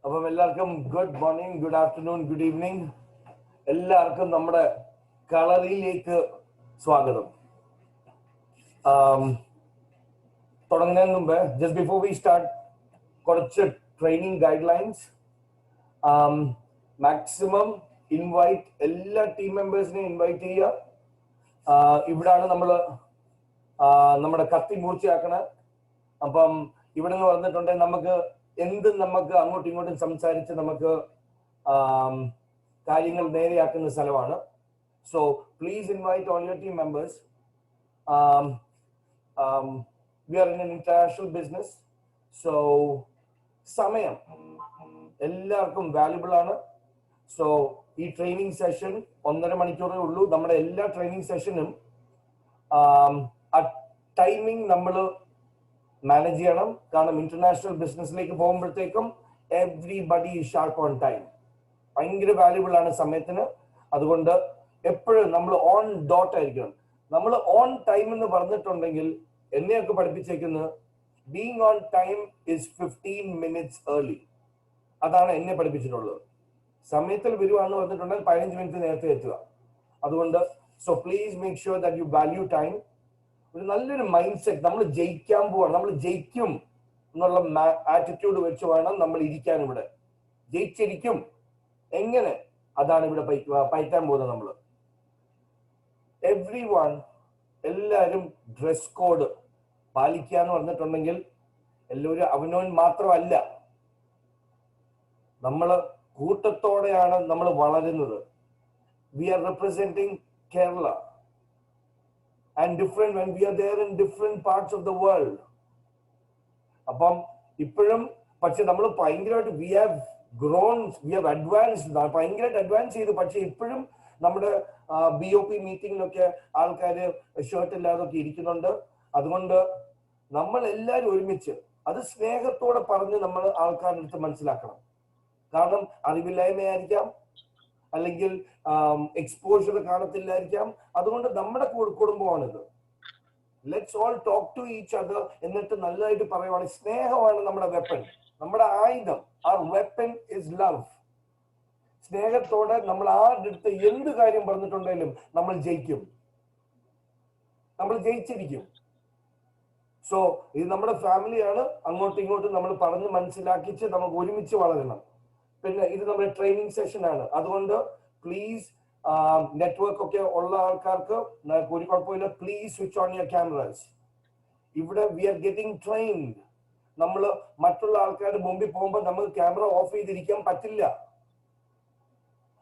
അപ്പം എല്ലാവർക്കും good morning, good afternoon, good evening. എല്ലാവർക്കും നമ്മുടെ കളറിയിലേക്ക് സ്വാഗതം. തുടങ്ങുന്നതിന് മുമ്പ് ജസ്റ്റ് ബിഫോർ വി സ്റ്റാർട്ട് കുറച്ച് training guide lines. Maximum invite എല്ലാ ടീം മെമ്പേഴ്സിനെയും ഇൻവൈറ്റ് ചെയ്യുക. ഇവിടാണ് നമ്മുടെ കത്തി മൂർച്ചയാക്കണത്. അപ്പം ഇവിടെ നിന്ന് വന്നിട്ടുണ്ടെങ്കിൽ നമുക്ക് അങ്ങോട്ടും ഇങ്ങോട്ടും സംസാരിച്ച് നമുക്ക് കാര്യങ്ങൾ നേരെയാക്കുന്ന സ്ഥലമാണ്. So please invite all your team members. We are in an international business. So സമയം എല്ലാവർക്കും വാല്യുബിൾ ആണ്. സോ ഈ ട്രെയിനിങ് സെഷൻ 1.5 മണിക്കൂറേ ഉള്ളൂ. നമ്മുടെ എല്ലാ ട്രെയിനിങ് സെഷനും ടൈമിംഗ് നമ്മൾ മാനേജ് ചെയ്യണം. കാരണം ഇന്റർനാഷണൽ ബിസിനസ്സിലേക്ക് പോകുമ്പോഴത്തേക്കും എവ്രിബഡി ഷാർപ്പ് ഓൺ ടൈം. ഭയങ്കര വാല്യുബിൾ ആണ് സമയത്തിന്. അതുകൊണ്ട് എപ്പോഴും നമ്മൾ ഓൺ ഡോട്ട് ആയിരിക്കണം. നമ്മൾ ഓൺ ടൈം എന്ന് പറഞ്ഞിട്ടുണ്ടെങ്കിൽ എന്നെയൊക്കെ പഠിപ്പിച്ചേക്കുന്നത് being on time is 15 minutes early. അതാണ് എന്നെ പഠിപ്പിച്ചിട്ടുള്ളത്. സമയത്തിൽ വരുവാന്ന് പറഞ്ഞിട്ടുണ്ടെങ്കിൽ 15 മിനിറ്റ് നേരത്തെ എത്തുക. അതുകൊണ്ട് so please make sure that you value time. ഒരു നല്ലൊരു മൈൻഡ് സെറ്റ്. നമ്മൾ ജയിക്കാൻ പോവാണ്, നമ്മൾ ജയിക്കും എന്നുള്ള ആറ്റിറ്റ്യൂഡ് വെച്ച് വേണം നമ്മൾ ഇരിക്കാൻ. ഇവിടെ ജയിച്ചിരിക്കും എങ്ങനെ, അതാണ് ഇവിടെ പയറ്റാൻ പോകുന്നത്. നമ്മൾ എല്ലാവരും ഡ്രസ് കോഡ് പാലിക്കാന്ന് പറഞ്ഞിട്ടുണ്ടെങ്കിൽ എല്ലാവരും അവനവൻ മാത്രമല്ല, നമ്മള് കൂട്ടത്തോടെയാണ് നമ്മൾ വളരുന്നത്. We are representing Kerala and different when we are there in different parts of the world. അപ്പം ഇപ്പോഴും പക്ഷെ നമ്മൾ ഭയങ്കരമായിട്ട് we have advanced, ഭയങ്കരമായിട്ട് അഡ്വാൻസ് ചെയ്തു. പക്ഷെ ഇപ്പോഴും നമ്മുടെ BOP മീറ്റിംഗിലൊക്കെ ആൾക്കാര് ഷർട്ട് ഇല്ലാതൊക്കെ ഇരിക്കുന്നുണ്ട്. അതുകൊണ്ട് നമ്മൾ എല്ലാവരും ഒരുമിച്ച് അത് സ്നേഹത്തോടെ പറഞ്ഞ് നമ്മൾ ആൾക്കാരുടെ അടുത്ത് മനസ്സിലാക്കണം. കാരണം അറിവില്ലായ്മയായിരിക്കാം, അല്ലെങ്കിൽ എക്സ്പോഷർ കാണത്തില്ലായിരിക്കാം. അതുകൊണ്ട് നമ്മുടെ കുടുംബമാണിത്. Let's all talk to each other. എന്നിട്ട് നല്ലതായിട്ട് പറയുവാണ്. സ്നേഹമാണ് നമ്മുടെ വെപ്പൺ, നമ്മുടെ ആയുധം. Our weapon is love. സ്നേഹത്തോടെ നമ്മൾ ആരുടെ അടുത്ത് എന്ത് കാര്യം പറഞ്ഞിട്ടുണ്ടെങ്കിലും നമ്മൾ ജയിക്കും, നമ്മൾ ജയിച്ചിരിക്കും. സോ ഇത് നമ്മുടെ ഫാമിലിയാണ്. അങ്ങോട്ടും ഇങ്ങോട്ടും നമ്മൾ പറഞ്ഞ് മനസ്സിലാക്കിച്ച് നമുക്ക് ഒരുമിച്ച് വളരണം. പിന്നെ ഇത് നമ്മുടെ ട്രെയിനിങ് സെഷൻ ആണ്. അതുകൊണ്ട് പ്ലീസ് നെറ്റ്വർക്ക് ഒക്കെ ഉള്ള ആൾക്കാർക്ക് ഒരു കുഴപ്പമില്ല. Please switch on your cameras. ഇവിടെ വി ആർ ഗെറ്റിംഗ് ട്രെയിൻഡ്. നമ്മൾ മറ്റുള്ള ആൾക്കാരുടെ മുമ്പിൽ പോകുമ്പോൾ നമുക്ക് ക്യാമറ ഓഫ് ചെയ്തിരിക്കാൻ പറ്റില്ല.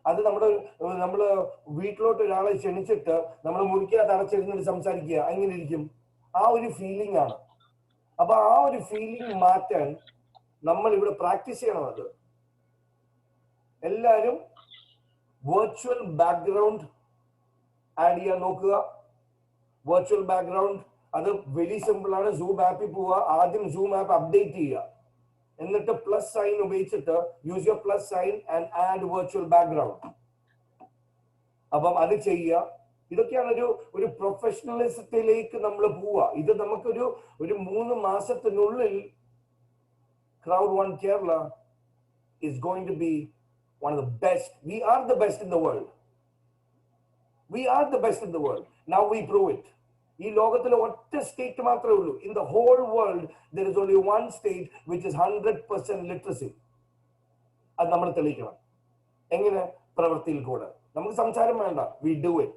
അത് നമ്മള് വീട്ടിലോട്ട് ഒരാളെ ക്ഷണിച്ചിട്ട് നമ്മൾ മുറിക്കാതെ അടച്ചിരുന്നിട്ട് സംസാരിക്കുക, അങ്ങനെ ഇരിക്കും. ആ ഒരു ഫീലിംഗ് ആണ്. അപ്പൊ ആ ഒരു ഫീലിംഗ് മാറ്റാൻ നമ്മൾ ഇവിടെ പ്രാക്ടീസ് ചെയ്യണം. അത് എല്ലാവരും വെർച്വൽ ബാക്ക്ഗ്രൗണ്ട് ആഡ് ചെയ്യാൻ നോക്കുക. വെർച്വൽ ബാക്ക്ഗ്രൗണ്ട് അത് വെരി സിമ്പിൾ ആണ്. സൂം ആപ്പിൽ പോവുക, ആദ്യം സൂം ആപ്പ് അപ്ഡേറ്റ് ചെയ്യുക, എന്നിട്ട് പ്ലസ് സൈൻ ഉപയോഗിച്ചിട്ട് use your plus sine and add virtual background. അപ്പം അത് ചെയ്യുക. ഇതൊക്കെയാണ് ഒരു പ്രൊഫഷണലിസത്തിലേക്ക് നമ്മൾ പോവുക. ഇത് നമുക്കൊരു 3 മാസത്തിനുള്ളിൽ Crowd One Kerala is going to be one of the best. We are the best in the world. We are the best in the world. Now we prove it. ഈ ലോകത്തിലെ ഒറ്റ സ്റ്റേറ്റ് മാത്രമേ ഉള്ളൂ. In the whole world there is only one state which is 100% literacy. അത് നമ്മൾ തെളിയിക്കണം. എങ്ങനെ? പ്രവൃത്തിയിൽ കൂടെ. നമുക്ക് സംസാരം വേണ്ട, we do it.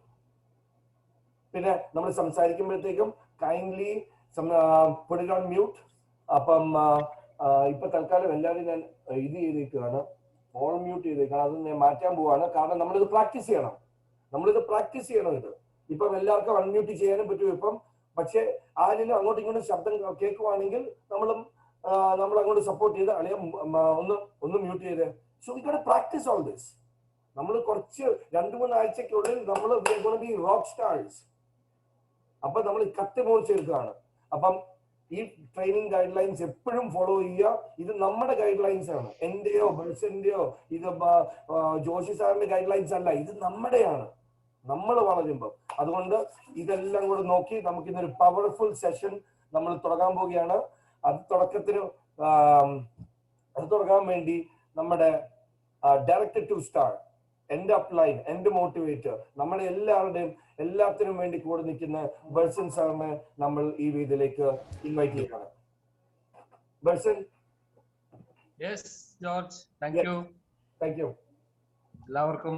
പിന്നെ നമ്മൾ സംസാരിക്കുമ്പോഴത്തേക്കും kindly put it on mute. അപ്പം ഇപ്പൊ തൽക്കാലം എല്ലാവരും ഞാൻ ഇത് ചെയ്തേക്കാണ്, ഓൾ മ്യൂട്ട് ചെയ്തേക്കാണ്. അത് ഞാൻ മാറ്റാൻ പോവാണ്. കാരണം നമ്മളിത് പ്രാക്ടീസ് ചെയ്യണം. ഇത് ഇപ്പം എല്ലാവർക്കും അൺമ്യൂട്ട് ചെയ്യാനും പറ്റും ഇപ്പം. പക്ഷെ ആരെങ്കിലും അങ്ങോട്ടും ഇങ്ങോട്ടും ശബ്ദം കേൾക്കുവാണെങ്കിൽ നമ്മൾ അങ്ങോട്ട് സപ്പോർട്ട് ചെയ്ത് അല്ലെങ്കിൽ ഒന്ന് മ്യൂട്ട് ചെയ്ത്. So we got to practise all this. നമ്മൾ കുറച്ച് 2-3 ആഴ്ചക്കുള്ളിൽ നമ്മൾ റോക്ക് സ്റ്റാർസ്. അപ്പൊ നമ്മൾ കത്തി മോർച്ചെടുക്കുകയാണ്. അപ്പം ഈ ട്രെയിനിങ് ഗൈഡ് ലൈൻസ് എപ്പോഴും ഫോളോ ചെയ്യുക. ഇത് നമ്മുടെ ഗൈഡ് ലൈൻസ് ആണ്, എന്റെയോ ബൾസിന്റെയോ ഇത് ജോഷി സാറിന്റെ ഗൈഡ് ലൈൻസ് അല്ല. ഇത് നമ്മുടെയാണ്, നമ്മൾ വളരുമ്പോൾ. അതുകൊണ്ട് ഇതെല്ലാം കൂടെ നോക്കി നമുക്ക് ഇന്നൊരു പവർഫുൾ സെഷൻ നമ്മൾ തുടങ്ങാൻ പോവുകയാണ്. അത് തുടങ്ങാൻ വേണ്ടി നമ്മുടെ ഡയറക്ടർ ടു സ്റ്റാർ, എന്റെ അപ്ലൈൻ, എന്റെ മോട്ടിവേറ്റർ, നമ്മുടെ എല്ലാത്തിനും വേണ്ടി കൂടെ നിൽക്കുന്ന ബർസൻ സാറിനെ നമ്മൾ ഈ വേദിയിലേക്ക് ഇൻവൈറ്റ് ചെയ്യണം. ബർസൻ. Yes George, thank you. Thank you. എല്ലാവർക്കും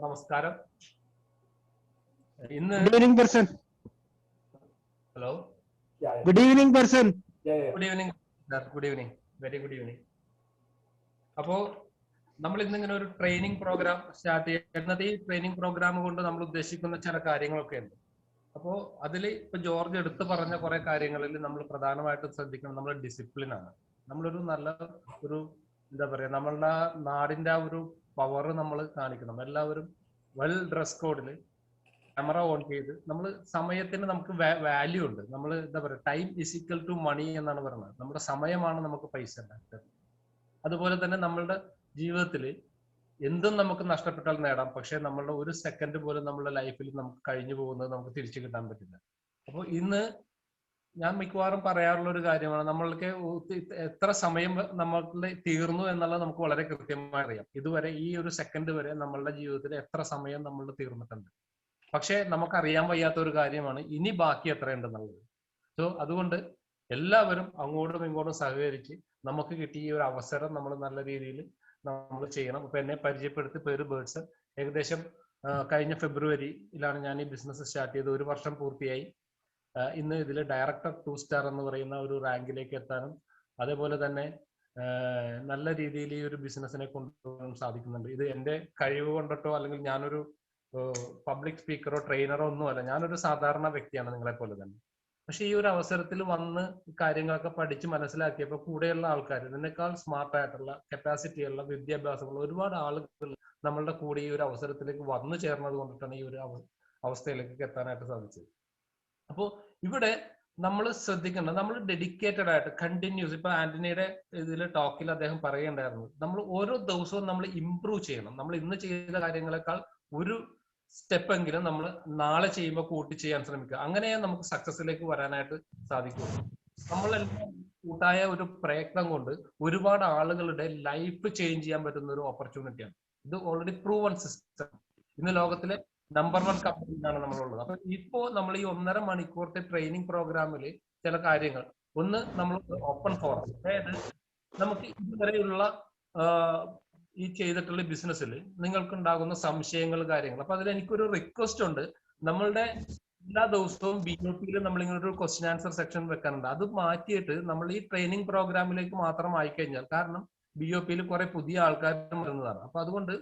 നമസ്കാരം. ഇന്ന് ഗുഡ് ഈവനിംഗ് ബർസൻ. ഹലോ, ഗുഡ് ഈവനിംഗ് ബർസൻ. Good evening sir, good evening, very good evening. അപ്പോ നമ്മൾ ഇന്നിങ്ങനെ ഒരു ട്രെയിനിങ് പ്രോഗ്രാം സ്റ്റാർട്ട് ചെയ്യുന്നത്. ഈ ട്രെയിനിങ് പ്രോഗ്രാം കൊണ്ട് നമ്മൾ ഉദ്ദേശിക്കുന്ന ചില കാര്യങ്ങളൊക്കെ ഉണ്ട്. അപ്പോൾ അതിൽ ഇപ്പൊ ജോർജ് എടുത്തു പറഞ്ഞ കുറെ കാര്യങ്ങളിൽ നമ്മൾ പ്രധാനമായിട്ടും ശ്രദ്ധിക്കണം നമ്മുടെ ഡിസിപ്ലിൻ ആണ്. നമ്മളൊരു നല്ല ഒരു എന്താ പറയാ, നമ്മളുടെ നാടിന്റെ ആ ഒരു പവർ നമ്മൾ കാണിക്കണം. എല്ലാവരും വെൽ ഡ്രസ് കോഡില് ക്യാമറ ഓൺ ചെയ്ത് നമ്മൾ സമയത്തിന് നമുക്ക് വാല്യൂ ഉണ്ട്. നമ്മൾ എന്താ പറയുക, time is equal to money എന്നാണ് പറയുന്നത്. നമ്മുടെ സമയമാണ് നമുക്ക് പൈസ ഉണ്ടാക്കുന്നത്. അതുപോലെ തന്നെ നമ്മളുടെ ജീവിതത്തിൽ എന്തും നമുക്ക് നഷ്ടപ്പെട്ടാൽ നേടാം, പക്ഷെ നമ്മളുടെ ഒരു സെക്കൻഡ് പോലും നമ്മുടെ ലൈഫിൽ നമുക്ക് കഴിഞ്ഞു പോകുന്നത് നമുക്ക് തിരിച്ചു കിട്ടാൻ പറ്റില്ല. അപ്പോൾ ഇന്ന് ഞാൻ മിക്കവാറും പറയാറുള്ള ഒരു കാര്യമാണ്, നമ്മൾക്ക് എത്ര സമയം നമ്മൾക്ക് തീർന്നു എന്നുള്ളത് നമുക്ക് വളരെ കൃത്യമായി അറിയാം. ഇതുവരെ ഈ ഒരു സെക്കൻഡ് വരെ നമ്മളുടെ ജീവിതത്തിൽ എത്ര സമയം നമ്മൾ തീർന്നിട്ടുണ്ട്. പക്ഷെ നമുക്കറിയാൻ വയ്യാത്ത ഒരു കാര്യമാണ് ഇനി ബാക്കി എത്രയുണ്ടെന്നുള്ളത്. സോ അതുകൊണ്ട് എല്ലാവരും അങ്ങോട്ടും ഇങ്ങോട്ടും സഹകരിച്ച് നമുക്ക് കിട്ടിയ ഈ ഒരു അവസരം നമ്മൾ നല്ല രീതിയിൽ നമ്മൾ ചെയ്യണം. ഇപ്പൊ എന്നെ പരിചയപ്പെടുത്തി പേര് ബേർഡ്സൺ. ഏകദേശം കഴിഞ്ഞ ഫെബ്രുവരിയിലാണ് ഞാൻ ഈ ബിസിനസ് സ്റ്റാർട്ട് ചെയ്തത്. 1 വർഷം പൂർത്തിയായി. ഇന്ന് ഇതിൽ ഡയറക്ടർ 2 സ്റ്റാർ എന്ന് പറയുന്ന ഒരു റാങ്കിലേക്ക് എത്താനും അതേപോലെ തന്നെ നല്ല രീതിയിൽ ഈ ഒരു ബിസിനസിനെ കൊണ്ടുപോകാൻ സാധിക്കുന്നുണ്ട്. ഇത് എന്റെ കഴിവ് കൊണ്ടിട്ടോ അല്ലെങ്കിൽ ഞാനൊരു പബ്ലിക് സ്പീക്കറോ ട്രെയിനറോ ഒന്നുമല്ല. ഞാനൊരു സാധാരണ വ്യക്തിയാണ്, നിങ്ങളെ പോലെ തന്നെ. പക്ഷെ ഈ ഒരു അവസരത്തിൽ വന്ന് കാര്യങ്ങളൊക്കെ പഠിച്ച് മനസ്സിലാക്കിയപ്പോൾ കൂടെയുള്ള ആൾക്കാർ, ഇതിനേക്കാൾ സ്മാർട്ട് ആയിട്ടുള്ള കപ്പാസിറ്റിയുള്ള വിദ്യാഭ്യാസമുള്ള ഒരുപാട് ആളുകൾ നമ്മളുടെ കൂടെ ഈ ഒരു അവസരത്തിലേക്ക് വന്നു ചേർന്നത് കൊണ്ടിട്ടാണ് ഈ ഒരു അവസ്ഥയിലേക്ക് എത്താനായിട്ട് സാധിച്ചത്. അപ്പോൾ ഇവിടെ നമ്മൾ ശ്രദ്ധിക്കേണ്ടത്, നമ്മൾ ഡെഡിക്കേറ്റഡ് ആയിട്ട് കണ്ടിന്യൂസ്, ഇപ്പൊ ആന്റണിയുടെ ഇതിൽ ടോക്കിൽ അദ്ദേഹം പറയുണ്ടായിരുന്നു, നമ്മൾ ഓരോ ദിവസവും നമ്മൾ ഇംപ്രൂവ് ചെയ്യണം. നമ്മൾ ഇന്ന് ചെയ്ത കാര്യങ്ങളെക്കാൾ ഒരു സ്റ്റെപ്പ് എങ്കിലും നമ്മൾ നാളെ ചെയ്യുമ്പോൾ കൂട്ടി ചെയ്യാൻ ശ്രമിക്കുക. അങ്ങനെ നമുക്ക് സക്സസിലേക്ക് വരാനായിട്ട് സാധിക്കുള്ളൂ. നമ്മളെല്ലാം കൂട്ടായ ഒരു പ്രയത്നം കൊണ്ട് ഒരുപാട് ആളുകളുടെ ലൈഫ് ചേഞ്ച് ചെയ്യാൻ പറ്റുന്ന ഒരു ഓപ്പർച്യൂണിറ്റിയാണ്. ഇത് ഓൾറെഡി പ്രൂവൺ സിസ്റ്റം. ഇന്ന് ലോകത്തിലെ നമ്പർ 1 കമ്പനിയിലാണ് നമ്മളുള്ളത്. അപ്പൊ ഇപ്പോ നമ്മൾ ഈ 1.5 മണിക്കൂറത്തെ ട്രെയിനിങ് പ്രോഗ്രാമിൽ ചില കാര്യങ്ങൾ, ഒന്ന് നമ്മൾ ഓപ്പൺ ഫോറം, അതായത് നമുക്ക് ഇതുവരെയുള്ള ഈ ചെയ്തിട്ടുള്ള ബിസിനസ്സിൽ നിങ്ങൾക്ക് ഉണ്ടാകുന്ന സംശയങ്ങൾ, കാര്യങ്ങൾ. അപ്പൊ അതിൽ എനിക്കൊരു റിക്വസ്റ്റ് ഉണ്ട്. നമ്മളുടെ എല്ലാ ദിവസവും BOP-യിൽ നമ്മളിങ്ങനെ ഒരു ക്വസ്റ്റ്യൻ ആൻസർ സെക്ഷൻ വെക്കാനുണ്ട്. അത് മാറ്റിയിട്ട് നമ്മൾ ഈ ട്രെയിനിങ് പ്രോഗ്രാമിലേക്ക് മാത്രം ആയിക്കഴിഞ്ഞാൽ, കാരണം BOP-യിൽ കുറെ പുതിയ ആൾക്കാർ വരുന്നതാണ്. അപ്പൊ അതുകൊണ്ട്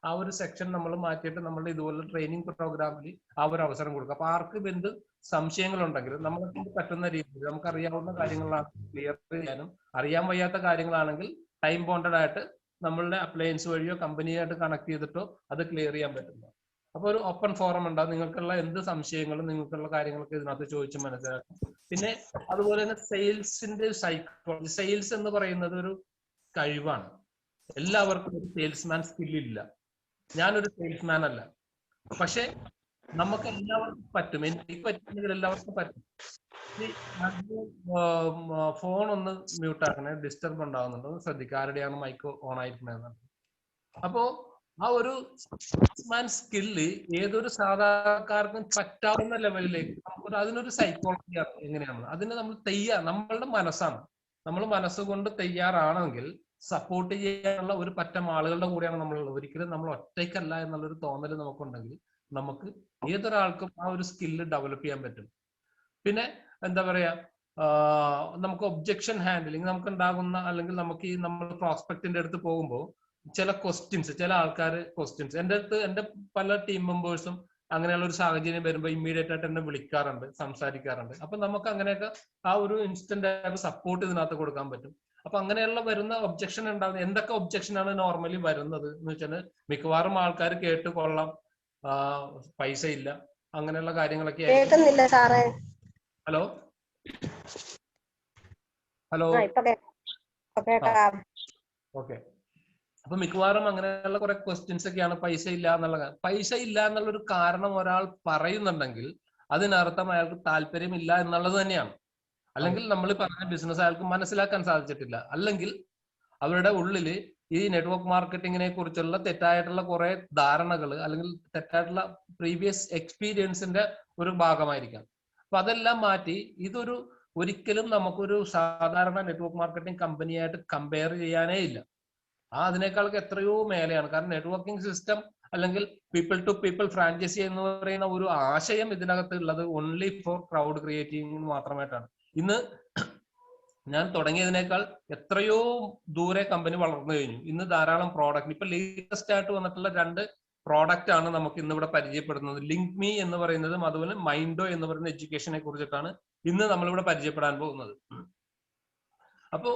ആ ഒരു സെക്ഷൻ നമ്മൾ മാറ്റിയിട്ട് നമ്മളുടെ ഇതുപോലെ ട്രെയിനിങ് പ്രോഗ്രാമിൽ ആ ഒരു അവസരം കൊടുക്കുക. അപ്പൊ ആർക്കും എന്ത് സംശയങ്ങളുണ്ടെങ്കിൽ നമ്മളെ കൊണ്ട് പറ്റുന്ന രീതിയിൽ, നമുക്ക് അറിയാവുന്ന കാര്യങ്ങളാണ് ക്ലിയർ ചെയ്യാനും, അറിയാൻ വയ്യാത്ത കാര്യങ്ങളാണെങ്കിൽ ടൈം ബോണ്ടഡ് ആയിട്ട് നമ്മളുടെ അപ്ലയൻസ് വഴിയോ കമ്പനിയായിട്ട് കണക്ട് ചെയ്തിട്ടോ അത് ക്ലിയർ ചെയ്യാൻ പറ്റുന്നു. അപ്പൊ ഒരു ഓപ്പൺ ഫോറം ഉണ്ടാവും. നിങ്ങൾക്കുള്ള എന്ത് സംശയങ്ങളും നിങ്ങൾക്കുള്ള കാര്യങ്ങളൊക്കെ ഇതിനകത്ത് ചോദിച്ച് മനസ്സിലാക്കും. പിന്നെ അതുപോലെ തന്നെ സെയിൽസിന്റെ സൈക്കോളജി. സെയിൽസ് എന്ന് പറയുന്നത് ഒരു കഴിവാണ്. എല്ലാവർക്കും ഒരു സെയിൽസ്മാൻ സ്കില്ലില്ല. ഞാനൊരു സെയിൽസ്മാൻ അല്ല. പക്ഷെ നമുക്ക് എല്ലാവർക്കും പറ്റും. എനിക്ക് പറ്റുമെങ്കിൽ എല്ലാവർക്കും പറ്റും. ഫോൺ ഒന്ന് മ്യൂട്ട് ആക്കണേ, ഡിസ്റ്റർബ് ഉണ്ടാവുന്നുണ്ട്, ഒന്ന് ശ്രദ്ധിക്കുക. ആരുടെയാണ് മൈക്ക് ഓൺ ആയിട്ടുണ്ടെന്ന്. അപ്പോ ആ ഒരു സെയിൽസ്മാൻ സ്കില്ല് ഏതൊരു സാധാരണക്കാർക്കും പറ്റാവുന്ന ലെവലിലേക്ക് നമുക്ക് അതിനൊരു സൈക്കോളജിയാണ്. എങ്ങനെയാണ് അതിന് നമ്മൾ നമ്മളുടെ മനസ്സാണ്. നമ്മൾ മനസ്സുകൊണ്ട് തയ്യാറാണെങ്കിൽ സപ്പോർട്ട് ചെയ്യാനുള്ള ഒരു പറ്റം ആളുകളുടെ കൂടെയാണ് നമ്മളുള്ളത്. ഒരിക്കലും നമ്മൾ ഒറ്റയ്ക്കല്ല എന്നുള്ളൊരു തോന്നൽ നമുക്കുണ്ടെങ്കിൽ നമുക്ക് ഏതൊരാൾക്കും ആ ഒരു സ്കില്ല് ഡെവലപ്പ് ചെയ്യാൻ പറ്റും. പിന്നെ എന്താ പറയാ, നമുക്ക് ഒബ്ജക്ഷൻ ഹാൻഡിലിങ് നമുക്ക് ഉണ്ടാകുന്ന, അല്ലെങ്കിൽ നമുക്ക് ഈ നമ്മൾ പ്രോസ്പെക്റ്റിന്റെ അടുത്ത് പോകുമ്പോൾ ചില ക്വസ്റ്റ്യൻസ്, ചില ആൾക്കാർ ക്വസ്റ്റ്യൻസ് എന്റെ പല ടീം മെമ്പേഴ്സും അങ്ങനെയുള്ള ഒരു സാഹചര്യം വരുമ്പോൾ ഇമ്മീഡിയറ്റ് ആയിട്ട് എന്നെ വിളിക്കാറുണ്ട്, സംസാരിക്കാറുണ്ട്. അപ്പൊ നമുക്ക് അങ്ങനെയൊക്കെ ആ ഒരു ഇൻസ്റ്റന്റ് ആയിട്ട് സപ്പോർട്ട് ഇതിനകത്ത് കൊടുക്കാൻ പറ്റും. അപ്പൊ അങ്ങനെയുള്ള വരുന്ന ഒബ്ജക്ഷൻ ഉണ്ടാകുന്ന, എന്തൊക്കെ ഒബ്ജക്ഷൻ ആണ് നോർമലി വരുന്നത് എന്ന് വെച്ചാൽ, മിക്കവാറും ആൾക്കാർ കേട്ട് കൊള്ളാം, പൈസ ഇല്ല, അങ്ങനെയുള്ള കാര്യങ്ങളൊക്കെ. Hello hello okay. അപ്പൊ മിക്കവാറും അങ്ങനെയുള്ള കുറെ ക്വസ്റ്റ്യൻസ് ഒക്കെയാണ്. പൈസ ഇല്ല എന്നുള്ളൊരു കാരണം ഒരാൾ പറയുന്നുണ്ടെങ്കിൽ അതിനർത്ഥം അയാൾക്ക് താല്പര്യമില്ല എന്നുള്ളത് തന്നെയാണ്. അല്ലെങ്കിൽ നമ്മൾ പറഞ്ഞ ബിസിനസ് അയാൾക്ക് മനസ്സിലാക്കാൻ സാധിച്ചിട്ടില്ല, അല്ലെങ്കിൽ അവരുടെ ഉള്ളില് ഈ നെറ്റ്വർക്ക് മാർക്കറ്റിങ്ങിനെ കുറിച്ചുള്ള തെറ്റായിട്ടുള്ള കുറെ ധാരണകൾ അല്ലെങ്കിൽ തെറ്റായിട്ടുള്ള പ്രീവിയസ് എക്സ്പീരിയൻസിന്റെ ഒരു ഭാഗമായിരിക്കാം. അപ്പൊ അതെല്ലാം മാറ്റി ഇതൊരു ഒരിക്കലും നമുക്കൊരു സാധാരണ നെറ്റ്വർക്ക് മാർക്കറ്റിംഗ് കമ്പനിയായിട്ട് കമ്പയർ ചെയ്യാനേ ഇല്ല. അതിനേക്കാൾക്ക് എത്രയോ മേലെയാണ്. കാരണം നെറ്റ്വർക്കിംഗ് സിസ്റ്റം അല്ലെങ്കിൽ പീപ്പിൾ ടു പീപ്പിൾ ഫ്രാഞ്ചൈസി എന്ന് പറയുന്ന ഒരു ആശയം ഇതിനകത്ത് ഉള്ളത് ഓൺലി ഫോർ ക്രൗഡ് ക്രിയേറ്റിംഗ് മാത്രമായിട്ടാണ്. ഇന്ന് ഞാൻ തുടങ്ങിയതിനേക്കാൾ എത്രയോ ദൂരെ കമ്പനി വളർന്നു കഴിഞ്ഞു. ഇന്ന് ധാരാളം പ്രോഡക്റ്റ്, ഇപ്പൊ ലേറ്റസ്റ്റ് ആയിട്ട് വന്നിട്ടുള്ള 2 പ്രോഡക്റ്റ് ആണ് നമുക്ക് ഇന്ന് ഇവിടെ പരിചയപ്പെടുന്നത്. ലിങ്ക് മീ എന്ന് പറയുന്നതും അതുപോലെ മൈൻഡോ എന്ന് പറയുന്ന എഡ്യൂക്കേഷനെ കുറിച്ചിട്ടാണ് ഇന്ന് നമ്മളിവിടെ പരിചയപ്പെടാൻ പോകുന്നത്. അപ്പോ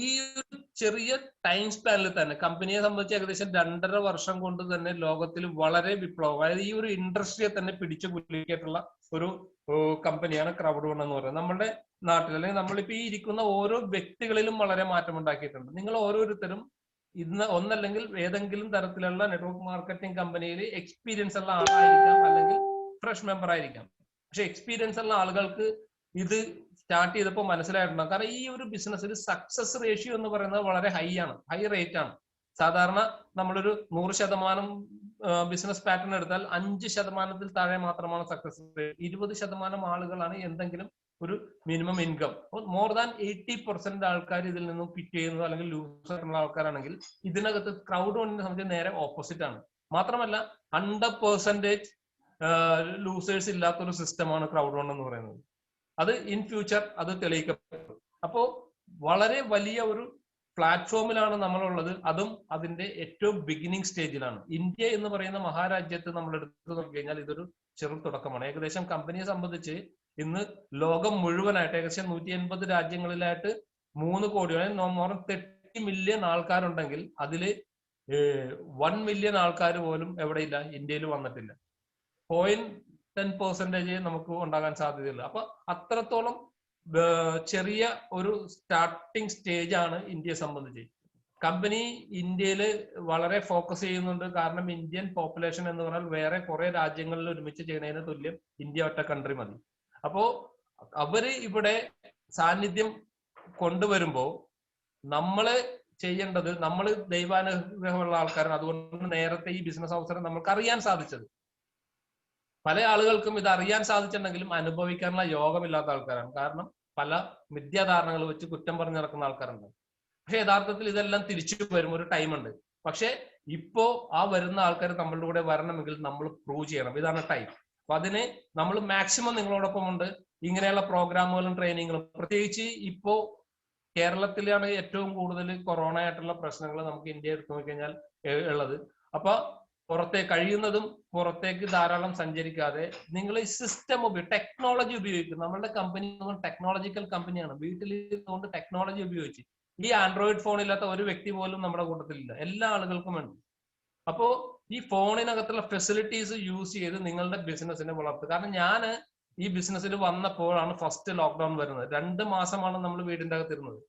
ഈ ഒരു ചെറിയ ടൈം സ്പാനിൽ തന്നെ കമ്പനിയെ സംബന്ധിച്ച് ഏകദേശം 2.5 വർഷം കൊണ്ട് തന്നെ ലോകത്തിൽ വളരെ വിപ്ലവം, അതായത് ഈ ഒരു ഇൻഡസ്ട്രിയെ തന്നെ പിടിച്ചു കുലുക്കിയിട്ടുള്ള ഒരു കമ്പനിയാണ് ക്രൗഡ് വൺ എന്ന് പറയുന്നത്. നമ്മുടെ നാട്ടിൽ അല്ലെങ്കിൽ നമ്മളിപ്പോ ഈ ഇരിക്കുന്ന ഓരോ വ്യക്തികളിലും വളരെ മാറ്റം ഉണ്ടാക്കിയിട്ടുണ്ട്. നിങ്ങൾ ഓരോരുത്തരും ഇന്ന് ഒന്നല്ലെങ്കിൽ ഏതെങ്കിലും തരത്തിലുള്ള നെറ്റ്വർക്ക് മാർക്കറ്റിംഗ് കമ്പനിയിൽ എക്സ്പീരിയൻസ് ഉള്ള ആളായിരിക്കാം, അല്ലെങ്കിൽ ഫ്രഷ് മെമ്പർ ആയിരിക്കാം. പക്ഷെ എക്സ്പീരിയൻസ് ഉള്ള ആളുകൾക്ക് ഇത് സ്റ്റാർട്ട് ചെയ്തപ്പോൾ മനസ്സിലായിട്ടുണ്ടാകും. കാരണം ഈ ഒരു ബിസിനസ്സിൽ സക്സസ് റേഷ്യോ എന്ന് പറയുന്നത് വളരെ ഹൈ റേറ്റ് ആണ്. സാധാരണ നമ്മളൊരു 100% ബിസിനസ് പാറ്റേൺ എടുത്താൽ 5% താഴെ മാത്രമാണ് സക്സസ് റേറ്റ്. 20% ആളുകളാണ് എന്തെങ്കിലും ഒരു മിനിമം ഇൻകം. മോർ ദാൻ 80% ആൾക്കാർ ഇതിൽ നിന്നും ഫിറ്റ് ചെയ്യുന്നത് അല്ലെങ്കിൽ ലൂസ് ആയിട്ടുള്ള ആൾക്കാരാണെങ്കിൽ ഇതിനകത്ത് ക്രൗഡ് വണ്ണിനെ സംബന്ധിച്ച് നേരെ ഓപ്പോസിറ്റ് ആണ്. മാത്രമല്ല 100% ലൂസേഴ്സ് ഇല്ലാത്തൊരു സിസ്റ്റമാണ് ക്രൗഡ് വൺ എന്ന് പറയുന്നത്. അത് ഇൻ ഫ്യൂച്ചർ അത് തെളിയിക്കപ്പെട്ടു. അപ്പോ വളരെ വലിയ ഒരു പ്ലാറ്റ്ഫോമിലാണ് നമ്മളുള്ളത്. അതും അതിന്റെ ഏറ്റവും ബിഗിനിങ് സ്റ്റേജിലാണ്. ഇന്ത്യ എന്ന് പറയുന്ന മഹാരാജ്യത്ത് നമ്മൾ എടുത്തു നോക്കി കഴിഞ്ഞാൽ ഇതൊരു ചെറു തുടക്കമാണ്. ഏകദേശം കമ്പനിയെ സംബന്ധിച്ച് ഇന്ന് ലോകം മുഴുവനായിട്ട് ഏകദേശം 180 രാജ്യങ്ങളിലായിട്ട് 3 കോടി മോർ 30 മില്യൺ ആൾക്കാരുണ്ടെങ്കിൽ അതില് 1 മില്യൺ ആൾക്കാർ പോലും എവിടെയില്ല, ഇന്ത്യയിൽ വന്നിട്ടില്ല. 0.10% നമുക്ക് ഉണ്ടാകാൻ സാധ്യതയുള്ളൂ. അപ്പൊ അത്രത്തോളം ചെറിയ ഒരു സ്റ്റാർട്ടിങ് സ്റ്റേജ് ആണ് ഇന്ത്യയെ സംബന്ധിച്ച്. കമ്പനി ഇന്ത്യയിൽ വളരെ ഫോക്കസ് ചെയ്യുന്നുണ്ട്. കാരണം ഇന്ത്യൻ പോപ്പുലേഷൻ എന്ന് പറഞ്ഞാൽ വേറെ കുറെ രാജ്യങ്ങളിൽ ഒരുമിച്ച് ചെയ്യുന്നതിന് തുല്യം ഇന്ത്യ ഒറ്റ കൺട്രി മതി. അപ്പോ അവര് ഇവിടെ സാന്നിധ്യം കൊണ്ടുവരുമ്പോ നമ്മള് ചെയ്യേണ്ടത്, നമ്മൾ ദൈവാനുഗ്രഹമുള്ള ആൾക്കാരാണ്. അതുകൊണ്ട് നേരത്തെ ഈ ബിസിനസ് അവസരം നമുക്ക് അറിയാൻ സാധിച്ചത്. പല ആളുകൾക്കും ഇത് അറിയാൻ സാധിച്ചിട്ടുണ്ടെങ്കിലും അനുഭവിക്കാനുള്ള യോഗമില്ലാത്ത ആൾക്കാരാണ്. കാരണം പല മിഥ്യാധാരണകൾ വെച്ച് കുറ്റം പറഞ്ഞു നടക്കുന്ന ആൾക്കാരുണ്ട്. പക്ഷെ യഥാർത്ഥത്തിൽ ഇതെല്ലാം തിരിച്ചു വരും, ഒരു ടൈം ഉണ്ട്. പക്ഷെ ഇപ്പോ ആ വരുന്ന ആൾക്കാർ നമ്മളുടെ കൂടെ വരണമെങ്കിൽ നമ്മൾ പ്രൂവ് ചെയ്യണം. ഇതാണ് ടൈം. അപ്പൊ അതിന് നമ്മൾ മാക്സിമം നിങ്ങളോടൊപ്പം ഉണ്ട്. ഇങ്ങനെയുള്ള പ്രോഗ്രാമുകളും ട്രെയിനിങ്ങുകളും, പ്രത്യേകിച്ച് ഇപ്പോ കേരളത്തിലാണ് ഏറ്റവും കൂടുതൽ കൊറോണ ആയിട്ടുള്ള പ്രശ്നങ്ങൾ നമുക്ക് ഇന്ത്യ എടുത്തു നോക്കിക്കഴിഞ്ഞാൽ ഉള്ളത്. അപ്പൊ കഴിയുന്നതും പുറത്തേക്ക് ധാരാളം സഞ്ചരിക്കാതെ നിങ്ങൾ ഈ സിസ്റ്റം ടെക്നോളജി ഉപയോഗിക്കും. നമ്മളുടെ കമ്പനി ടെക്നോളജിക്കൽ കമ്പനിയാണ്. വീട്ടിലിരുന്നുകൊണ്ട് ടെക്നോളജി ഉപയോഗിച്ച് ഈ ആൻഡ്രോയിഡ് ഫോൺ ഇല്ലാത്ത ഒരു വ്യക്തി പോലും നമ്മുടെ കൂട്ടത്തിലില്ല. എല്ലാ ആളുകൾക്കും ഉണ്ട്. അപ്പോ ഈ ഫോണിനകത്തുള്ള ഫെസിലിറ്റീസ് യൂസ് ചെയ്ത് നിങ്ങളുടെ ബിസിനസിനെ വളർത്തുക. കാരണം ഞാൻ ഈ ബിസിനസ്സിൽ വന്നപ്പോഴാണ് ഫസ്റ്റ് ലോക്ക്ഡൌൺ വരുന്നത്. 2 മാസമാണ് നമ്മൾ വീടിന്റെ അകത്തിരുന്നത്.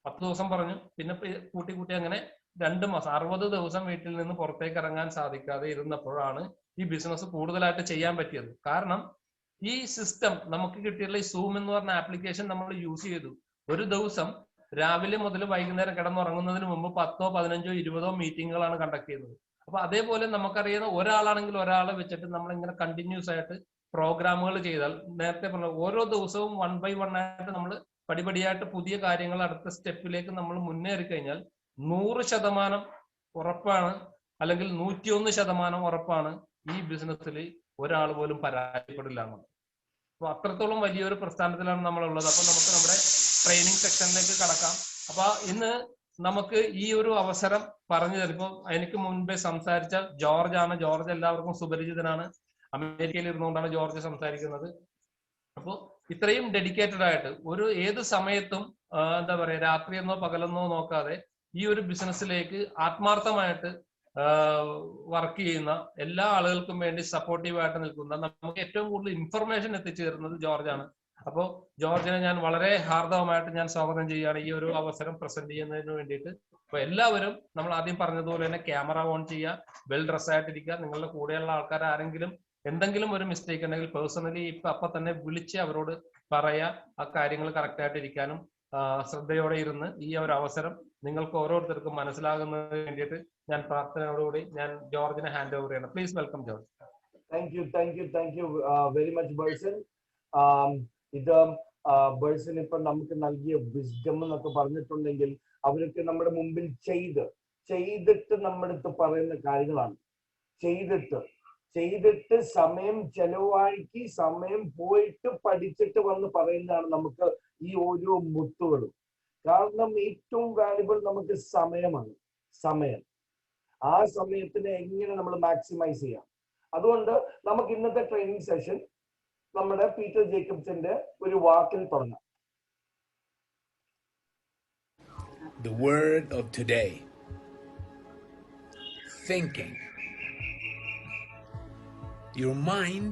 10 ദിവസം പറഞ്ഞു, പിന്നെ കൂട്ടി അങ്ങനെ 2 മാസം 60 ദിവസം വീട്ടിൽ നിന്ന് പുറത്തേക്ക് ഇറങ്ങാൻ സാധിക്കാതെ ഇരുന്നപ്പോഴാണ് ഈ ബിസിനസ് കൂടുതലായിട്ട് ചെയ്യാൻ പറ്റിയത്. കാരണം ഈ സിസ്റ്റം നമുക്ക് കിട്ടിയുള്ള ഈ സൂം എന്ന് പറഞ്ഞ ആപ്ലിക്കേഷൻ നമ്മൾ യൂസ് ചെയ്തു. ഒരു ദിവസം രാവിലെ മുതൽ വൈകുന്നേരം കിടന്നുറങ്ങുന്നതിന് മുമ്പ് 10, 15, 20 മീറ്റിങ്ങുകളാണ് കണ്ടക്ട് ചെയ്യുന്നത്. അപ്പൊ അതേപോലെ നമുക്കറിയുന്ന ഒരാളാണെങ്കിൽ ഒരാളെ വെച്ചിട്ട് നമ്മൾ ഇങ്ങനെ കണ്ടിന്യൂസ് ആയിട്ട് പ്രോഗ്രാമുകൾ ചെയ്താൽ, നേരത്തെ പറഞ്ഞ ഓരോ ദിവസവും 1 by 1 ആയിട്ട് നമ്മൾ പടിപടിയായിട്ട് പുതിയ കാര്യങ്ങൾ അടുത്ത സ്റ്റെപ്പിലേക്ക് നമ്മൾ മുന്നേറി കഴിഞ്ഞാൽ 100% ഉറപ്പാണ്, അല്ലെങ്കിൽ 101% ഉറപ്പാണ് ഈ ബിസിനസ്സിൽ ഒരാൾ പോലും പരാജയപ്പെടില്ല എന്നുള്ളത്. അപ്പൊ അത്രത്തോളം വലിയൊരു പ്രസ്ഥാനത്തിലാണ് നമ്മളുള്ളത്. അപ്പൊ നമുക്ക് നമ്മുടെ ട്രെയിനിങ് സെക്ഷനിലേക്ക് കടക്കാം. അപ്പൊ ഇന്ന് നമുക്ക് ഈ ഒരു അവസരം പറഞ്ഞു തരുമ്പോ എനിക്ക് മുൻപേ സംസാരിച്ച ജോർജ് ആണ്. ജോർജ് എല്ലാവർക്കും സുപരിചിതനാണ്. അമേരിക്കയിൽ ഇരുന്നുകൊണ്ടാണ് ജോർജ് സംസാരിക്കുന്നത്. അപ്പോൾ ഇത്രയും ഡെഡിക്കേറ്റഡ് ആയിട്ട് ഒരു ഏത് സമയത്തും എന്താ പറയാ, രാത്രിയെന്നോ പകലെന്നോ നോക്കാതെ ഈ ഒരു ബിസിനസ്സിലേക്ക് ആത്മാർത്ഥമായിട്ട് വർക്ക് ചെയ്യുന്ന എല്ലാ ആളുകൾക്കും വേണ്ടി സപ്പോർട്ടീവ് ആയിട്ട് നിൽക്കുന്ന, നമുക്ക് ഏറ്റവും കൂടുതൽ ഇൻഫർമേഷൻ എത്തിച്ചു തരുന്നത് ജോർജാണ്. അപ്പോൾ ജോർജിനെ ഞാൻ വളരെ ഹാർദവമായിട്ട് ഞാൻ സ്വാഗതം ചെയ്യുകയാണ് ഈ ഒരു അവസരം പ്രസന്റ് ചെയ്യുന്നതിന് വേണ്ടിയിട്ട്. അപ്പൊ എല്ലാവരും നമ്മൾ ആദ്യം പറഞ്ഞതുപോലെ തന്നെ ക്യാമറ ഓൺ ചെയ്യുക, വെൽ ഡ്രസ് ആയിട്ടിരിക്കുക. നിങ്ങളുടെ കൂടെയുള്ള ആൾക്കാർ ആരെങ്കിലും എന്തെങ്കിലും ഒരു മിസ്റ്റേക്ക് ഉണ്ടെങ്കിൽ പേഴ്സണലി അപ്പൊ തന്നെ വിളിച്ച് അവരോട് പറയാ, ആ കാര്യങ്ങൾ കറക്റ്റ് ആയിട്ട് ഇരിക്കാനും ശ്രദ്ധയോടെ ഇരുന്ന് ഈ ഒരു അവസരം നിങ്ങൾക്ക് ഓരോരുത്തർക്കും മനസ്സിലാകുന്നതിന് വേണ്ടിയിട്ട് ഞാൻ പ്രാർത്ഥനയോടുകൂടി ഞാൻ ജോർജിനെ ഹാൻഡ് ഓവർ ചെയ്യണം. Please welcome George. Thank you very much ബേഴ്സൺ. ഇത് ബേഴ്സൺ ഇപ്പൊ നമുക്ക് നൽകിയ വിസ്ഡം എന്നൊക്കെ പറഞ്ഞിട്ടുണ്ടെങ്കിൽ അവരൊക്കെ നമ്മുടെ മുമ്പിൽ ചെയ്തിട്ട് നമ്മുടെ അടുത്ത് പറയുന്ന കാര്യങ്ങളാണ്. ചെയ്തിട്ട് സമയം ചെലവാക്കി സമയം പോയിട്ട് പഠിച്ചിട്ട് വന്ന് പറയുന്നതാണ് നമുക്ക് ഈ ഓരോ മുത്തുകളും. കാരണം ഏറ്റവും വാല്യുബിൾ നമുക്ക് സമയം. ആ സമയത്തിനെ എങ്ങനെ നമ്മൾ മാക്സിമൈസ് ചെയ്യാം. അതുകൊണ്ട് നമുക്ക് ഇന്നത്തെ ട്രെയിനിങ് സെഷൻ നമ്മുടെ പീറ്റർ ജേക്കബ്സിന്റെ ഒരു വാക്കിൽ തുടങ്ങാം. The word of today: thinking. Your mind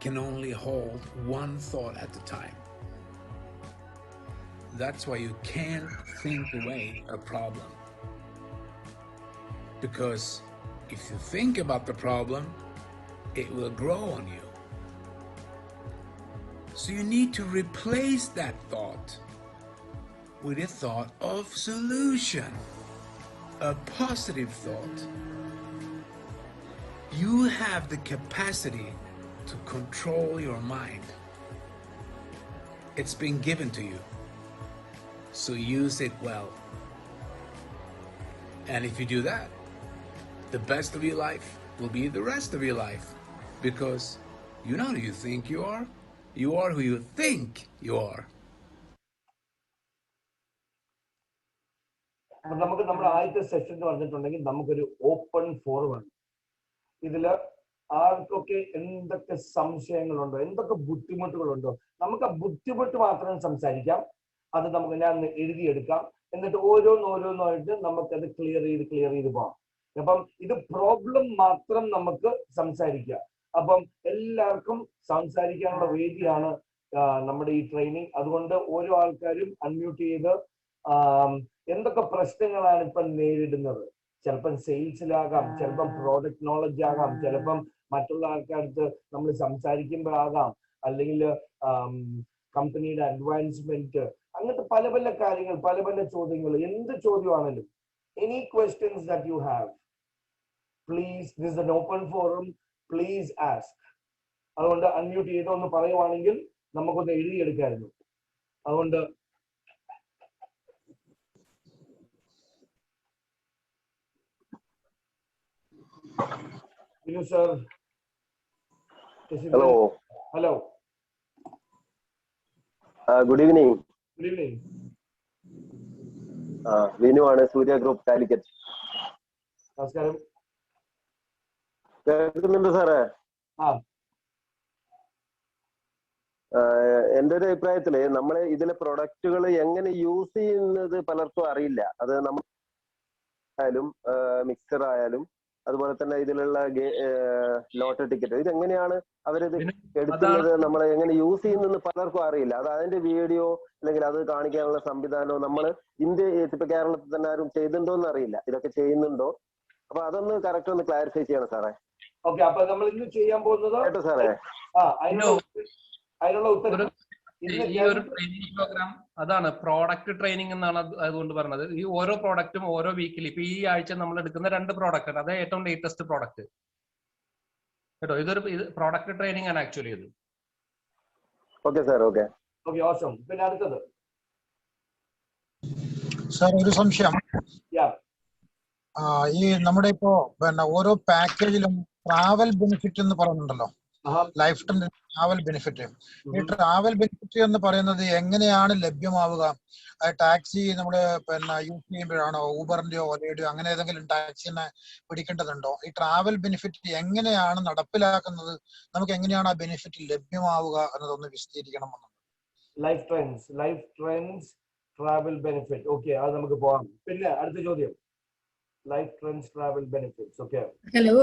can only hold one thought at a time. That's why you can't think away a problem. Because if you think about the problem, it will grow on you. So you need to replace that thought with a thought of solution, a positive thought. You have the capacity to control your mind. It's been given to you, so use it well. And if you do that, the best of your life will be the rest of your life, because you're not who you think you are who you think you are. നമുക്ക് നമ്മുടെ ആദ്യത്തെ session എന്ന് പറഞ്ഞിട്ടുണ്ടെങ്കിൽ നമുക്കൊരു open ഫോറമാണ്. ഇതില് ആർക്കൊക്കെ എന്തൊക്കെ സംശയങ്ങളുണ്ടോ, എന്തൊക്കെ ബുദ്ധിമുട്ടുകളുണ്ടോ, നമുക്ക് ആ ബുദ്ധിമുട്ട് മാത്രം സംസാരിക്കാം. അത് നമുക്ക് ഞാൻ എഴുതിയെടുക്കാം. എന്നിട്ട് ഓരോന്നായിട്ട് നമുക്കത് ക്ലിയർ ചെയ്ത് പോകാം. അപ്പം ഇത് പ്രോബ്ലം മാത്രം നമുക്ക് സംസാരിക്കാം. അപ്പം എല്ലാവർക്കും സംസാരിക്കാനുള്ള വേദിയാണ് നമ്മുടെ ഈ ട്രെയിനിങ്. അതുകൊണ്ട് ഓരോ ആൾക്കാരും അൺമ്യൂട്ട് ചെയ്ത് എന്തൊക്കെ പ്രശ്നങ്ങളാണ് ഇപ്പം നേരിടുന്നത്. ചിലപ്പം സെയിൽസിലാകാം, ചിലപ്പം പ്രോഡക്റ്റ് നോളജ് ആകാം, ചിലപ്പം മറ്റുള്ള ആൾക്കാർക്ക് നമ്മൾ സംസാരിക്കുമ്പോഴാകാം, അല്ലെങ്കിൽ കമ്പനിയുടെ അഡ്വാൻസ്മെന്റ്, അങ്ങനത്തെ പല പല കാര്യങ്ങൾ, പല പല ചോദ്യങ്ങൾ, എന്ത് ചോദ്യമാണെങ്കിലും any questions that you have, please, this is an open forum, please ask. അതുകൊണ്ട് അൺമ്യൂട്ട് ചെയ്ത് ഒന്ന് പറയുവാണെങ്കിൽ നമുക്കൊന്ന് എഴുതിയെടുക്കായിരുന്നു. അതുകൊണ്ട് sir. Hello. Good evening. Good evening. Vinu ആണ്, സൂര്യ ഗ്രൂപ്പ് കാലിക്കറ്റ്. നമസ്കാരം. കേൾക്കുന്നുണ്ട് സാറേ? എന്റെ ഒരു അഭിപ്രായത്തില് നമ്മള് ഇതിലെ പ്രൊഡക്റ്റുകൾ എങ്ങനെ യൂസ് ചെയ്യുന്നത് പലർക്കും അറിയില്ല. അത് നമ്മളായാലും മിക്സർ ആയാലും അതുപോലെ തന്നെ ഇതിലുള്ള ലോട്ടറി ടിക്കറ്റ്, ഇതെങ്ങനെയാണ് അവരിത് എടുക്കുന്നത്, നമ്മൾ എങ്ങനെ യൂസ് ചെയ്യുന്നെന്ന് പലർക്കും അറിയില്ല. അത് അതിന്റെ വീഡിയോ അല്ലെങ്കിൽ അത് കാണിക്കാനുള്ള സംവിധാനമോ നമ്മൾ ഇപ്പൊ കേരളത്തിൽ തന്നെ ആരും ചെയ്തിട്ടുണ്ടോന്ന് അറിയില്ല. ഇതൊക്കെ ചെയ്യുന്നുണ്ടോ? അപ്പൊ അതൊന്ന് കറക്റ്റ് ഒന്ന് ക്ലാരിഫൈ ചെയ്യണം സാറേ. ഓക്കെ, അപ്പൊ നമ്മൾ ഇന്ന് ചെയ്യാൻ പോകുന്നത് കേട്ടോ സാറേ? അതിനുള്ള ഉത്തരം ഈ ഒരു ട്രെയിനിങ് പ്രോഗ്രാം അതാണ് പ്രോഡക്റ്റ് ട്രെയിനിങ് എന്നാണ് അതുകൊണ്ട് പറഞ്ഞത്. ഈ ഓരോ പ്രോഡക്റ്റും ഓരോ വീക്കിൽ, ഇപ്പൊ ഈ ആഴ്ച നമ്മൾ എടുക്കുന്ന 2 പ്രോഡക്റ്റ് ആണ്, അത് ഏറ്റവും ലേറ്റസ്റ്റ് പ്രോഡക്റ്റ് കേട്ടോ. ഇതൊരു പ്രോഡക്റ്റ് ട്രെയിനിങ് ആണ് ആക്ച്വലി ഇത്. Okay sir. Okay awesome. പിന്നെ അടുത്തത് സാർ, ഒരു സംശയം. ഈ നമ്മുടെ ഇപ്പോ ഓരോ പാക്കേജിലും ട്രാവൽ ബെനിഫിറ്റ് എന്ന് പറയുന്നുണ്ടല്ലോ, ലൈഫ് ടൈം ട്രാവൽ ബെനിഫിറ്റ്. ഈ ട്രാവൽ ബെനിഫിറ്റ് എന്ന് പറയുന്നത് എങ്ങനെയാണ് ലഭ്യമാവുക? ടാക്സി നമ്മള് യൂസ് ചെയ്യുമ്പോഴാണോ, ഊബറിന്റെയോ ഓലയുടെയോ അങ്ങനെ ഏതെങ്കിലും ടാക്സിനെ പിടിക്കേണ്ടതുണ്ടോ? ഈ ട്രാവൽ ബെനിഫിറ്റ് എങ്ങനെയാണ് നടപ്പിലാക്കുന്നത്? നമുക്ക് എങ്ങനെയാണ് ആ ബെനിഫിറ്റ് ലഭ്യമാവുക എന്നതൊന്ന് വിശദീകരിക്കണം. Life trends travel benefit. Okay, അത് നമുക്ക് പോകാം. പിന്നെ അടുത്ത ചോദ്യം, life trends travel benefits. Okay. Hello,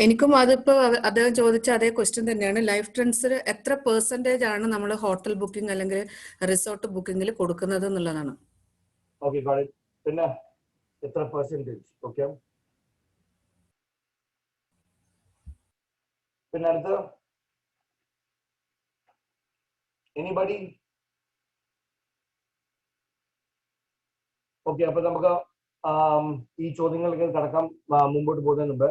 എനിക്കും അതിപ്പോ അദ്ദേഹം ചോദിച്ച അതേ ക്വസ്റ്റ്യൻ തന്നെയാണ്. ലൈഫ് ട്രെൻഡ്സിൽ എത്ര പെർസെന്റേജ് ആണ് നമ്മൾ ഹോട്ടൽ ബുക്കിംഗ് അല്ലെങ്കിൽ റിസോർട്ട് ബുക്കിംഗിൽ കൊടുക്കുന്നത് എന്നുള്ളതാണ്. ഓക്കെ, പിന്നെ എത്ര പെർസെന്റേജ്? ഓക്കെ, പിന്നെ അടുത്ത എനിബഡി? ഓക്കെ, അപ്പൊ നമുക്ക് ഈ ചോദ്യങ്ങൾക്ക് കടക്കാം. മുമ്പോട്ട് പോകുന്നതിന് മുമ്പ്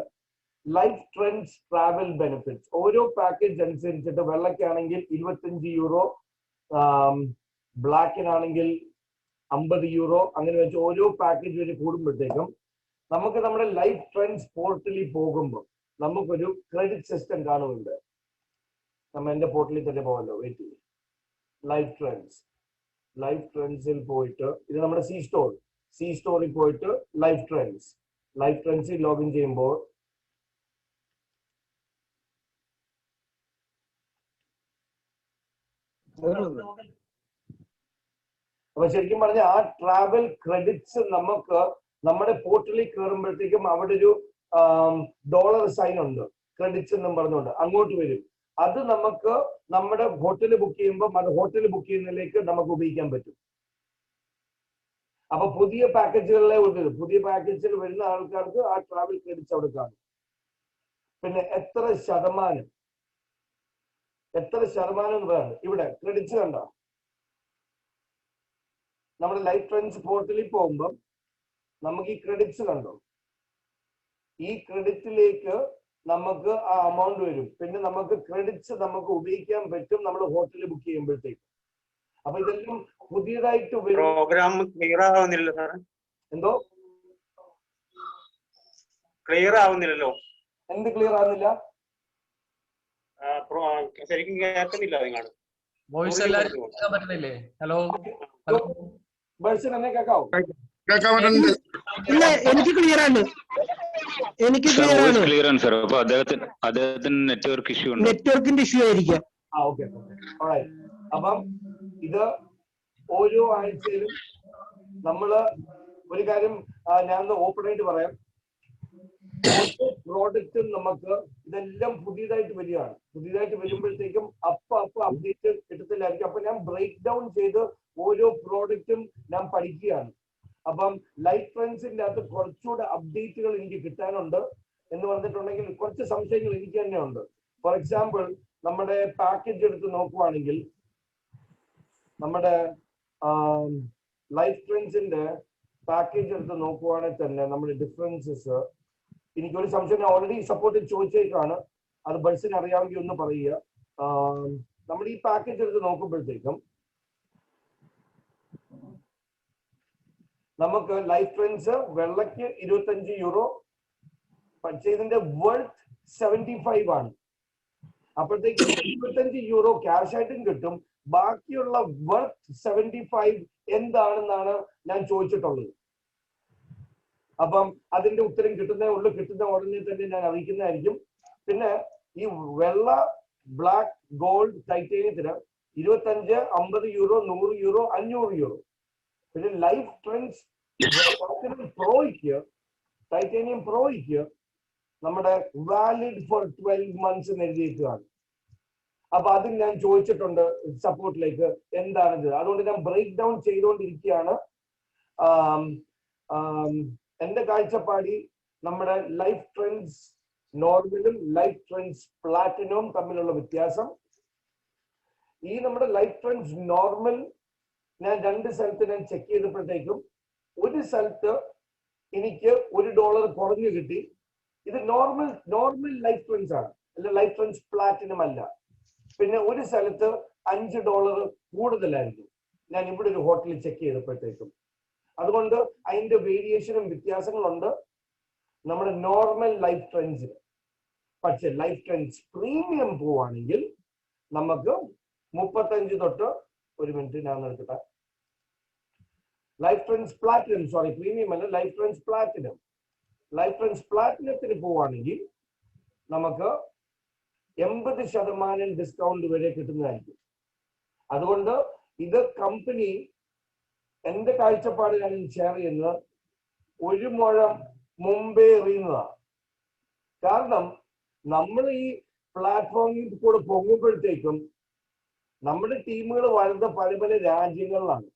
ലൈഫ് ട്രെൻഡ്സ് ട്രാവൽ ബെനിഫിറ്റ്സ്, ഓരോ പാക്കേജ് അനുസരിച്ചിട്ട് വെള്ളയ്ക്കാണെങ്കിൽ 25 യൂറോ, ബ്ലാക്കിനാണെങ്കിൽ 50 യൂറോ, അങ്ങനെ വെച്ച് ഓരോ പാക്കേജ് വരെ കൂടുമ്പോഴത്തേക്കും നമുക്ക് നമ്മുടെ ലൈഫ് ട്രെൻഡ്സ് പോർട്ടലിൽ പോകുമ്പോൾ നമുക്കൊരു ക്രെഡിറ്റ് സിസ്റ്റം കാണുന്നുണ്ട്. നമ്മൾ എന്റെ പോർട്ടലിൽ തന്നെ പോകല്ലോ, വെയിറ്റ് ചെയ്യും. ലൈഫ് ട്രെൻഡ്സിൽ പോയിട്ട് ഇത് നമ്മുടെ സി സ്റ്റോറിൽ പോയിട്ട് ലൈഫ് ട്രെൻഡ്സിൽ ലോഗിൻ ചെയ്യുമ്പോൾ അപ്പൊ ശരിക്കും പറഞ്ഞ ആ ട്രാവൽ ക്രെഡിറ്റ്സ് നമുക്ക് നമ്മുടെ പോർട്ടലിൽ കയറുമ്പോഴത്തേക്കും അവിടെ ഒരു ഡോളർ സൈൻ ഉണ്ട്, ക്രെഡിറ്റ്സ് എന്നും പറഞ്ഞുകൊണ്ട് അങ്ങോട്ട് വരും. അത് നമുക്ക് നമ്മുടെ ഹോട്ടൽ ബുക്ക് ചെയ്യുമ്പോൾ അത് ഹോട്ടൽ ബുക്ക് ചെയ്യുന്നതിലേക്ക് നമുക്ക് ഉപയോഗിക്കാൻ പറ്റും. അപ്പൊ പുതിയ പാക്കേജുകളിലെ ഉണ്ട്, പുതിയ പാക്കേജിൽ വരുന്ന ആൾക്കാർക്ക് ആ ട്രാവൽ ക്രെഡിറ്റ്സ് അവിടെ കാണും. പിന്നെ എത്ര ശതമാനം എന്ന് പറയുന്നത് ഇവിടെ ക്രെഡിറ്റ്സ് കണ്ടോ? നമ്മുടെ ലൈഫ് ട്രെൻഡ്സ് പോർട്ടലിൽ പോകുമ്പോൾ നമുക്ക് ഈ ക്രെഡിറ്റ്സ് കണ്ടോ? ഈ ക്രെഡിറ്റിലേക്ക് നമുക്ക് ആ അമൗണ്ട് വരും. പിന്നെ നമുക്ക് ക്രെഡിറ്റ്സ് നമുക്ക് ഉപയോഗിക്കാൻ പറ്റും നമ്മൾ ഹോട്ടൽ ബുക്ക് ചെയ്യുമ്പോഴത്തേക്ക്. അപ്പൊ ഇതെല്ലാം പുതിയതായിട്ട് പ്രോഗ്രാം ക്ലിയർ ആവുന്നില്ല സാർ. എന്തോ ക്ലിയർ ആവുന്നില്ലല്ലോ? എന്ത് ക്ലിയർ ആവുന്നില്ല? ശരിക്കും കേൾക്കുന്നില്ല. നിങ്ങൾ വോയിസ് എല്ലാവർക്കും കേൾക്കാൻ പറ്റുന്നില്ലേ? ഹലോ ബേഴ്സൺ എന്നെ കേൾക്കാവോ? ഇല്ല, എനിക്ക് ക്ലിയർ ആണ്. ക്ലിയർ ആണ് സാർ. അപ്പൊ അദ്ദേഹത്തിന് നെറ്റ്വർക്ക് ഇഷ്യൂ ഉണ്ട്. നെറ്റ്വർക്കിന്റെ ഇഷ്യൂ ആയിരിക്കാം. ഓക്കെ. അപ്പം ഇത് ഓരോ ആഴ്ചയിലും നമ്മള് ഒരു കാര്യം ഞാൻ ഓപ്പൺ ആയിട്ട് പറയാം, ഓരോ പ്രോഡക്റ്റും നമുക്ക് ഇതെല്ലാം പുതിയതായിട്ട് വരികയാണ്. പുതിയതായിട്ട് വരുമ്പോഴത്തേക്കും അപ്പൊ അപ്ഡേറ്റ് കിട്ടത്തില്ലായിരിക്കും. അപ്പൊ ഞാൻ ബ്രേക്ക് ഡൗൺ ചെയ്ത് ഓരോ പ്രോഡക്റ്റും ഞാൻ പഠിക്കുകയാണ്. അപ്പം ലൈഫ് ട്രെൻഡ്സിന്റെ അകത്ത് കുറച്ചുകൂടെ അപ്ഡേറ്റുകൾ എനിക്ക് കിട്ടാനുണ്ട് എന്ന് പറഞ്ഞിട്ടുണ്ടെങ്കിൽ കുറച്ച് സംശയങ്ങൾ എനിക്ക് തന്നെ ഉണ്ട്. ഫോർ എക്സാമ്പിൾ, നമ്മുടെ പാക്കേജ് എടുത്ത് നോക്കുവാണെങ്കിൽ നമ്മുടെ ലൈഫ് ട്രെൻഡ്സിന്റെ പാക്കേജ് എടുത്ത് നോക്കുവാണെങ്കിൽ തന്നെ നമ്മുടെ ഡിഫറൻസസ്, എനിക്കൊരു സംശയം ഞാൻ ഓൾറെഡി സപ്പോർട്ടിൽ ചോദിച്ചേക്കാണ്, അത് ബൾസിന് അറിയാമെങ്കിൽ ഒന്ന് പറയുക. നമ്മുടെ ഈ പാക്കേജ് എടുത്ത് നോക്കുമ്പോഴത്തേക്കും നമുക്ക് ലൈഫ് ട്രെൻഡ്സ് വെള്ളയ്ക്ക് 25 യൂറോ, പക്ഷേ ഇതിന്റെ വെർത്ത് 75 ആണ്. അപ്പോഴത്തേക്ക് 25 യൂറോ ക്യാഷ് ആയിട്ടും കിട്ടും. ബാക്കിയുള്ള വെർത്ത് 75 എന്താണെന്നാണ് ഞാൻ ചോദിച്ചിട്ടുള്ളത്. അപ്പം അതിന്റെ ഉത്തരം കിട്ടുന്ന ഉടനെ തന്നെ ഞാൻ അറിയിക്കുന്നതായിരിക്കും. പിന്നെ ഈ വെള്ള, ബ്ലാക്ക്, ഗോൾഡ്, ടൈറ്റേനിയത്തിന് 25, 50 യൂറോ, 100 യൂറോ, 500 യൂറോ. പിന്നെ ലൈഫ് ട്രെൻഡ്സ് ടൈറ്റാനിയം പ്രോയ്ക്ക് നമ്മുടെ വാലിഡ് ഫോർ 12 months എന്ന് എഴുതിയിരിക്കുകയാണ്. അപ്പൊ അതിൽ ഞാൻ ചോദിച്ചിട്ടുണ്ട് സപ്പോർട്ടിലേക്ക് എന്താണിത്. അതുകൊണ്ട് ഞാൻ ബ്രേക്ക് ഡൗൺ ചെയ്തുകൊണ്ടിരിക്കുകയാണ്. എന്റെ കാഴ്ചപ്പാടിൽ നമ്മുടെ ലൈഫ് ട്രെൻഡ്സ് നോർമലും ലൈഫ് ട്രെൻഡ്സ് പ്ലാറ്റിനവും തമ്മിലുള്ള വ്യത്യാസം, ഈ നമ്മുടെ ലൈഫ് ട്രെൻഡ്സ് നോർമൽ ഞാൻ 2 സ്ഥലത്ത് ഞാൻ ചെക്ക് ചെയ്തപ്പോഴത്തേക്കും ഒരു സ്ഥലത്ത് എനിക്ക് $1 കുറഞ്ഞു കിട്ടി. ഇത് നോർമൽ ലൈഫ് ട്രെൻഡ്സ് ആണ്, അല്ല ലൈഫ് ട്രെൻഡ്സ് പ്ലാറ്റിനം അല്ല. പിന്നെ ഒരു സ്ഥലത്ത് $5 കൂടുതലായിരിക്കും ഞാൻ ഇവിടെ ഒരു ഹോട്ടലിൽ ചെക്ക് ചെയ്തപ്പോഴത്തേക്കും. അതുകൊണ്ട് അതിന്റെ വേരിയേഷനും വ്യത്യാസങ്ങളുണ്ട് നമ്മുടെ നോർമൽ ലൈഫ് ട്രെൻഡ്സിന്. പക്ഷെ ലൈഫ് ട്രെൻഡ്സ് പ്രീമിയം പോവാണെങ്കിൽ നമുക്ക് 35 തൊട്ട്, ഒരു മിനിറ്റ് ഞാൻ എടുക്കട്ടെ, life trends platinum, sorry premium അല്ല, ലൈഫ് ട്രെൻഡ്സ് പ്ലാറ്റിനത്തിന് പോവാണെങ്കിൽ നമുക്ക് 80% ഡിസ്കൗണ്ട് വരെ കിട്ടുന്നതായിരിക്കും. അതുകൊണ്ട് ഇത് കമ്പനി എന്റെ കാഴ്ചപ്പാട് ഞാൻ ഷെയർ ചെയ്യുന്നത് 1 മുഴം മുമ്പേ എറിയുന്നതാണ്. കാരണം നമ്മൾ ഈ പ്ലാറ്റ്ഫോമിൽ കൂടെ പോകുമ്പോഴത്തേക്കും നമ്മുടെ ടീമുകൾ വരുന്ന പല പല രാജ്യങ്ങളിലാണ്.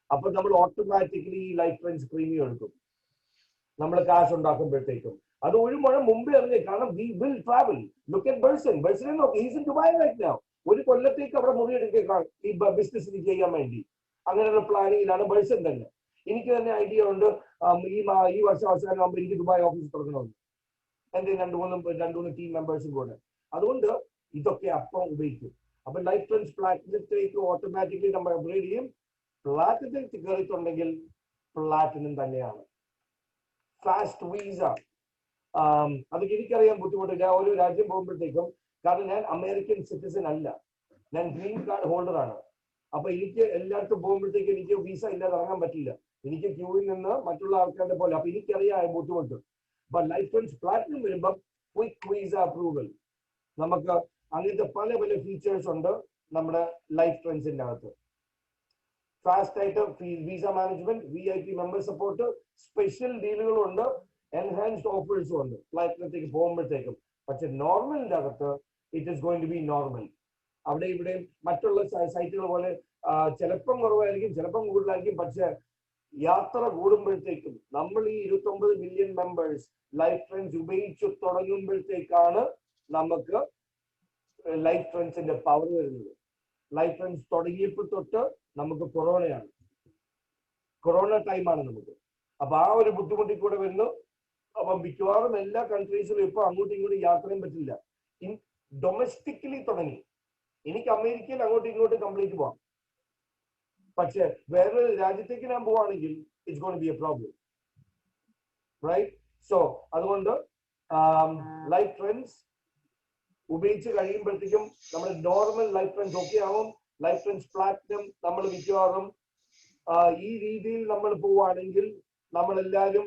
അപ്പൊ നമ്മൾ ഓട്ടോമാറ്റിക്കലി ഈ ലൈഫ് ട്രെൻഡ്സ് പ്രീമിയം എടുക്കും നമ്മൾ കാശ് ഉണ്ടാക്കുമ്പോഴത്തേക്കും. അത് 1 മുഴം മുമ്പേ അറിഞ്ഞേ. കാരണം we will travel. Look at ബൾസിനെ നോക്കി, he's in Dubai right now. 1 കൊല്ലത്തേക്ക് അവിടെ മുറി എടുക്കുക ഈ ബിസിനസ് ചെയ്യാൻ വേണ്ടി. അങ്ങനെയുള്ള പ്ലാനിങ്ങിലാണ് ബൾസൻ തന്നെ. എനിക്ക് തന്നെ ഐഡിയ ഉണ്ട്, ഈ വർഷം അവസാനം ആകുമ്പോൾ എനിക്ക് ദുബായ് ഓഫീസ് തുറക്കണമെന്ന്, എന്റെ രണ്ട് മൂന്ന് ടീം മെമ്പേഴ്സും കൂടെ. അതുകൊണ്ട് ഇതൊക്കെ അപ്പം ഉപയോഗിക്കും. അപ്പൊ ലൈഫ് ട്രെൻഡ്സ് പ്ലാറ്റിനത്തിലേക്ക് ഓട്ടോമാറ്റിക്കലി നമ്മൾ അപ്ഗ്രേഡ് ചെയ്യും. പ്ലാറ്റിനത്തിൽ കയറിയിട്ടുണ്ടെങ്കിൽ പ്ലാറ്റിനം തന്നെയാണ്. ഫാസ്റ്റ് വീസ, അതൊക്കെ എനിക്കറിയാൻ ബുദ്ധിമുട്ട്. ഞാൻ ഒരു രാജ്യം പോകുമ്പോഴത്തേക്കും, കാരണം ഞാൻ അമേരിക്കൻ സിറ്റിസൺ അല്ല, ഞാൻ ഗ്രീൻ കാർഡ് ഹോൾഡർ ആണ്. അപ്പൊ എനിക്ക് എല്ലായിടത്തും പോകുമ്പോഴത്തേക്ക് എനിക്ക് വീസ ഇല്ലാതെ ഇറങ്ങാൻ പറ്റില്ല. എനിക്ക് ക്യൂവിൽ നിന്ന് മറ്റുള്ള ആൾക്കാരുടെ പോലെ. അപ്പൊ എനിക്കറിയാം ബുദ്ധിമുട്ട്. അപ്പൊ ലൈഫ് ട്രെൻഡ്സ് പ്ലാറ്റിനം വരുമ്പോൾ ക്വിക്ക് വീസ അപ്രൂവൽ, നമുക്ക് അങ്ങനത്തെ പല പല ഫീച്ചേഴ്സ് ഉണ്ട് നമ്മുടെ ലൈഫ് ട്രെൻഡ്സിന്റെ അകത്ത്. ഫാസ്റ്റ് ആയിട്ട് visa management, VIP member support, special ഡീലുകളുണ്ട്, എൻഹാൻസ്ഡ് ഓഫേഴ്സും ഉണ്ട് പ്ലാറ്റിനത്തേക്ക് പോകുമ്പോഴത്തേക്കും. പക്ഷെ നോർമലിന്റെ അകത്ത് it is going to be normal. അവിടെ ഇവിടെ മറ്റുള്ള സൈറ്റുകൾ പോലെ ചിലപ്പം കുറവായിരിക്കും, ചിലപ്പം കൂടുതലായിരിക്കും. പക്ഷെ യാത്ര കൂടുമ്പോഴത്തേക്കും നമ്മൾ ഈ 29 മില്യൺ മെമ്പേഴ്സ് ലൈഫ് ട്രെൻഡ്സ് ഉപയോഗിച്ചു തുടങ്ങുമ്പോഴത്തേക്കാണ് നമുക്ക് ലൈഫ് ട്രെൻഡ്സിന്റെ പവർ വരുന്നത്. ലൈഫ് ട്രെൻഡ്സ് തുടങ്ങിയപ്പോൾ തൊട്ട് നമുക്ക് കൊറോണയാണ്, കൊറോണ ടൈമാണ് നമുക്ക്. അപ്പൊ ആ ഒരു ബുദ്ധിമുട്ടിൽ കൂടെ വരുന്നു. അപ്പൊ മിക്കവാറും എല്ലാ കൺട്രീസിലും ഇപ്പൊ അങ്ങോട്ടും ഇങ്ങോട്ടും യാത്ര ചെയ്യാൻ പറ്റില്ല. ഡൊമസ്റ്റിക്കലി തുടങ്ങി. എനിക്ക് അമേരിക്കയിൽ അങ്ങോട്ടും ഇങ്ങോട്ടും കംപ്ലീറ്റ് പോവാം, പക്ഷെ വേറൊരു രാജ്യത്തേക്ക് ഞാൻ പോവാണെങ്കിൽ it's going to be a problem, right? So അതുകൊണ്ട് ലൈഫ് ട്രെൻഡ്സ് ഉപയോഗിച്ച് കഴിയുമ്പോഴത്തേക്കും നമ്മുടെ നോർമൽ ലൈഫ് ട്രെൻഡ്സ് ഒക്കെ ആവും. ലൈഫ് ട്രെൻഡ്സ് പ്ലാറ്റിനം നമ്മൾ മിക്കവാറും ഈ രീതിയിൽ നമ്മൾ പോവുകയാണെങ്കിൽ നമ്മളെല്ലാവരും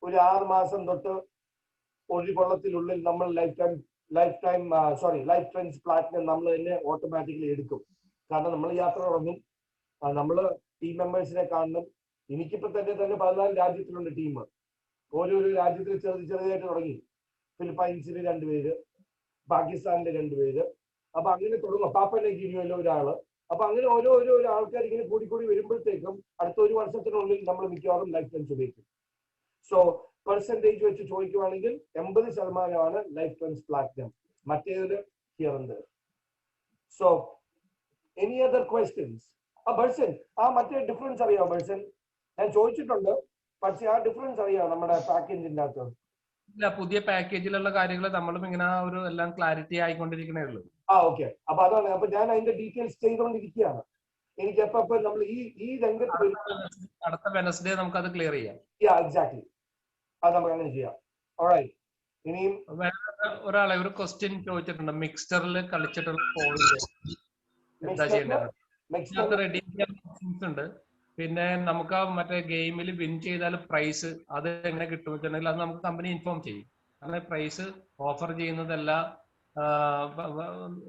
ഒരു 6 മാസം തൊട്ട് ഒരു കൊള്ളത്തിനുള്ളിൽ നമ്മൾ ലൈഫ് ട്രെൻഡ്സ് പ്ലാറ്റിനം നമ്മൾ തന്നെ ഓട്ടോമാറ്റിക്കലി എടുക്കും. കാരണം നമ്മൾ യാത്ര തുടങ്ങും, നമ്മൾ ടീം മെമ്പേഴ്സിനെ കാണണം. എനിക്കിപ്പോ തന്നെ 14 രാജ്യത്തിലുണ്ട് ടീം. ഓരോരോ രാജ്യത്തിൽ ചെറുതായിട്ട് തുടങ്ങി. ഫിലിപ്പൈൻസിന് 2 പേര്, പാകിസ്ഥാനിലെ 2 പേര്. അപ്പൊ അങ്ങനെ തുടങ്ങും. പാപ്പനെ ഗിനിയയിലെ ഒരാള്. അപ്പൊ അങ്ങനെ ഓരോ ആൾക്കാർ ഇങ്ങനെ കൂടി വരുമ്പോഴത്തേക്കും അടുത്ത ഒരു വർഷത്തിനുള്ളിൽ നമ്മൾ മിക്കവാറും ലൈഫ് ട്രെൻഡ്സ് ഉപയോഗിക്കും. സോ പെർസെന്റേജ് വെച്ച് ചോദിക്കുവാണെങ്കിൽ 80% ലൈഫ് ട്രെൻഡ്സ് പ്ലാറ്റിനം, മറ്റേത് here and there. So any other questions? ബർസൻ, മറ്റേ ഡിഫറൻസ് അറിയാം ബർസൻ? ഞാൻ ചോദിച്ചിട്ടുണ്ട്, പക്ഷെ ആ ഡിഫറൻസ് അറിയാം നമ്മുടെ പാക്കേജിന്റെ അകത്ത്? ഇല്ല, പുതിയ പാക്കേജിലുള്ള കാര്യങ്ങൾ നമ്മളും ഇങ്ങനെ ഒരു എല്ലാം ക്ലാരിറ്റി ആയിക്കൊണ്ടിരിക്കണേ ഉള്ളൂ. ഓക്കെ. അപ്പൊ അതാണ്. അപ്പൊ ഞാൻ അതിന്റെ ഡീറ്റെയിൽസ് ചെയ്തുകൊണ്ടിരിക്കുകയാണ്. എനിക്ക് എപ്പോ നമ്മൾ ഈ രംഗത്ത് അടുത്ത വെനസ്ഡേ നമുക്ക് അത് ക്ലിയർ ചെയ്യാം. എക്സാക്ട്ലി, അത് നമുക്ക് അങ്ങനെ ചെയ്യാം. ഓൾറൈറ്റ്. ഇനിയും ഒരാളെ ഒരു ക്വസ്റ്റ്യൻ ചോദിച്ചിട്ടുണ്ട്, മിക്സ്ചറിൽ കളിച്ചിട്ടുള്ള പോയിന്റ് എന്താ ചെയ്യേണ്ടത്? ഉണ്ട്. പിന്നെ നമുക്ക് മറ്റേ ഗെയിമിൽ വിൻ ചെയ്താൽ പ്രൈസ് അത് എങ്ങനെ കിട്ടും വെച്ചിട്ടുണ്ടെങ്കിൽ അത് നമുക്ക് കമ്പനി ഇൻഫോം ചെയ്യും. അങ്ങനെ പ്രൈസ് ഓഫർ ചെയ്യുന്നതെല്ലാം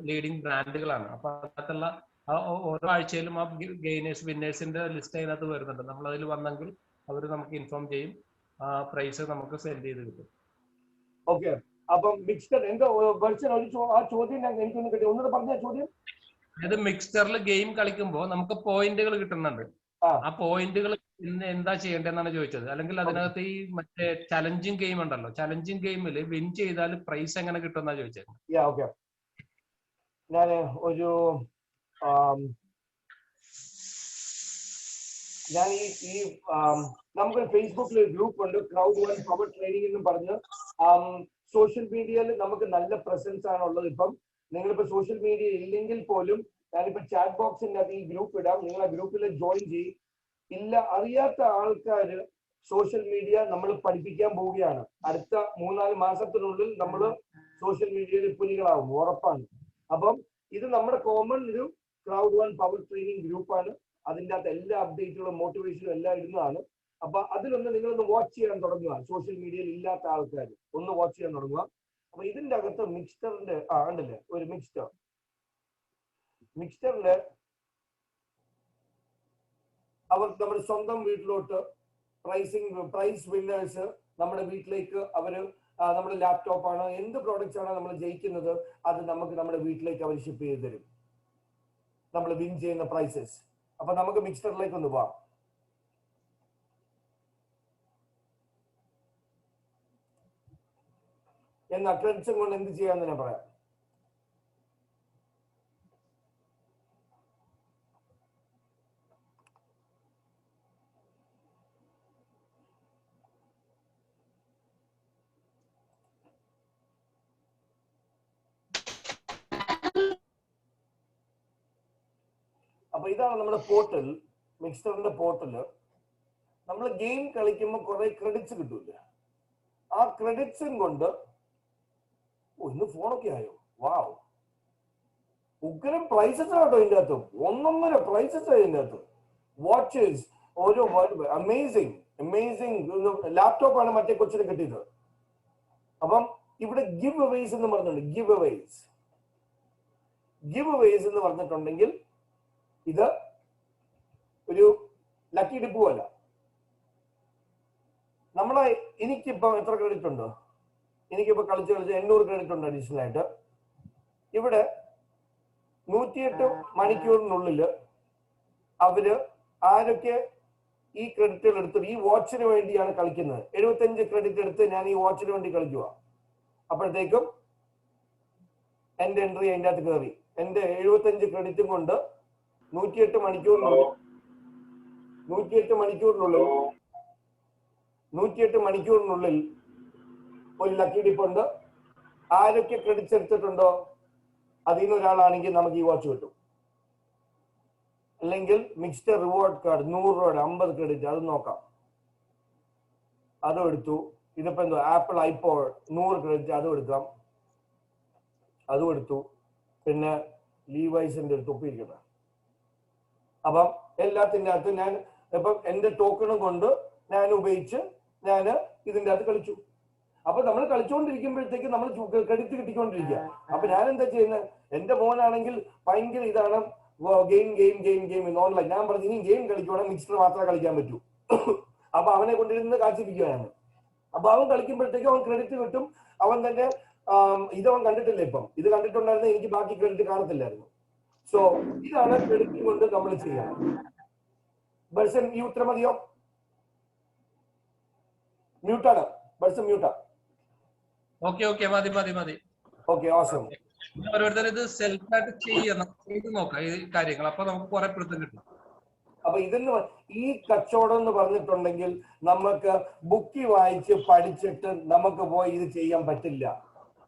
ലീഡിങ് ബ്രാൻഡുകളാണ്. അപ്പൊ അതിനകത്തുള്ള ഓരോ ആഴ്ചയിലും ആ ഗെയിനേഴ്സ് വിന്നേഴ്സിന്റെ ലിസ്റ്റ് അതിനകത്ത് വരുന്നുണ്ട്. നമ്മൾ അതിൽ വന്നെങ്കിൽ അവർ നമുക്ക് ഇൻഫോം ചെയ്യും, ആ പ്രൈസ് നമുക്ക് സെൻഡ് ചെയ്ത് കിട്ടും. ഓക്കെ. അപ്പം മിക്സ്ചർ എന്താ ആ ചോദ്യം എനിക്കൊന്ന് കിട്ടി, ഒന്നുകൂടെ പറഞ്ഞ ചോദ്യം. അതായത് മിക്സ്ചറിൽ ഗെയിം കളിക്കുമ്പോൾ നമുക്ക് പോയിന്റുകൾ കിട്ടുന്നുണ്ട്. ആ പോയിന്റുകൾ എന്താ ചെയ്യേണ്ടതെന്നാണ് ചോദിച്ചത്. അല്ലെങ്കിൽ അതിനകത്ത് ഈ മറ്റേ ചലഞ്ചിങ് ഗെയിം ഉണ്ടല്ലോ, ചലഞ്ചിങ് ഗെയിമിൽ വിൻ ചെയ്താൽ പ്രൈസ് എങ്ങനെ കിട്ടുമെന്നാ ചോദിച്ചത്. ഓക്കെ. ഞാൻ ഈ നമുക്ക് ഫേസ്ബുക്കിൽ ഒരു ഗ്രൂപ്പ് ഉണ്ട്, ക്രൗഡ് വൺ പവർ ട്രെയിനിങ് എന്ന് പറഞ്ഞ്. സോഷ്യൽ മീഡിയയിൽ നമുക്ക് നല്ല പ്രസൻസ് ആണ് ഉള്ളത്. ഇപ്പം നിങ്ങളിപ്പോ സോഷ്യൽ മീഡിയ ഇല്ലെങ്കിൽ പോലും ഞാനിപ്പോ ചാറ്റ് ബോക്സിന്റെ അത് ഈ ഗ്രൂപ്പ് ഇടാം, നിങ്ങൾ ആ ഗ്രൂപ്പിൽ ജോയിൻ ചെയ്യും. അറിയാത്ത ആൾക്കാര് സോഷ്യൽ മീഡിയ നമ്മൾ പഠിപ്പിക്കാൻ പോവുകയാണ്. അടുത്ത 3-4 മാസത്തിനുള്ളിൽ നമ്മൾ സോഷ്യൽ മീഡിയയിൽ പുലികളാവും, ഉറപ്പാണ്. അപ്പം ഇത് നമ്മുടെ കോമൺ ഒരു ക്രൗഡ് വൺ പവർ ട്രെയിനിങ് ഗ്രൂപ്പാണ്. അതിൻ്റെ അകത്ത് എല്ലാ അപ്ഡേറ്റുകളും മോട്ടിവേഷനും എല്ലാം ഇടുന്നതാണ്. അപ്പൊ അതിലൊന്ന് നിങ്ങളൊന്ന് വാച്ച് ചെയ്യാൻ തുടങ്ങുക. സോഷ്യൽ മീഡിയയിൽ ഇല്ലാത്ത ആൾക്കാർ ഒന്ന് വാച്ച് ചെയ്യാൻ തുടങ്ങുക. അപ്പൊ ഇതിന്റെ അകത്ത് മിക്സ്ചറിന്റെ ഉണ്ടല്ലേ ഒരു മിക്സ്ചറില് അവർക്ക് നമ്മുടെ സ്വന്തം വീട്ടിലോട്ട് പ്രൈസ് വിന്നേഴ്സ് നമ്മുടെ വീട്ടിലേക്ക് അവര് നമ്മുടെ ലാപ്ടോപ്പ് ആണ്, എന്ത് പ്രോഡക്റ്റ്സ് ആണ് നമ്മൾ ജയിക്കുന്നത് അത് നമുക്ക് നമ്മുടെ വീട്ടിലേക്ക് അവർ ഷിപ്പ് ചെയ്ത് തരും, നമ്മൾ വിൻ ചെയ്യുന്ന പ്രൈസസ്. അപ്പൊ നമുക്ക് മിക്സ്ചറിലേക്ക് ഒന്ന് പോവാം. എന്ന അക്രഡിഷൻ കൊണ്ട് എന്ത് ചെയ്യാന്ന് ഞാൻ പറയാം. അപ്പൊ ഇതാണ് നമ്മുടെ പോർട്ടൽ, മിക്സറിന്റെ പോർട്ടല്. നമ്മൾ ഗെയിം കളിക്കുമ്പോൾ കുറെ ക്രെഡിറ്റ്സ് കിട്ടൂല. ആ ക്രെഡിറ്റ്സും കൊണ്ട് ഇന്ന് ഫോണൊക്കെ ആയോ, വാവ്, ഉഗ്രം പ്രൈസസ് ആട്ടോ ഇതിന്റെ അകത്ത്, ഒന്നൊന്നര പ്രൈസസ് ഇതിന്റെ അകത്ത്. വാച്ചസ്, ഓരോ അമേസിങ് ലാപ്ടോപ്പ് ആണ് മറ്റേ കൊച്ചിന് കിട്ടിയത്. അപ്പം ഇവിടെ ഗിവ് അവേസ് എന്ന് പറഞ്ഞിട്ടുണ്ട്. ഗിവ് അവേസ് എന്ന് പറഞ്ഞിട്ടുണ്ടെങ്കിൽ ഇത് ഒരു ലക്കി ഡിപ്പ് അല്ല. നമ്മളെ എനിക്കിപ്പോ എത്ര ക്രെഡിറ്റ് ഉണ്ട്? എനിക്കിപ്പോ കളിച്ച് 800 ക്രെഡിറ്റ് ഉണ്ട് അഡീഷണൽ ആയിട്ട്. ഇവിടെ 108 മണിക്കൂറിനുള്ളിൽ അവര് ആരൊക്കെ ഈ ക്രെഡിറ്റുകൾ എടുത്തു, ഈ വാച്ചിന് വേണ്ടിയാണ് കളിക്കുന്നത്, 75 ക്രെഡിറ്റ് എടുത്ത് ഞാൻ ഈ വാച്ചിന് വേണ്ടി കളിക്കുക. അപ്പോഴത്തേക്കും എന്റെ എൻട്രി അതിൻ്റെ അകത്ത് കയറി. എന്റെ 75 ക്രെഡിറ്റും കൊണ്ട് 108 മണിക്കൂറിനുള്ളിൽ ഒരു ലക്കി ഡിപ്പ് ഉണ്ട്. ആരൊക്കെ ക്രെഡിറ്റ്സ് എടുത്തിട്ടുണ്ടോ അതിൽ നിന്ന് ഒരാളാണെങ്കിൽ നമുക്ക് ഈ വാച്ച് കിട്ടും. അല്ലെങ്കിൽ മിക്സ്ഡ് റിവാർഡ് കാർഡ് 100 രൂപയുടെ 50 ക്രെഡിറ്റ്, അത് നോക്കാം. അതും എടുത്തു. ഇതിപ്പോ എന്തോ ആപ്പിൾ ഐപോഡ് 100 ക്രെഡിറ്റ്, അതും എടുക്കാം, അതും എടുത്തു. പിന്നെ ലീവൈസിന്റെ ഒരു തൊപ്പി ഇരിക്കട്ടെ. അപ്പം എല്ലാത്തിന്റെ അകത്ത് ഞാൻ ഇപ്പം എന്റെ ടോക്കണും കൊണ്ട് ഞാൻ ഉപയോഗിച്ച് ഞാൻ ഇതിന്റെ അകത്ത് കളിച്ചു. അപ്പൊ നമ്മൾ കളിച്ചുകൊണ്ടിരിക്കുമ്പോഴത്തേക്ക് നമ്മൾ ക്രെഡിറ്റ് കിട്ടിക്കൊണ്ടിരിക്കുക. അപ്പൊ ഞാൻ എന്താ ചെയ്യുന്നത്, എന്റെ മോനാണെങ്കിൽ ഭയങ്കര ഇതാണ്, ഗെയിം ഓൺലൈൻ. ഞാൻ പറഞ്ഞു ഇനി ഗെയിം കളിക്കുവാണെങ്കിൽ മിക്സർ മാത്രമേ കളിക്കാൻ പറ്റൂ. അപ്പൊ അവനെ കൊണ്ടിരുന്ന് കാച്ചിപ്പിക്കുകയാണ്. അപ്പൊ അവൻ കളിക്കുമ്പോഴത്തേക്കും അവൻ ക്രെഡിറ്റ് കിട്ടും. അവൻ തന്നെ ഇതവൻ കണ്ടിട്ടില്ല. ഇപ്പം ഇത് കണ്ടിട്ടുണ്ടായിരുന്നു, എനിക്ക് ബാക്കി ക്രെഡിറ്റ് കാണത്തില്ലായിരുന്നു. സോ ഇതാണ് ക്രെഡിറ്റ് കൊണ്ട് നമ്മൾ ചെയ്യാം. ബർസൻ ഈ ഉത്തരം മതിയോ? മ്യൂട്ടാണ്, ബർസൻ മ്യൂട്ടാ. ഓക്കെ മതി. Okay, awesome. ഓരോരുത്തർ ഇത് സെൽഫായിട്ട് ചെയ്ത് നോക്കാം ഈ കാര്യങ്ങൾ. അപ്പൊ നമുക്ക് കുറെ പിടുത്തം കിട്ടും. അപ്പൊ ഇതിന് ഈ കച്ചവടം എന്ന് പറഞ്ഞിട്ടുണ്ടെങ്കിൽ നമുക്ക് ബുക്ക് വായിച്ച് പഠിച്ചിട്ട് നമുക്ക് പോയി ഇത് ചെയ്യാൻ പറ്റില്ല.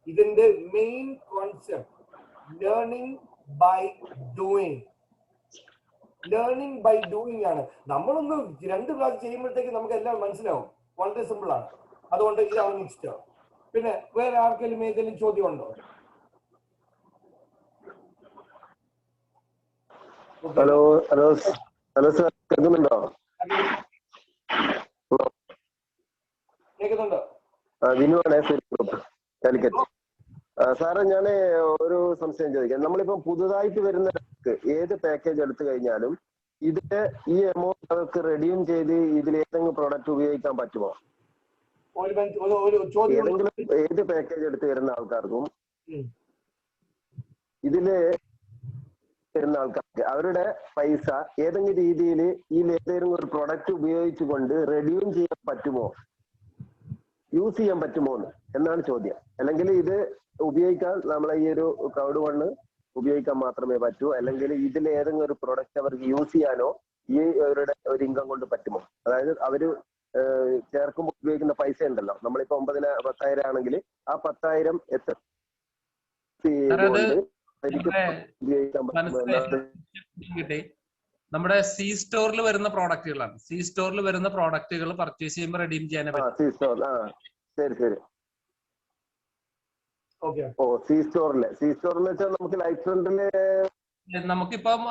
ഇതിന്റെ main concept learning by doing ആണ്. നമ്മളൊന്ന് 2 ക്ലാസ് ചെയ്യുമ്പോഴത്തേക്ക് നമുക്ക് എല്ലാം മനസ്സിലാവും. വളരെ സിമ്പിൾ ആണ്. അതുകൊണ്ട് ഇതാണ് നെക്സ്റ്റ്. പിന്നെ വേറെ ആർക്കെങ്കിലും ഏതെങ്കിലും ചോദ്യം ഉണ്ടോ? ഹലോ സാർ, കേൾക്കുന്നുണ്ടോ? കേൾക്കുന്നുണ്ടോ? വിനുവാണ്, കാലിക്കറ്റ്. സാറേ, ഞാൻ ഒരു സംശയം ചോദിക്കാം. നമ്മളിപ്പോ പുതുതായിട്ട് വരുന്നവർക്ക് ഏത് പാക്കേജ് എടുത്തു കഴിഞ്ഞാലും ഇതിന്റെ ഈ എമൗണ്ട് അവർക്ക് റെഡീം ചെയ്ത് ഇതിലേതെങ്കിലും പ്രോഡക്റ്റ് ഉപയോഗിക്കാൻ പറ്റുമോ? ഏതെങ്കിലും ഏത് പാക്കേജ് എടുത്ത് വരുന്ന ആൾക്കാർക്കും ഇതില് വരുന്ന ആൾക്കാർക്ക് അവരുടെ പൈസ ഏതെങ്കിലും രീതിയിൽ ഈ ഏതെങ്കിലും ഒരു പ്രൊഡക്റ്റ് ഉപയോഗിച്ചുകൊണ്ട് റെഡ്യൂം ചെയ്യാൻ പറ്റുമോ, യൂസ് ചെയ്യാൻ പറ്റുമോ എന്നാണ് ചോദ്യം. അല്ലെങ്കിൽ ഇത് ഉപയോഗിക്കാൻ നമ്മളെ ഈ ഒരു ക്രൗഡ് ഫണ്ട് ഉപയോഗിക്കാൻ മാത്രമേ പറ്റൂ, അല്ലെങ്കിൽ ഇതിൽ ഏതെങ്കിലും ഒരു പ്രൊഡക്റ്റ് അവർക്ക് യൂസ് ചെയ്യാനോ ഈ അവരുടെ ഒരു ഇൻകം കൊണ്ട് പറ്റുമോ? അതായത് അവര് ചേർക്കുമ്പോൾ ഉപയോഗിക്കുന്ന പൈസ ഉണ്ടല്ലോ, നമ്മളിപ്പോ 10,000 ആണെങ്കിൽ ആ 10,000 എത്ര നമ്മുടെ സി സ്റ്റോറിൽ വരുന്ന പ്രോഡക്റ്റുകളാണ്. സി സ്റ്റോറിൽ വരുന്ന പ്രോഡക്റ്റുകൾ പർച്ചേസ് ചെയ്യുമ്പോൾ റെഡീം ചെയ്യാൻ പറ്റും. ശരി. സി സ്റ്റോറിൽ വെച്ചാൽ നമുക്ക് ലൈഫ് ഫ്രണ്ടില് നമുക്കിപ്പം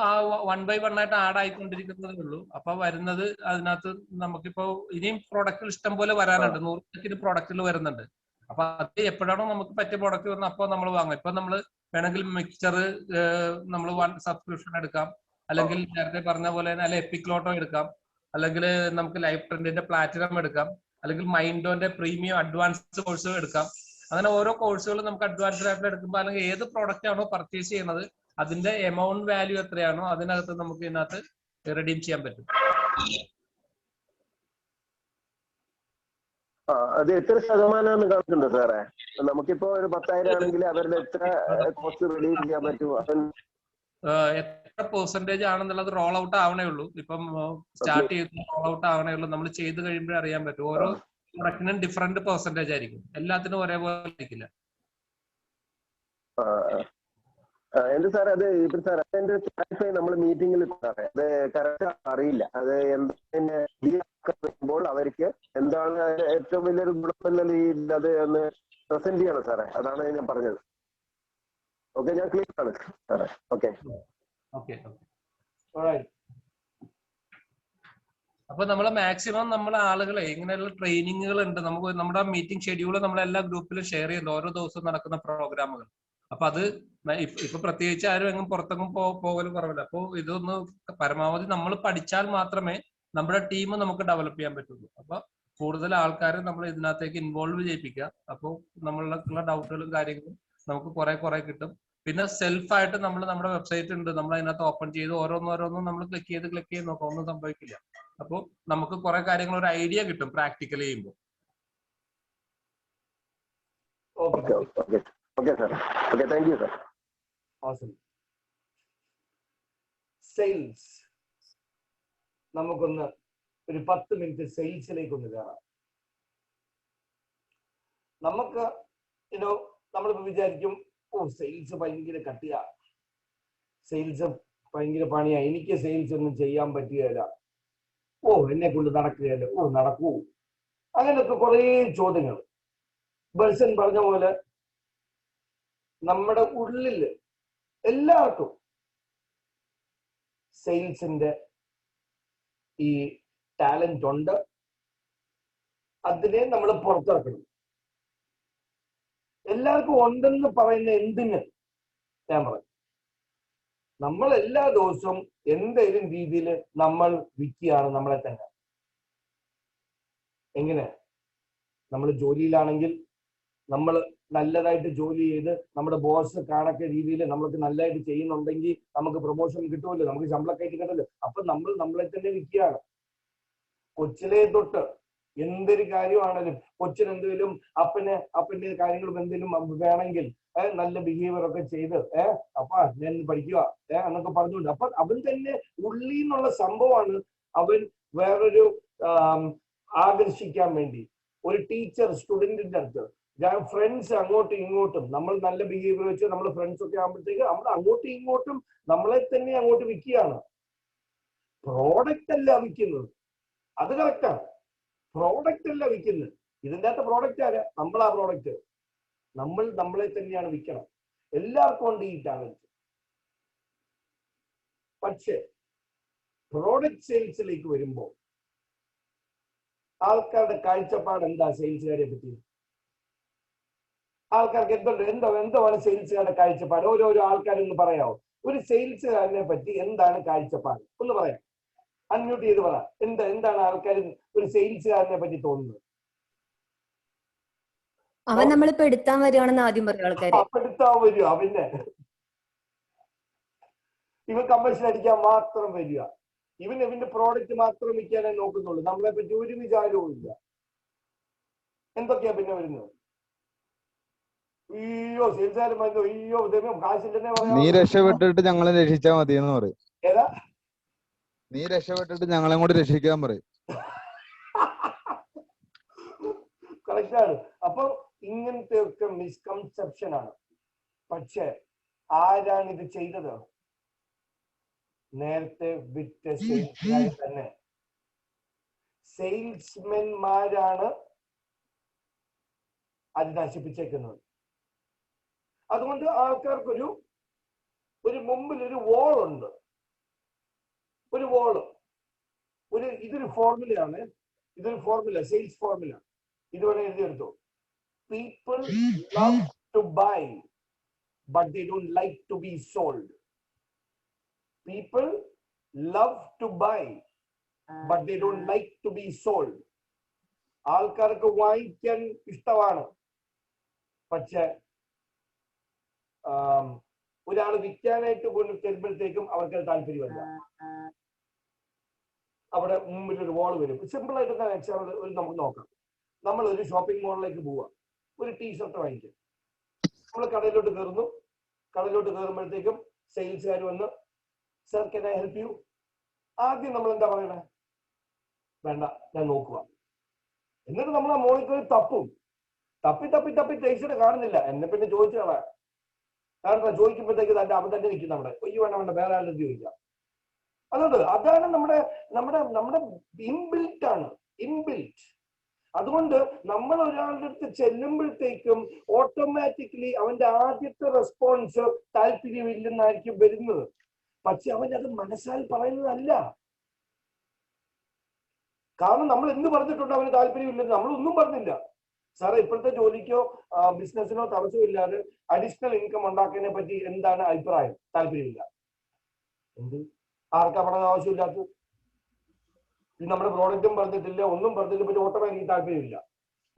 1 by 1 ആയിട്ട് ആഡ് ആയിക്കൊണ്ടിരിക്കുന്നതേ ഉള്ളൂ. അപ്പൊ വരുന്നത് അതിനകത്ത് നമുക്കിപ്പോ ഇനിയും പ്രോഡക്റ്റുകൾ ഇഷ്ടം പോലെ വരാനുണ്ട്. 100 പ്രോഡക്റ്റുകൾ വരുന്നുണ്ട്. അപ്പൊ അത് എപ്പോഴാണോ നമുക്ക് പറ്റിയ പ്രോഡക്റ്റ് വരുന്നത് അപ്പോൾ നമ്മൾ വാങ്ങും. ഇപ്പൊ നമ്മൾ വേണമെങ്കിൽ മിക്സർ നമ്മൾ 1 സബ്സ്ക്രിപ്ഷൻ എടുക്കാം, അല്ലെങ്കിൽ നേരത്തെ പറഞ്ഞ പോലെ തന്നെ അല്ലെ എപ്പിക് ലോട്ടോ എടുക്കാം, അല്ലെങ്കിൽ നമുക്ക് ലൈഫ് ട്രെൻഡിന്റെ പ്ലാറ്റിനം എടുക്കാം, അല്ലെങ്കിൽ മൈൻഡോന്റെ പ്രീമിയം അഡ്വാൻസ്ഡ് കോഴ്സ് എടുക്കാം. അങ്ങനെ ഓരോ കോഴ്സുകൾ നമുക്ക് അഡ്വാൻസ്ഡ് ആയിട്ട് എടുക്കുമ്പോൾ അല്ലെങ്കിൽ ഏത് പ്രോഡക്റ്റ് ആണോ പർച്ചേസ് ചെയ്യുന്നത് അതിന്റെ എമൗണ്ട് വാല്യൂ എത്രയാണോ അതിനകത്ത് നമുക്ക് ഇതിനകത്ത് റെഡീം ചെയ്യാൻ പറ്റും. അത് എത്ര ശതമാനം കാണിക്കുന്നുണ്ട് സാറേ? നമുക്കിപ്പോ ഒരു 10,000 ആണെങ്കിൽ അവരുടെ എത്ര കോസ്റ്റ് റെഡീം ചെയ്യാൻ പറ്റുമോ? എത്ര പെർസെന്റേജ് ആണെന്നുള്ളത് റോൾ ഔട്ട് ആവണേ ഉള്ളൂ. ഇപ്പം സ്റ്റാർട്ട് ചെയ്ത് റോൾ ഔട്ട് ആവണേ ഉള്ളൂ. നമ്മൾ ചെയ്ത് കഴിയുമ്പോഴേ അറിയാൻ പറ്റും. ഓരോ പ്രൊഡക്റ്റിനും ഡിഫറെന്റ് പെർസെന്റേജ് ആയിരിക്കും, എല്ലാത്തിനും ഒരേപോലെ ആയിരിക്കില്ല. എന്ത് സാറേ അത് ഇപ്പൊ സാർ അതിന്റെ ക്ലാരിഫൈ നമ്മൾ മീറ്റിംഗിൽ സാറേ അത് കറക്റ്റ് അറിയില്ല. അത് എന്താ വരുമ്പോൾ അവർക്ക് എന്താണ് ഏറ്റവും വലിയൊരു ഗുണം അത് ഒന്ന് പ്രസന്റ് ചെയ്യണം സാറേ. അതാണ് ഞാൻ പറഞ്ഞത്. ഓക്കെ, ഞാൻ ക്ലിയർ ആണ് സാറേ. ഓക്കെ. അപ്പൊ നമ്മള് മാക്സിമം നമ്മളെ ആളുകളെ ഇങ്ങനെയുള്ള ട്രെയിനിങ്ങുകൾ ഉണ്ട്. നമുക്ക് നമ്മുടെ മീറ്റിംഗ് ഷെഡ്യൂൾ നമ്മളെല്ലാ ഗ്രൂപ്പിലും ഷെയർ ചെയ്യുന്നുണ്ട്, ഓരോ ദിവസവും നടക്കുന്ന പ്രോഗ്രാമുകൾ. അപ്പൊ അത് ഇപ്പൊ പ്രത്യേകിച്ച് ആരും എങ്ങും പുറത്തെങ്ങും പോകലും കുറവില്ല. അപ്പൊ ഇതൊന്ന് പരമാവധി നമ്മൾ പഠിച്ചാൽ മാത്രമേ നമ്മുടെ ടീം നമുക്ക് ഡെവലപ്പ് ചെയ്യാൻ പറ്റുള്ളൂ. അപ്പൊ കൂടുതൽ ആൾക്കാരെ നമ്മൾ ഇതിനകത്തേക്ക് ഇൻവോൾവ് ചെയ്യിപ്പിക്കുക. അപ്പോൾ നമ്മളുള്ള ഡൗട്ടുകളും കാര്യങ്ങളും നമുക്ക് കുറെ കിട്ടും. പിന്നെ സെൽഫായിട്ട് നമ്മൾ നമ്മുടെ വെബ്സൈറ്റ് ഉണ്ട്, നമ്മൾ അതിനകത്ത് ഓപ്പൺ ചെയ്ത് ഓരോന്നോരോന്നും നമ്മൾ ക്ലിക്ക് ചെയ്ത് നോക്കാം, ഒന്നും സംഭവിക്കില്ല. അപ്പോൾ നമുക്ക് കുറെ കാര്യങ്ങൾ ഒരു ഐഡിയ കിട്ടും പ്രാക്ടിക്കൽ ചെയ്യുമ്പോൾ. സെയിൽസ്, നമുക്കൊന്ന് ഒരു 10 മിനിറ്റ് സെയിൽസിലേക്ക് ഒന്ന് കയറാം. നമുക്ക് നമ്മളിപ്പോ വിചാരിക്കും, സെയിൽസ് ഭയങ്കര കട്ടിയാ, സെയിൽസ് ഭയങ്കര പണിയാ, എനിക്ക് സെയിൽസ് ഒന്നും ചെയ്യാൻ പറ്റുകയില്ല, എന്നെ കൊണ്ട് നടക്കുകയല്ല, നടക്കൂ, അങ്ങനെയൊക്കെ കുറെ ചോദ്യങ്ങൾ. ബൾസൻ പറഞ്ഞ പോലെ നമ്മുടെ ഉള്ളില് എല്ലാവർക്കും സെയിൽസിന്റെ ഈ ടാലന്റ് ഉണ്ട്. അതിനെ നമ്മൾ പുറത്തിറക്കണം. എല്ലാവർക്കും ഉണ്ടെന്ന് പറയുന്ന എന്തിന് ഞാൻ പറഞ്ഞു, നമ്മൾ എല്ലാ ദിവസവും എന്തെങ്കിലും രീതിയിൽ നമ്മൾ വിൽക്കുകയാണ് നമ്മളെ തന്നെ. എങ്ങനെ? നമ്മൾ ജോലിയിലാണെങ്കിൽ നമ്മൾ നല്ലതായിട്ട് ജോലി ചെയ്ത് നമ്മുടെ ബോസ് കാണക്ക രീതിയിൽ നമ്മൾക്ക് നല്ലതായിട്ട് ചെയ്യുന്നുണ്ടെങ്കിൽ നമുക്ക് പ്രൊമോഷൻ കിട്ടുമല്ലോ, നമുക്ക് ശമ്പളം കയറ്റി കിട്ടുമല്ലോ. അപ്പൊ നമ്മൾ നമ്മളെ തന്നെ വിൽക്കുകയാണ്. കൊച്ചിലെ തൊട്ട് എന്തൊരു കാര്യമാണെങ്കിലും കൊച്ചിന് എന്തെങ്കിലും അപ്പന്റെ കാര്യങ്ങളും എന്തെങ്കിലും വേണമെങ്കിൽ നല്ല ബിഹേവിയർ ഒക്കെ ചെയ്ത് അപ്പാ ഞാൻ പഠിക്കുക എന്നൊക്കെ പറഞ്ഞുകൊണ്ട് അപ്പൊ അവൻ തന്നെ ഉള്ളിൽ നിന്നുള്ള സംഭവമാണ് അവൻ വേറൊരു ആകർഷിക്കാൻ വേണ്ടി. ഒരു ടീച്ചർ സ്റ്റുഡന്റിന്റെ അടുത്ത് ഫ്രണ്ട്സ് അങ്ങോട്ടും ഇങ്ങോട്ടും നമ്മൾ നല്ല ബിഹേവിയർ വെച്ച് നമ്മൾ ഫ്രണ്ട്സ് ഒക്കെ ആകുമ്പോഴത്തേക്ക് നമ്മൾ അങ്ങോട്ടും ഇങ്ങോട്ടും നമ്മളെ തന്നെ അങ്ങോട്ട് വിൽക്കുകയാണ്. പ്രോഡക്റ്റ് അല്ല വിൽക്കുന്നത്, അത് കറക്റ്റാണ്. പ്രോഡക്റ്റ് അല്ല വിൽക്കുന്നത്. ഇതിൻ്റെ അകത്ത് പ്രോഡക്റ്റ് ആരാ? നമ്മളാ പ്രോഡക്റ്റ്. നമ്മൾ നമ്മളെ തന്നെയാണ് വിൽക്കണം. എല്ലാവർക്കും ഉണ്ട് ഈ ടാലന്റ്. പക്ഷെ പ്രോഡക്റ്റ് സെയിൽസിലേക്ക് വരുമ്പോൾ ആൾക്കാരുടെ കാഴ്ചപ്പാട് എന്താ സെയിൽസുകാരെ പറ്റി? ആൾക്കാർക്ക് എന്താണ് സെയിൽസുകാരുടെ കാഴ്ചപ്പാട്? ഓരോരോ ആൾക്കാരൊന്ന് പറയാമോ? ഒരു സെയിൽസുകാരനെ പറ്റി എന്താണ് കാഴ്ചപ്പാട് ഒന്ന് പറയാം. അൺമ്യൂട്ട് ചെയ്ത് പറ. എന്താണ് ആൾക്കാർ ഒരു സെയിൽസുകാരനെ പറ്റി തോന്നുന്നത്? അവൻ നമ്മളിപ്പോ എടുത്താൻ വരികയാണെന്ന് ആദ്യം പറയും ആൾക്കാര്. എടുത്താൻ വരിക, പിന്നെ ഇവൻ കമ്മീഷൻ അടിക്കാൻ മാത്രം വരിക, ഇവന്റെ പ്രോഡക്റ്റ് മാത്രം വിൽക്കാനേ നോക്കുന്നുള്ളൂ, നമ്മളെ പറ്റി ഒരു വിചാരവും ഇല്ല. എന്തൊക്കെയാ പിന്നെ വരുന്നത്? അയ്യോ സെയിൽസുകാരൻ വന്നു, അയ്യോ കാശില്ലെന്നേ പറയാം. നീ രക്ഷപ്പെട്ടിട്ട് ഞങ്ങളെ രക്ഷിച്ചാ മതി എന്ന് പറയും. ഏതാ? നീ രക്ഷപ്പെട്ടിട്ട് ഞങ്ങളെ കൂടി രക്ഷിക്കാൻ പറയും. കറക്റ്റാണ്. അപ്പൊ ഇങ്ങനത്തെ ഒക്കെ മിസ്കൺസെപ്ഷൻ ആണ്. പക്ഷെ ആരാണ് ഇത് ചെയ്തത്? നേരത്തെ വിറ്റ സെയിൽസുകാർ തന്നെ. സെയിൽസ്മെൻമാരാണ് അത് നശിപ്പിച്ചേക്കുന്നത്. അതുകൊണ്ട് ആൾക്കാർക്കൊരു മുമ്പിൽ ഒരു വോൾ ഉണ്ട്. ഒരു വോള്, ഇതൊരു ഫോർമുലയാണ്. ഇതൊരു ഫോർമുല, സെയിൽസ് ഫോർമുല. ഇത് വേണേ എഴുതിയെടുത്തു. People love to buy but they don't like to be sold. People love to buy but they don't like to be sold. ആൾക്കാർക്ക് വാങ്ങിക്കാൻ ഇഷ്ടമാണ്, പക്ഷെ ഒരാൾ വിൽക്കാനായിട്ട് കൊണ്ട് തരുമ്പോഴത്തേക്കും അവർക്ക് താല്പര്യമല്ല. അവിടെ മുമ്പിൽ ഒരു വാൾ വരും. സിമ്പിൾ ആയിട്ട് തന്നെ എക്സാമ്പിൾ നമുക്ക് നോക്കാം. നമ്മൾ ഒരു ഷോപ്പിംഗ് മോളിലേക്ക് പോവാം, ഒരു ടീഷർട്ട് വാങ്ങിക്കും. നമ്മൾ കടയിലോട്ട് കയറുന്നു. കടയിലോട്ട് കയറുമ്പോഴത്തേക്കും സെയിൽസുകാർ വന്ന്, sir can I help you? ആദ്യം നമ്മൾ എന്താ പറയണേ? വേണ്ട, ഞാൻ നോക്കുക. എന്നിട്ട് നമ്മൾ ആ മോളിൽ കയറി തപ്പി ടീഷർട്ട് കാണുന്നില്ല. എന്നെ പിന്നെ ചോദിച്ചു കളയാം, കാരണം ചോദിക്കുമ്പോഴത്തേക്ക് തന്നെ അവൻ തന്നെ നിൽക്കുന്ന അവിടെ ഒയ്യോ വേണ്ട വേണ്ട വേറെ ആരും ചോദിക്കാം. അതുകൊണ്ട് അതാണ് നമ്മുടെ നമ്മുടെ നമ്മുടെ ഇൻബിൽറ്റ് ആണ്, ഇൻബിൽറ്റ്. അതുകൊണ്ട് നമ്മൾ ഒരാളുടെ അടുത്ത് ചെല്ലുമ്പോഴത്തേക്കും ഓട്ടോമാറ്റിക്കലി അവന്റെ ആദ്യത്തെ റെസ്പോൺസ് താല്പര്യമില്ലെന്നായിരിക്കും വരുന്നത്. പക്ഷെ അവൻ അത് മനസ്സാൽ പറയുന്നതല്ല. കാരണം നമ്മൾ എന്ത് പറഞ്ഞിട്ടുണ്ട് അവന് താല്പര്യമില്ലെന്ന്? നമ്മളൊന്നും പറഞ്ഞില്ല. സാറേ ഇപ്പോഴത്തെ ജോലിക്കോ ബിസിനസ്സിനോ തടസ്സമില്ലാതെ അഡീഷണൽ ഇൻകം ഉണ്ടാക്കുന്നതിനെ പറ്റി എന്താണ് അഭിപ്രായം? താല്പര്യമില്ല. എന്ത് ആർക്കാ പണം ആവശ്യമില്ലാത്തത്? നമ്മുടെ പ്രോഡക്റ്റും പറഞ്ഞിട്ടില്ല, ഒന്നും പറഞ്ഞില്ല, പക്ഷെ ഓട്ടോമാറ്റിക് താല്പര്യമില്ല.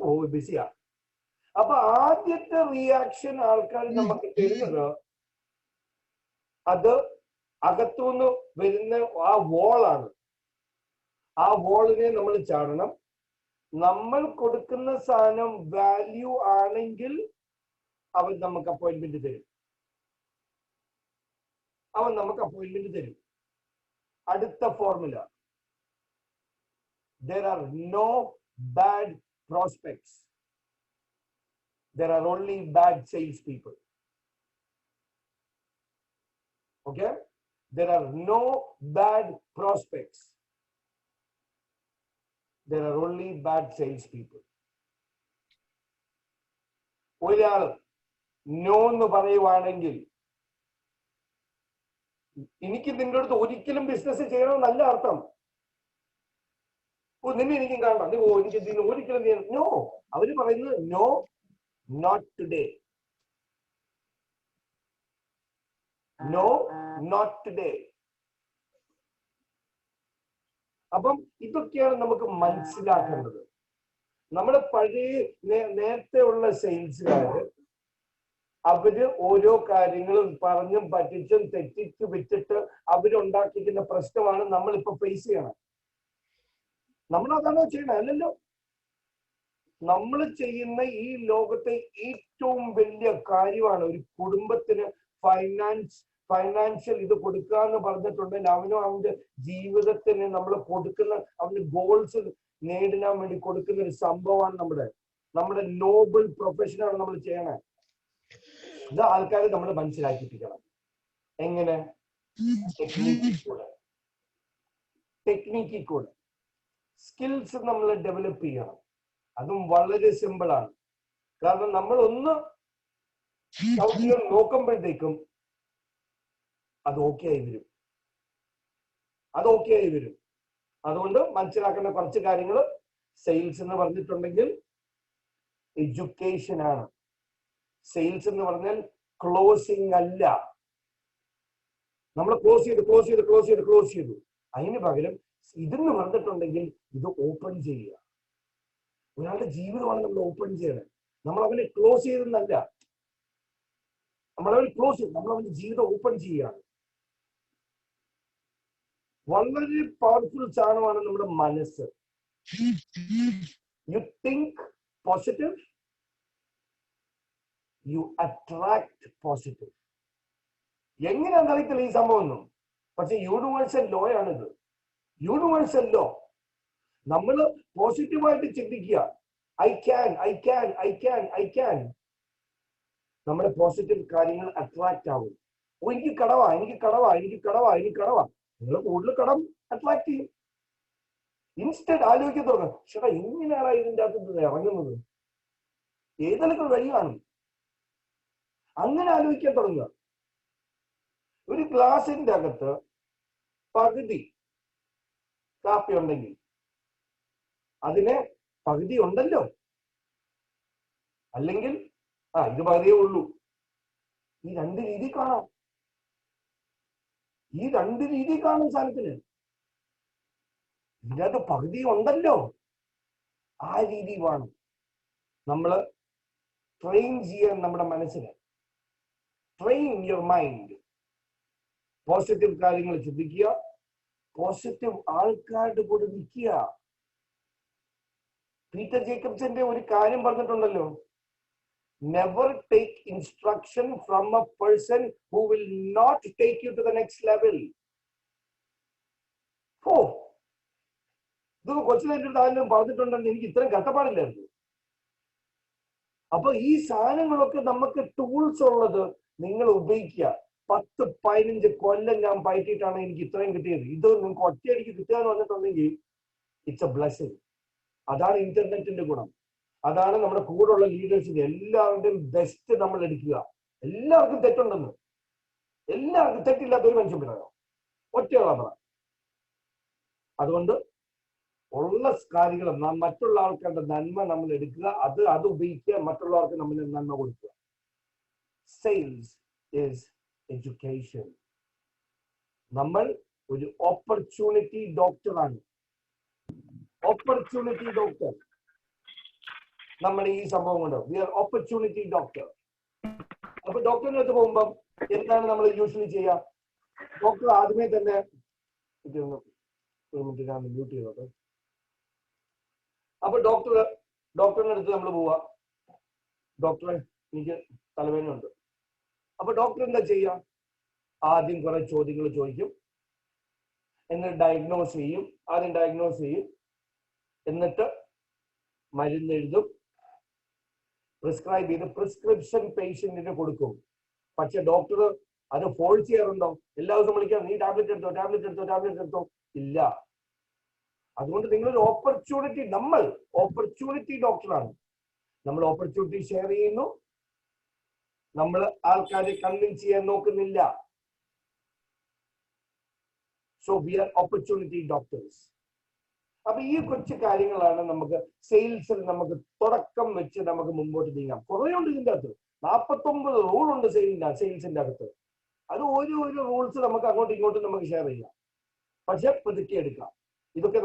ഓ ബിസിയാ. അപ്പൊ ആദ്യത്തെ റിയാക്ഷൻ ആൾക്കാർ നമുക്ക് തരുന്നത് അത് അകത്തുനിന്ന് വരുന്ന ആ വോളാണ്. ആ വോളിനെ നമ്മൾ ചാടണം. നമ്മൾ കൊടുക്കുന്ന സാധനം വാല്യൂ ആണെങ്കിൽ അവൻ നമുക്ക് അപ്പോയിന്റ്മെന്റ് തരും. അവൻ നമുക്ക് അപ്പോയിന്റ്മെന്റ് തരും. അടുത്ത formula, there are no bad prospects, there are only bad sales people. Okay, there are no bad prospects, there are only bad sales people. ഒരാൾ നോ എന്ന് പറയുവാണെങ്കിൽ എനിക്ക് നിന്റെ അടുത്ത് ഒരിക്കലും ബിസിനസ് ചെയ്യണമെന്നല്ല അർത്ഥം. നിന്നെ എനിക്കും കാണാം, നീ എനിക്ക് ഒരിക്കലും നോ. അവര് പറയുന്നത് no, not today, no not today. അപ്പം ഇതൊക്കെയാണ് നമുക്ക് മനസ്സിലാക്കേണ്ടത്. നമ്മുടെ പഴയ നേരത്തെ ഉള്ള സെയിൽസുകാര് അവര് ഓരോ കാര്യങ്ങളും പറഞ്ഞും പറ്റിച്ചും തെറ്റിച്ച് വിറ്റിട്ട് അവരുണ്ടാക്കിക്കുന്ന പ്രശ്നമാണ് നമ്മളിപ്പോ ഫേസ് ചെയ്യണം. നമ്മളതാണോ ചെയ്യണേ? അല്ലല്ലോ. നമ്മൾ ചെയ്യുന്ന ഈ ലോകത്തെ ഏറ്റവും വലിയ കാര്യമാണ് ഒരു കുടുംബത്തിന് ഫൈനാൻഷ്യൽ ഇത് കൊടുക്കുക എന്ന് പറഞ്ഞിട്ടുണ്ടെങ്കിൽ അവനും അവന്റെ ജീവിതത്തിന് നമ്മൾ കൊടുക്കുന്ന അവന്റെ ഗോൾസ് നേടാൻ വേണ്ടി കൊടുക്കുന്ന ഒരു സംഭവമാണ് നമ്മുടെ നോബിൾ പ്രൊഫഷനാണ് നമ്മൾ ചെയ്യണേ. ഇത് ആൾക്കാരെ നമ്മൾ മനസ്സിലാക്കിപ്പിക്കണം. എങ്ങനെ? ടെക്നിക്കിൽ കൂടെ സ്കിൽസ് നമ്മൾ ഡെവലപ്പ് ചെയ്യണം. അതും വളരെ സിമ്പിൾ ആണ്. കാരണം നമ്മൾ ഒന്ന് നോക്കുമ്പോഴത്തേക്കും അത് ഓക്കെ ആയി വരും, അത് ഓക്കെ ആയി വരും. അതുകൊണ്ട് മനസ്സിലാക്കേണ്ട കുറച്ച് കാര്യങ്ങൾ. സെയിൽസ് എന്ന് പറഞ്ഞിട്ടുണ്ടെങ്കിൽ എഡ്യൂക്കേഷൻ ആണ്. സെയിൽസ് എന്ന് പറഞ്ഞാൽ ക്ലോസിംഗ് അല്ല. നമ്മൾ ക്ലോസ് ചെയ്തു. അതിന് പകരം ഇതെന്ന് പറഞ്ഞിട്ടുണ്ടെങ്കിൽ ഇത് ഓപ്പൺ ചെയ്യുക. ഒരാളുടെ ജീവിതമാണ് നമ്മൾ ഓപ്പൺ ചെയ്യണത്. നമ്മൾ അവനെ ക്ലോസ് ചെയ്തെന്നല്ല, നമ്മളവനെ നമ്മളവന്റെ ജീവിതം ഓപ്പൺ ചെയ്യുകയാണ്. വളരെ പവർഫുൾ സാധനമാണ് നമ്മുടെ മനസ്സ്. You think positive, you attract positive. എങ്ങനെയാണെന്ന് അറിയത്തില്ല ഈ സംഭവം ഒന്നും, പക്ഷെ യൂണിവേഴ്സൽ ലോ ആണിത്. Universal law. നമ്മൾ പോസിറ്റീവായിട്ട് ചിന്തിക്കുക. I can. നമ്മുടെ പോസിറ്റീവ് കാര്യങ്ങൾ അട്രാക്ട് ആവും. ഓ എനിക്ക് കടവാ. നിങ്ങൾ കൂടുതൽ കടം അട്രാക്ട് ചെയ്യും. ഇൻസ്റ്റന്റ് ആലോചിക്കാൻ തുടങ്ങും. ചേട്ടാ എങ്ങനെയാണ് ഇതിൻ്റെ അകത്ത് ഇറങ്ങുന്നത്? ഏതെങ്കിലും വഴി കാണും. അങ്ങനെ ആലോചിക്കാൻ തുടങ്ങുക. ഒരു ഗ്ലാസിന്റെ അകത്ത് പകുതി കാപ്പി ഉണ്ടെങ്കിൽ അതിന് പകുതി ഉണ്ടല്ലോ, അല്ലെങ്കിൽ ഇത് പകുതിയേ ഉള്ളൂ. ഈ രണ്ട് രീതി കാണാം. സാധനത്തിന് ഇതിനകത്ത് പകുതി ഉണ്ടല്ലോ. ആ രീതി വേണം നമ്മള് ട്രെയിൻ ചെയ്യാൻ നമ്മുടെ മനസ്സിനെ. Train your mind. പോസിറ്റീവ് കാര്യങ്ങൾ ചിന്തിക്കുക, പോസിറ്റീവ് ആൾക്കാരുടെ കൂടെ നിൽക്കുക. പീറ്റർ ജേക്കബ്സിന്റെ ഒരു കാര്യം പറഞ്ഞിട്ടുണ്ടല്ലോ, never take instruction from a person who will not take you to the next level. ഇത് കൊച്ചിനായിട്ട് ആരും പറഞ്ഞിട്ടുണ്ടെന്ന് എനിക്ക് ഇത്രയും കഷ്ടപ്പാടില്ലായിരുന്നു. അപ്പൊ ഈ സാധനങ്ങളൊക്കെ നമുക്ക് ടൂൾസ് ഉള്ളത് നിങ്ങൾ ഉപയോഗിക്കുക. 10-15 കൊല്ലം ഞാൻ പയറ്റിയിട്ടാണ് എനിക്ക് ഇത്രയും കിട്ടിയത്. ഇത് നിങ്ങൾക്ക് ഒറ്റയടിക്ക് കിട്ടുക എന്ന് പറഞ്ഞിട്ടുണ്ടെങ്കിൽ ഇറ്റ്സ് എ ബ്ലെസ്സിങ്. അതാണ് ഇന്റർനെറ്റിന്റെ ഗുണം. അതാണ് നമ്മുടെ കൂടെയുള്ള ലീഡേഴ്സിന്റെ എല്ലാവരുടെയും ബെസ്റ്റ് നമ്മൾ എടുക്കുക. എല്ലാവർക്കും തെറ്റുണ്ടെന്ന്, എല്ലാവർക്കും തെറ്റില്ലാത്ത ഒരു മനുഷ്യൻ പറയാം, ഒറ്റയുള്ള പറ. അതുകൊണ്ട് ഉള്ള കാര്യങ്ങൾ മറ്റുള്ള ആൾക്കാരുടെ നന്മ നമ്മൾ എടുക്കുക, അത് ഉപയോഗിക്കുക, മറ്റുള്ളവർക്ക് നമ്മൾ നന്മ കൊടുക്കുക. Sales is education. നമ്മൾ ഒരു ഓപ്പർച്യൂണിറ്റി ഡോക്ടറാണ്. Opportunity doctor. നമ്മൾ ഈ സംഭവം കൊണ്ട് വി ആർ ഓപ്പർച്യൂണിറ്റി ഡോക്ടർ. അപ്പൊ ഡോക്ടറിന്റെ അടുത്ത് പോകുമ്പോൾ എന്താണ് നമ്മൾ യൂഷ്വലി ചെയ്യുക? ഡോക്ടർ ആദ്യമേ തന്നെ മ്യൂട്ട് ചെയ്തോട്ടെ. അപ്പൊ ഡോക്ടറിന്റെ അടുത്ത് നമ്മൾ പോവാ, ഡോക്ടറെ എനിക്ക് തലവേദനയുണ്ട്. അപ്പൊ ഡോക്ടർ എന്താ ചെയ്യുക? ആദ്യം കുറെ ചോദ്യങ്ങൾ ചോദിക്കും, എന്നിട്ട് ഡയഗ്നോസ് ചെയ്യും. എന്നിട്ട് മരുന്ന് എഴുതും, പ്രിസ്ക്രൈബ് ചെയ്ത് പ്രിസ്ക്രിപ്ഷൻ പേഷ്യന്റിന് കൊടുക്കും. പക്ഷെ ഡോക്ടർ അത് ഫോളോ ചെയ്യാറുണ്ടോ? എല്ലാ ദിവസവും വിളിക്കാം, നീ ടാബ്ലറ്റ് എടുത്തോ. ഇല്ല. അതുകൊണ്ട് നിങ്ങളൊരു ഓപ്പർച്യൂണിറ്റി, നമ്മൾ ഓപ്പർച്യൂണിറ്റി ഡോക്ടറാണ്. നമ്മൾ ഓപ്പർച്യൂണിറ്റി ഷെയർ ചെയ്യുന്നു, നമ്മൾ ആൾക്കാരെ കൺവിൻസ് ചെയ്യാൻ നോക്കുന്നില്ല. So we are opportunity doctors. അപ്പൊ ഈ കൊച്ചു കാര്യങ്ങളാണ് നമുക്ക് സെയിൽസിൽ നമുക്ക് തുടക്കം വെച്ച് നമുക്ക് മുമ്പോട്ട് നീങ്ങാം. കുറെ ഉണ്ട് ഇതിന്റെ അകത്ത്, 49 റൂളുണ്ട് സെയിൽസിന്റെ അകത്ത്. അത് ഒരു റൂൾസ് നമുക്ക് അങ്ങോട്ടും ഇങ്ങോട്ടും നമുക്ക് ഷെയർ ചെയ്യാം, പക്ഷെ പുതുക്കി എടുക്കാം. ഇതൊക്കെ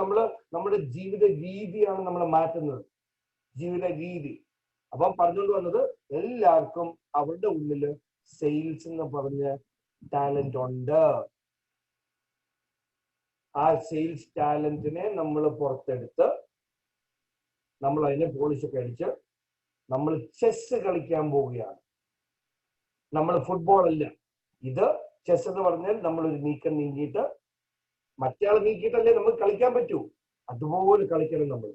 നമ്മുടെ ജീവിത രീതിയാണ് നമ്മൾ മാറ്റുന്നത്, ജീവിത രീതി. അപ്പം പറഞ്ഞുകൊണ്ട് വന്നത്, എല്ലാവർക്കും അവരുടെ ഉള്ളില് സെയിൽസ് എന്ന് പറഞ്ഞ ടാലന്റ് ഉണ്ട്. ആ സെയിൽസ് ടാലന്റിനെ നമ്മൾ പുറത്തെടുത്ത് നമ്മൾ അതിനെ പോളിഷൊക്കെ അടിച്ച് നമ്മൾ ചെസ് കളിക്കാൻ പോവുകയാണ്. നമ്മൾ ഫുട്ബോൾ അല്ല, ഇത് ചെസ് എന്ന് പറഞ്ഞാൽ നമ്മളൊരു നീക്കം നീങ്ങിയിട്ട് മറ്റയാൾ നീക്കിയിട്ടല്ലേ നമുക്ക് കളിക്കാൻ പറ്റൂ, അതുപോലെ കളിക്കണം നമ്മൾ.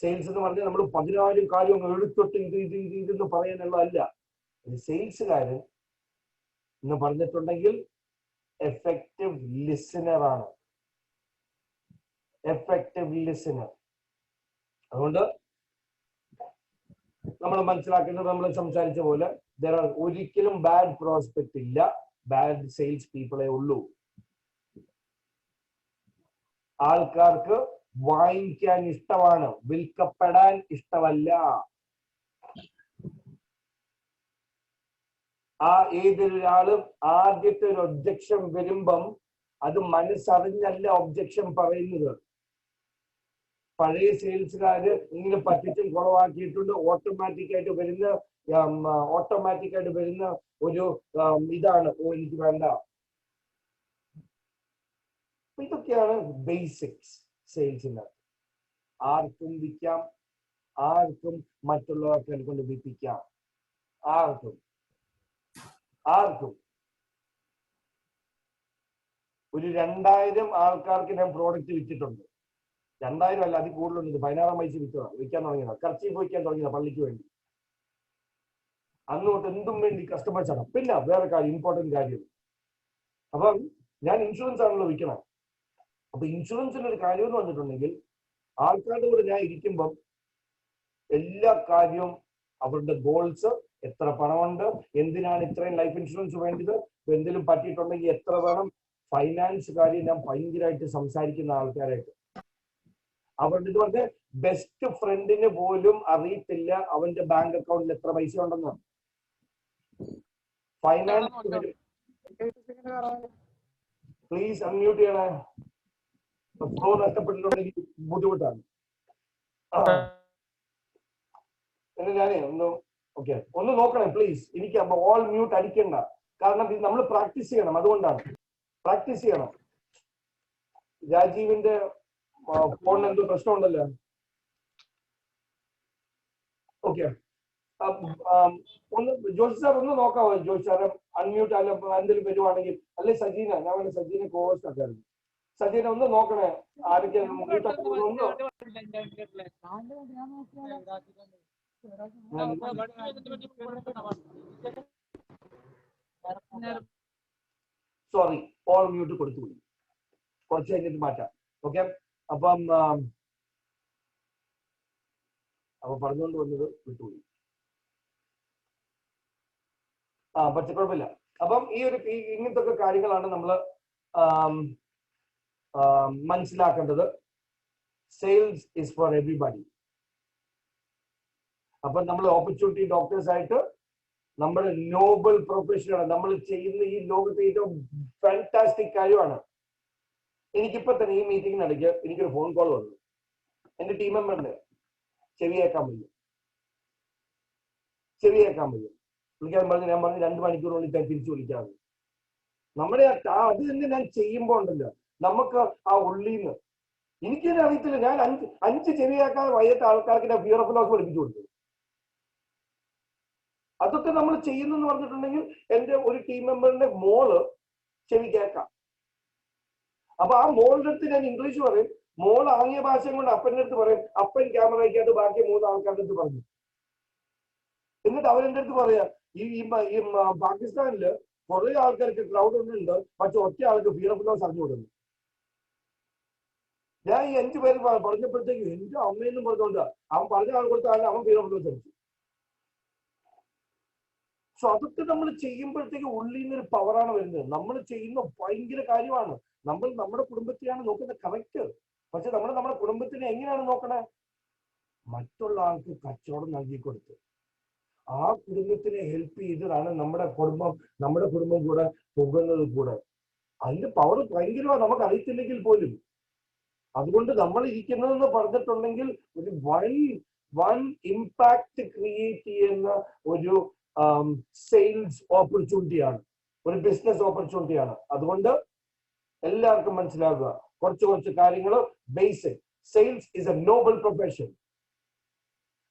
സെയിൽസ് എന്ന് പറഞ്ഞാൽ നമ്മൾ 10,000 കാര്യം എടുത്തിട്ട് ഇതെന്ന് പറയാനുള്ളതല്ല. ഒരു സെയിൽസുകാരൻ എന്ന് പറഞ്ഞിട്ടുണ്ടെങ്കിൽ എഫക്റ്റീവ് ലിസണർ ആണ്. Effective listener. അതുകൊണ്ട് നമ്മൾ മനസ്സിലാക്കേണ്ടത്, നമ്മൾ സംസാരിച്ച പോലെ ഒരിക്കലും ബാഡ് പ്രോസ്പെക്ട് ഇല്ല, ബാഡ് സെയിൽസ് പീപ്പിളേ ഉള്ളൂ. ആൾക്കാർക്ക് വാങ്ങിക്കാൻ ഇഷ്ടമാണ്, വിൽക്കപ്പെടാൻ ഇഷ്ടമല്ല. ഏതൊരാളും ആദ്യത്തെ ഒരു ഒബ്ജക്ഷൻ വരുമ്പം അത് മനസ്സറിഞ്ഞല്ല ഒബ്ജക്ഷൻ പറയുന്നത്. പഴയ സെയിൽസുകാര് ഇങ്ങനെ പറ്റിച്ചും കുളവാക്കിയിട്ടുണ്ട്. ഓട്ടോമാറ്റിക്കായിട്ട് വരുന്ന ഒരു ഇതാണ്, എനിക്ക് വേണ്ട. ഇതൊക്കെയാണ് ബേസിക്സ് സെയിൽസിന്. ആർക്കും വിൽക്കാം, ആർക്കും മറ്റുള്ളവർക്ക് കൊണ്ട് വിൽപ്പിക്കാം, ആർക്കും. ഒരു 2000 ആൾക്കാർക്ക് ഞാൻ പ്രോഡക്റ്റ് വിറ്റിട്ടുണ്ട്. 2000 അല്ല, അതിൽ കൂടുതലുണ്ട്. 16 വയസ്സ് വിൽക്കാൻ തുടങ്ങിയതാണ്. കർച്ചീഫ് വയ്ക്കാൻ തുടങ്ങിയതാണ് പള്ളിക്ക് വേണ്ടി. അന്ന് തൊട്ട് എന്തും വേണ്ടി കസ്റ്റമേഴ്സ് ആണ്. പിന്നെ വേറെ കാര്യം, ഇമ്പോർട്ടന്റ് കാര്യം, അപ്പം ഞാൻ ഇൻഷുറൻസ് ആണല്ലോ വിൽക്കണം. അപ്പൊ ഇൻഷുറൻസിന്റെ ഒരു കാര്യം എന്ന് പറഞ്ഞിട്ടുണ്ടെങ്കിൽ, ആൾക്കാരുടെ കൂടെ ഞാൻ ഇരിക്കുമ്പം എല്ലാ കാര്യവും അവരുടെ ഗോൾസ്, എത്ര പണമുണ്ട്, എന്തിനാണ് ഇത്രയും ലൈഫ് ഇൻഷുറൻസ് വേണ്ടത്, എന്തെങ്കിലും പറ്റിയിട്ടുണ്ടെങ്കിൽ എത്ര വേണം, ഫൈനാൻസ് കാര്യം ഞാൻ ഭയങ്കരമായിട്ട് സംസാരിക്കുന്ന ആൾക്കാരായിട്ട്. അവരുടെ ഇത് പറഞ്ഞ ബെസ്റ്റ് ഫ്രണ്ടിന് പോലും അറിയത്തില്ല അവന്റെ ബാങ്ക് അക്കൗണ്ടിൽ എത്ര പൈസ ഉണ്ടെന്ന്. ഫൈനാൻസ് പ്ലീസ് അൺമ്യൂട്ട് ചെയ്യണേ. ഫ്ലോ നഷ്ടപ്പെട്ടിട്ടുണ്ടെങ്കിൽ ബുദ്ധിമുട്ടാണ്. ഞാനേ ഒന്ന് നോക്കണേ പ്ലീസ്. എനിക്ക് ഓൾ മ്യൂട്ട് അടിക്കണ്ട, കാരണം ഇത് നമ്മൾ പ്രാക്ടീസ് ചെയ്യണം. അതുകൊണ്ടാണ് പ്രാക്ടീസ് ചെയ്യണം. രാജീവിന്റെ ഫോണിന് എന്തോ പ്രശ്നമുണ്ടല്ലോ. ഓക്കെ, ഒന്ന് ജോഷി സാർ ഒന്ന് നോക്കാവോ? ജോഷി സാറ് അൺമ്യൂട്ട് അല്ല എന്തെങ്കിലും വരുവാണെങ്കിൽ, അല്ലെ സജീന, ഞാൻ വേണ്ട സജീനെ കോസ്റ്റ് ആക്കായിരുന്നു. സജീന ഒന്ന് നോക്കണേ, ആരൊക്കെ സോറി, ഓൾ മ്യൂട്ട് കൊടുത്തുപോയി. കുറച്ച് കഴിഞ്ഞിട്ട് മാറ്റാം. ഓക്കെ, അപ്പം അപ്പൊ പറഞ്ഞുകൊണ്ട് വന്നത് വിട്ടുപോയി. പക്ഷെ കുഴപ്പമില്ല. അപ്പം ഇങ്ങനത്തെ ഒക്കെ കാര്യങ്ങളാണ് നമ്മൾ മനസ്സിലാക്കേണ്ടത്. Sales is for everybody. അപ്പൊ നമ്മൾ ഓപ്പർച്യൂണിറ്റി ഡോക്ടേഴ്സ് ആയിട്ട് നമ്മുടെ നോബൽ പ്രൊഫഷനാണ്. നമ്മൾ ചെയ്യുന്ന ഈ ലോകത്തെ ഏറ്റവും ഫാന്റാസ്റ്റിക് കാര്യമാണ്. എനിക്കിപ്പോ തന്നെ ഈ മീറ്റിംഗിനിടയ്ക്ക് എനിക്കൊരു ഫോൺ കോൾ വന്നു. എന്റെ ടീം മെമ്പറിന്റെ ചെവിയേക്കാൻ വയ്യ. വിളിക്കാൻ പറഞ്ഞു. ഞാൻ പറഞ്ഞു 2 മണിക്കൂറിനുള്ളിൽ തിരിച്ചു വിളിക്കാതെ. നമ്മുടെ അത് തന്നെ ഞാൻ ചെയ്യുമ്പോ ഉണ്ടല്ലോ, നമുക്ക് ആ ഉള്ളിന്ന് എനിക്ക് തന്നെ അറിയത്തില്ല. ഞാൻ 5 ചെവിയാക്കാതെ വയ്യാത്ത ആൾക്കാർക്ക് ഞാൻ ഫിയർ ഓഫ് ലോസ് പഠിപ്പിച്ചു കൊടുത്തു. അതൊക്കെ നമ്മൾ ചെയ്യുന്നെന്ന് പറഞ്ഞിട്ടുണ്ടെങ്കിൽ എന്റെ ഒരു ടീം മെമ്പറിന്റെ മോള് ചെവി കേൾക്കാം. അപ്പൊ ആ മോളുടെ അടുത്ത് ഞാൻ ഇംഗ്ലീഷ് പറയും, മോൾ ആംഗ്യ ഭാഷയും കൊണ്ട് അപ്പൻ്റെ അടുത്ത് പറയും, അപ്പൻ ക്യാമറ വയ്ക്കാണ്ട് ബാക്കി 3 ആൾക്കാരുടെ അടുത്ത് പറഞ്ഞു. എന്നിട്ട് അവരെന്റെ അടുത്ത് പറയാ, ഈ പാകിസ്ഥാനില് കുറെ ആൾക്കാർക്ക് ക്രൗഡ് ഒന്നുണ്ട്, പക്ഷെ ഒറ്റ ആൾക്ക് ഫിയർ ഓഫ് ലോസ് അറിഞ്ഞു കൊടുക്കുന്നു. ഞാൻ ഈ 5 പേര് പറഞ്ഞപ്പോഴത്തേക്ക് എന്റെ അമ്മയെന്നും പറഞ്ഞുകൊണ്ട് അവൻ പറഞ്ഞ ആൾ കൊടുത്താൽ അവൻ ഫിയർ ഓഫ് ലോസ് അടിച്ചു. സോ അതൊക്കെ നമ്മൾ ചെയ്യുമ്പോഴത്തേക്ക് ഉള്ളിൽ നിന്നൊരു പവറാണ് വരുന്നത്. നമ്മൾ ചെയ്യുന്ന ഭയങ്കര കാര്യമാണ്. നമ്മൾ നമ്മുടെ കുടുംബത്തെയാണ് നോക്കുന്നത്, കറക്റ്റ്. പക്ഷെ നമ്മൾ നമ്മുടെ കുടുംബത്തിനെ എങ്ങനെയാണ് നോക്കണേ? മറ്റുള്ള ആൾക്ക് കച്ചവടം നൽകി കൊടുത്ത് ആ കുടുംബത്തിനെ ഹെൽപ്പ് ചെയ്തതാണ് നമ്മുടെ കുടുംബം കൂടെ പോകുന്നത്. കൂടെ അതിന്റെ പവർ ഭയങ്കരമാണ്, നമുക്ക് അറിയത്തില്ലെങ്കിൽ പോലും. അതുകൊണ്ട് നമ്മൾ ഇരിക്കുന്നതെന്ന് പറഞ്ഞിട്ടുണ്ടെങ്കിൽ ഒരു വൺ ഇമ്പാക്ട് ക്രിയേറ്റ് ചെയ്യുന്ന ഒരു സെയിൽസ് ഓപ്പർച്യൂണിറ്റിയാണ്, ഒരു ബിസിനസ് ഓപ്പർച്യൂണിറ്റിയാണ്. അതുകൊണ്ട് എല്ലാവർക്കും മനസ്സിലാക്കുക കുറച്ച് കാര്യങ്ങൾ. Basic sales is A Nobel profession.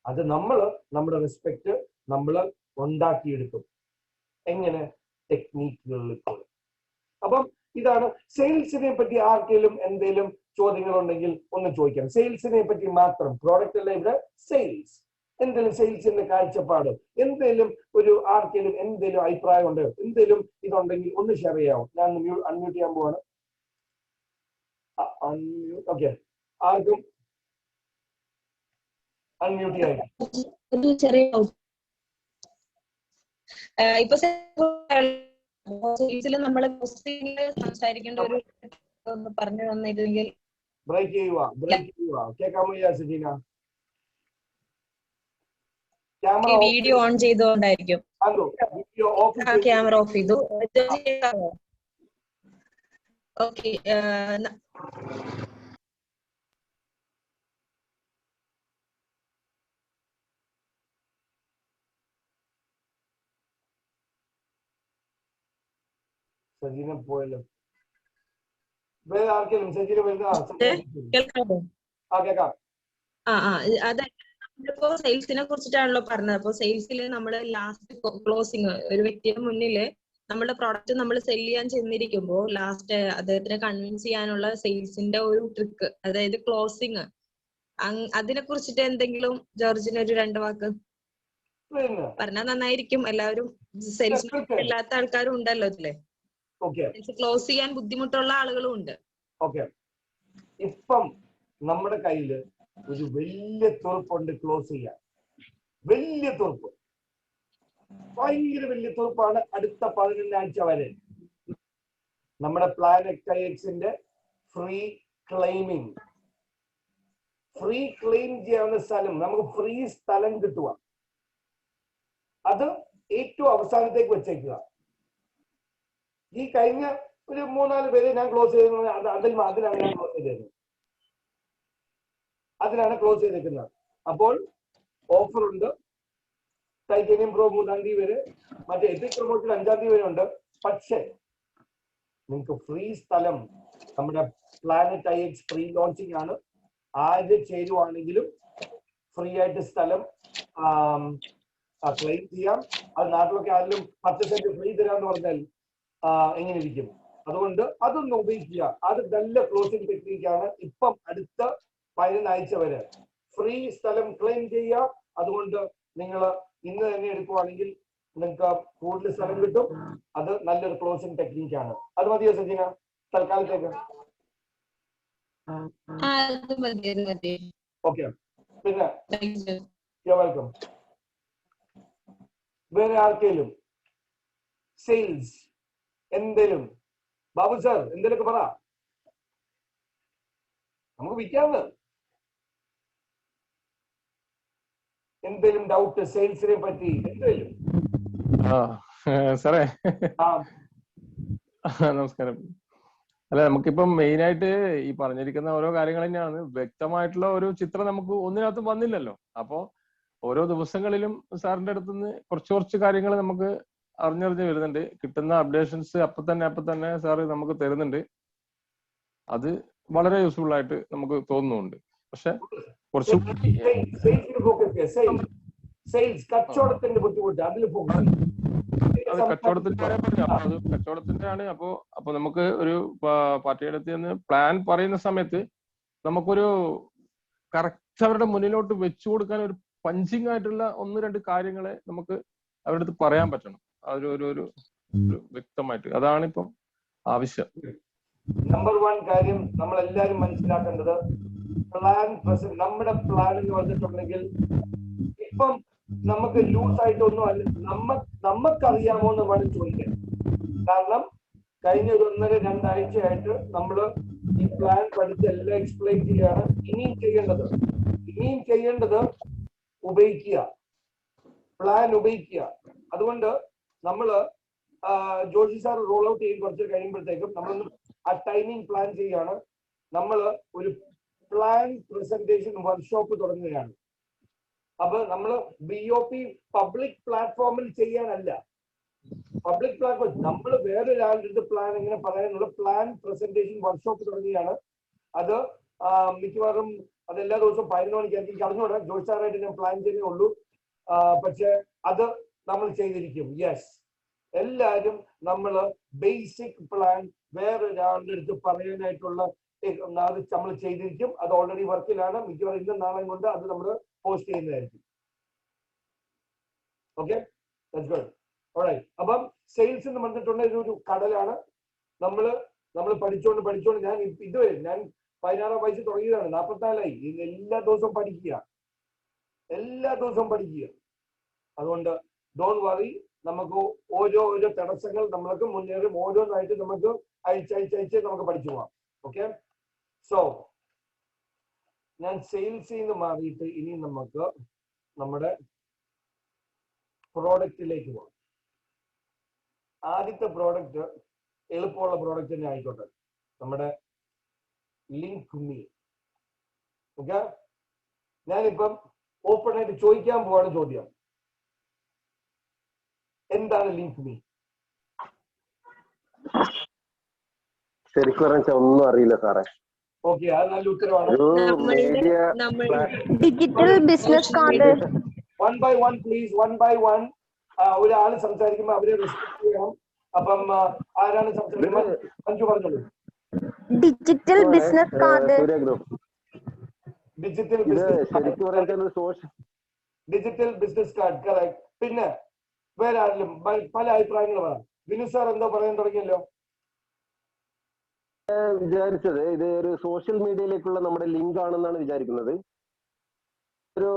അത് നമ്മുടെ റെസ്പെക്ട് നമ്മൾ ഉണ്ടാക്കിയെടുക്കും. എങ്ങനെ? ടെക്നിക്കുകളിൽ കൂടെ. അപ്പം ഇതാണ് സെയിൽസിനെ പറ്റി. ആർക്കെങ്കിലും എന്തെങ്കിലും ചോദ്യങ്ങളുണ്ടെങ്കിൽ ഒന്ന് ചോദിക്കാം. സെയിൽസിനെ പറ്റി മാത്രം, പ്രോഡക്റ്റ് അല്ല ഇവിടെ, സെയിൽസ്. എന്തെങ്കിലും സെയിൽസിന്റെ കാഴ്ചപ്പാട്, എന്തെങ്കിലും ആർക്കെങ്കിലും എന്തെങ്കിലും അഭിപ്രായം ഉണ്ട്, എന്തെങ്കിലും ഇതുണ്ടെങ്കിൽ ഒന്ന് ഷെയർ ചെയ്യാമോ? ഞാൻ അൺമ്യൂട്ട് ചെയ്യാൻ പോവാണ്. ഓക്കെ, ആർക്കും അൺമ്യൂട്ട് ചെയ്യാം. ഇപ്പൊ നമ്മള് സംസാരിക്കേണ്ട ഒരു പറഞ്ഞു തന്നിരുന്നെങ്കിൽ. ബ്രേക്ക് ചെയ്യുക. കേൾക്കാമോ സജീന? വീഡിയോ ഓൺ ചെയ്തുകൊണ്ടായിരിക്കും. ക്യാമറ ഓഫ് ചെയ്തു. ഓക്കെ, സജീന പോയല്ലോ. വേറെ ആർക്കെങ്കിലും സജീന കേൾക്കാമോ? കേൾക്കാം. അതെ, നമ്മളിപ്പോ സെയിൽസിനെ കുറിച്ചിട്ടാണല്ലോ പറഞ്ഞത്. അപ്പൊ സെയിൽസിൽ നമ്മള് ലാസ്റ്റ് ക്ലോസിങ്, ഒരു വ്യക്തിയുടെ മുന്നില് നമ്മുടെ പ്രോഡക്റ്റ് നമ്മൾ സെല് ചെയ്യാൻ ചെന്നിരിക്കുമ്പോൾ ലാസ്റ്റ് അദ്ദേഹത്തിനെ കൺവിൻസ് ചെയ്യാനുള്ള സെയിൽസിന്റെ ഒരു ട്രിക്ക്, അതായത് ക്ലോസിങ്, അതിനെ കുറിച്ചിട്ട് എന്തെങ്കിലും ജോർജിന് ഒരു 2 വാക്ക് പറഞ്ഞാൽ നന്നായിരിക്കും. എല്ലാവരും സെയിൽസ് ഇല്ലാത്ത ആൾക്കാരും ഉണ്ടല്ലോ ഇതില്, ക്ലോസ് ചെയ്യാൻ ബുദ്ധിമുട്ടുള്ള ആളുകളും ഉണ്ട്. ഓക്കെ, ഇപ്പം നമ്മുടെ കയ്യില് ഒരു വലിയ തുറപ്പുണ്ട് ക്ലോസ് ചെയ്യാൻ. വലിയ തുറപ്പ്, ഭയങ്കര വലിയ തുറപ്പാണ്. അടുത്ത 15 ആഴ്ച വരെ നമ്മുടെ പ്ലാനറ്റ് ഐഎക്സിന്റെ ഫ്രീ ക്ലെയിമിംഗ്, ഫ്രീ ക്ലെയിം ചെയ്യാവുന്ന സ്ഥലം, നമുക്ക് ഫ്രീ സ്ഥലം കിട്ടുക. അത് ഏറ്റവും അവസാനത്തേക്ക് വെച്ചേക്കുക. ഈ കഴിഞ്ഞ ഒരു 3-4 പേര് ഞാൻ ക്ലോസ് ചെയ്തത് അതിലാണ് ഞാൻ ക്ലോസ് ചെയ്തേക്കുന്നത്. അതിലാണ് ക്ലോസ് ചെയ്തേക്കുന്നത്. അപ്പോൾ ഓഫർ ഉണ്ട്. ടൈറ്റാനിയം പ്രോ 3-ാം തീയതി വരെ, മറ്റേ എത്തിക് പ്രൊമോഷൻ 5-ാം തീയതി വരെ ഉണ്ട്. പക്ഷേ നിങ്ങൾക്ക് ഫ്രീ സ്ഥലം, നമ്മുടെ പ്ലാനറ്റ് ഐഎക്സ് ഫ്രീ ലോഞ്ചിങ് ആണ്. ആര് ചേരുവാണെങ്കിലും ഫ്രീ ആയിട്ട് സ്ഥലം ക്ലെയിം ചെയ്യാം. അത് നാട്ടിലൊക്കെ ആരെങ്കിലും 10 സെന്റ് ഫ്രീ തരാന്ന് പറഞ്ഞാൽ എങ്ങനെ ഇരിക്കും? അതുകൊണ്ട് അതൊന്ന് ഉപയോഗിക്കുക. അത് നല്ല ക്ലോസിംഗ് ടെക്നിക്കാണ്. ഇപ്പം അടുത്ത 15 ആഴ്ച വരെ ഫ്രീ സ്ഥലം ക്ലെയിം ചെയ്യുക. അതുകൊണ്ട് നിങ്ങൾ ഇന്ന് തന്നെ എടുക്കുവാണെങ്കിൽ നിങ്ങൾക്ക് കൂടുതൽ സ്ഥലം കിട്ടും. അത് നല്ലൊരു ക്ലോസിംഗ് ടെക്നിക്കാണ്. അത് മതിയോ സജിന തൽക്കാലത്തേക്ക്? ഓക്കെ, പിന്നെ വെൽക്കം. വേറെ ആർക്കെങ്കിലും സെയിൽസ് എന്തേലും? ബാബു സാർ എന്തേലൊക്കെ പറ, നമുക്ക് വിൽക്കാവുന്ന എന്തേലും ഡൗട്ട് സെയിൽസിനെ പറ്റി എന്തേലും? സാറേ നമസ്കാരം. അല്ല, നമുക്കിപ്പം മെയിൻ ആയിട്ട് ഈ പറഞ്ഞിരിക്കുന്ന ഓരോ കാര്യങ്ങൾ തന്നെയാണ്. വ്യക്തമായിട്ടുള്ള ഒരു ചിത്രം നമുക്ക് ഒന്നിനകത്തും വന്നില്ലല്ലോ. അപ്പോ ഓരോ ദിവസങ്ങളിലും സാറിന്റെ അടുത്തുനിന്ന് കുറച്ച് കാര്യങ്ങൾ നമുക്ക് അറിഞ്ഞറിഞ്ഞ് വരുന്നുണ്ട്. കിട്ടുന്ന അപ്ഡേഷൻസ് അപ്പൊ തന്നെ സാറ് നമുക്ക് തരുന്നുണ്ട്. അത് വളരെ യൂസ്ഫുൾ ആയിട്ട് നമുക്ക് തോന്നുന്നുണ്ട്. പക്ഷെ കുറച്ചും കച്ചവടത്തിന്റെ ബുദ്ധിമുട്ട് അതിൽ അത് കച്ചവടത്തിന്റെ ആണ്. അപ്പൊ നമുക്ക് ഒരു പാർട്ടിയുടെ അടുത്ത് നിന്ന് പ്ലാൻ പറയുന്ന സമയത്ത് നമുക്കൊരു കറക്റ്റ് അവരുടെ മുന്നിലോട്ട് വെച്ചു കൊടുക്കാൻ ഒരു പഞ്ചിങ് ആയിട്ടുള്ള 1-2 കാര്യങ്ങളെ നമുക്ക് അവരുടെ അടുത്ത് പറയാൻ പറ്റണം. ഒരു വ്യക്തമായിട്ട്. അതാണ് ഇപ്പം ആവശ്യം. നമ്പർ 1 കാര്യം നമ്മൾ എല്ലാവരും മനസ്സിലാക്കേണ്ടത്, പ്ലാൻ നമ്മുടെ പ്ലാൻ എന്ന് പറഞ്ഞിട്ടുണ്ടെങ്കിൽ ഇപ്പം നമുക്ക് ലൂസ് ആയിട്ടൊന്നും അല്ല, നമുക്കറിയാമോ എന്ന് വേണം ചോദിക്കാൻ. കാരണം കഴിഞ്ഞ 1-2 ആഴ്ചയായിട്ട് നമ്മൾ ഈ പ്ലാൻ പഠിച്ച് എല്ലാം എക്സ്പ്ലെയിൻ ചെയ്യാണ്. ഇനിയും ചെയ്യേണ്ടത് ഉപയോഗിക്കുക, പ്ലാൻ ഉപയോഗിക്കുക. അതുകൊണ്ട് നമ്മള് ജോഷി സാർ റോൾ ഔട്ട് ചെയ്ത് കുറച്ച് കഴിയുമ്പോഴത്തേക്കും നമ്മളൊന്ന് ആ ടൈമിംഗ് പ്ലാൻ ചെയ്യാണ്. നമ്മൾ ഒരു പ്ലാൻ പ്രസന്റേഷൻ വർക്ക്ഷോപ്പ് തുടങ്ങുകയാണ്. അപ്പൊ നമ്മൾ BOP പബ്ലിക് പ്ലാറ്റ്ഫോമിൽ ചെയ്യാനല്ല, പബ്ലിക് പ്ലാറ്റ്ഫോം നമ്മൾ വേറൊരാളുടെ അടുത്ത് പ്ലാൻ എങ്ങനെ പറയാനുള്ള പ്ലാൻ പ്രസന്റേഷൻ വർക്ക്ഷോപ്പ് തുടങ്ങുകയാണ്. അത് മിക്കവാറും അത് എല്ലാ ദിവസവും 11 മണിക്ക്. എനിക്ക് അറിഞ്ഞൂടാ, ജോഷി സാറായിട്ട് ഞാൻ പ്ലാൻ ചെയ്യുന്നേ ഉള്ളൂ. പക്ഷെ അത് നമ്മൾ ചെയ്തിരിക്കും. യെസ്, എല്ലാവരും നമ്മൾ ബേസിക് പ്ലാൻ വേറൊരാളുടെ അടുത്ത് പറയാനായിട്ടുള്ള അത് നമ്മൾ ചെയ്തിരിക്കും. അത് ഓൾറെഡി വർക്കിലാണ്. മിക്കവാറും ഇന്നും നാളെയും കൊണ്ട് അത് നമ്മൾ പോസ്റ്റ് ചെയ്യുന്നതായിരിക്കും. Okay, that's good. ഓൾറൈറ്റ്. അപ്പം സെയിൽസ് എന്ന് പറഞ്ഞിട്ടുണ്ടെങ്കിൽ ഒരു കടലാണ്. നമ്മൾ പഠിച്ചോണ്ട് ഞാൻ ഇതുവരെ 16 വയസ്സ് തുടങ്ങിയതാണ്, 44ആയി. എല്ലാ ദിവസവും പഠിക്കുക. അതുകൊണ്ട് ഡോണ്ട് വറി, നമുക്ക് ഓരോ തടസ്സങ്ങൾ നമ്മൾക്ക് മുന്നേറും. ഓരോന്നായിട്ട് നമുക്ക് അയച്ച് നമുക്ക് പഠിച്ചു പോവാം. ഓക്കെ, സോ ഞാൻ സെയിൽസിൽ നിന്ന് മാറിയിട്ട് ഇനി നമുക്ക് നമ്മുടെ പ്രോഡക്റ്റിലേക്ക് പോകാം. ആദ്യത്തെ പ്രോഡക്റ്റ് എളുപ്പമുള്ള പ്രോഡക്റ്റ് തന്നെ ആയിക്കോട്ടെ, നമ്മുടെ ലിങ്ക് മീ. ഓക്കെ, ഞാനിപ്പം ഓപ്പൺ ആയിട്ട് ചോദിക്കാൻ പോവാണ് ചോദ്യം, എന്താണ് ലിങ്ക് മീ? ശരിക്കും പറഞ്ഞാൽ ഒന്നും അറിയില്ല സാറേ. ഓക്കെ, അത് നല്ല ഉത്തരവാണ്. Digital business card. 1 by 1 please, 1 by 1. ഒരാള് സംസാരിക്കുമ്പോൾ അവരെ റെസ്പെക്ട് ചെയ്യണം. അപ്പം ആരാണ് സംസാരിക്കുന്നത്? മഞ്ജു പറഞ്ഞോളൂ. Digital business card. Digital business card, correct. പിന്നെ വേറെ ആരെങ്കിലും പല അഭിപ്രായങ്ങൾ പറയാം. വിനു സാർ എന്തോ പറയാൻ തുടങ്ങിയല്ലോ. വിചാരിച്ചത് ഇത് ഒരു സോഷ്യൽ മീഡിയയിലേക്കുള്ള നമ്മുടെ ലിങ്ക് ആണെന്നാണ് വിചാരിക്കുന്നത്. ഒരു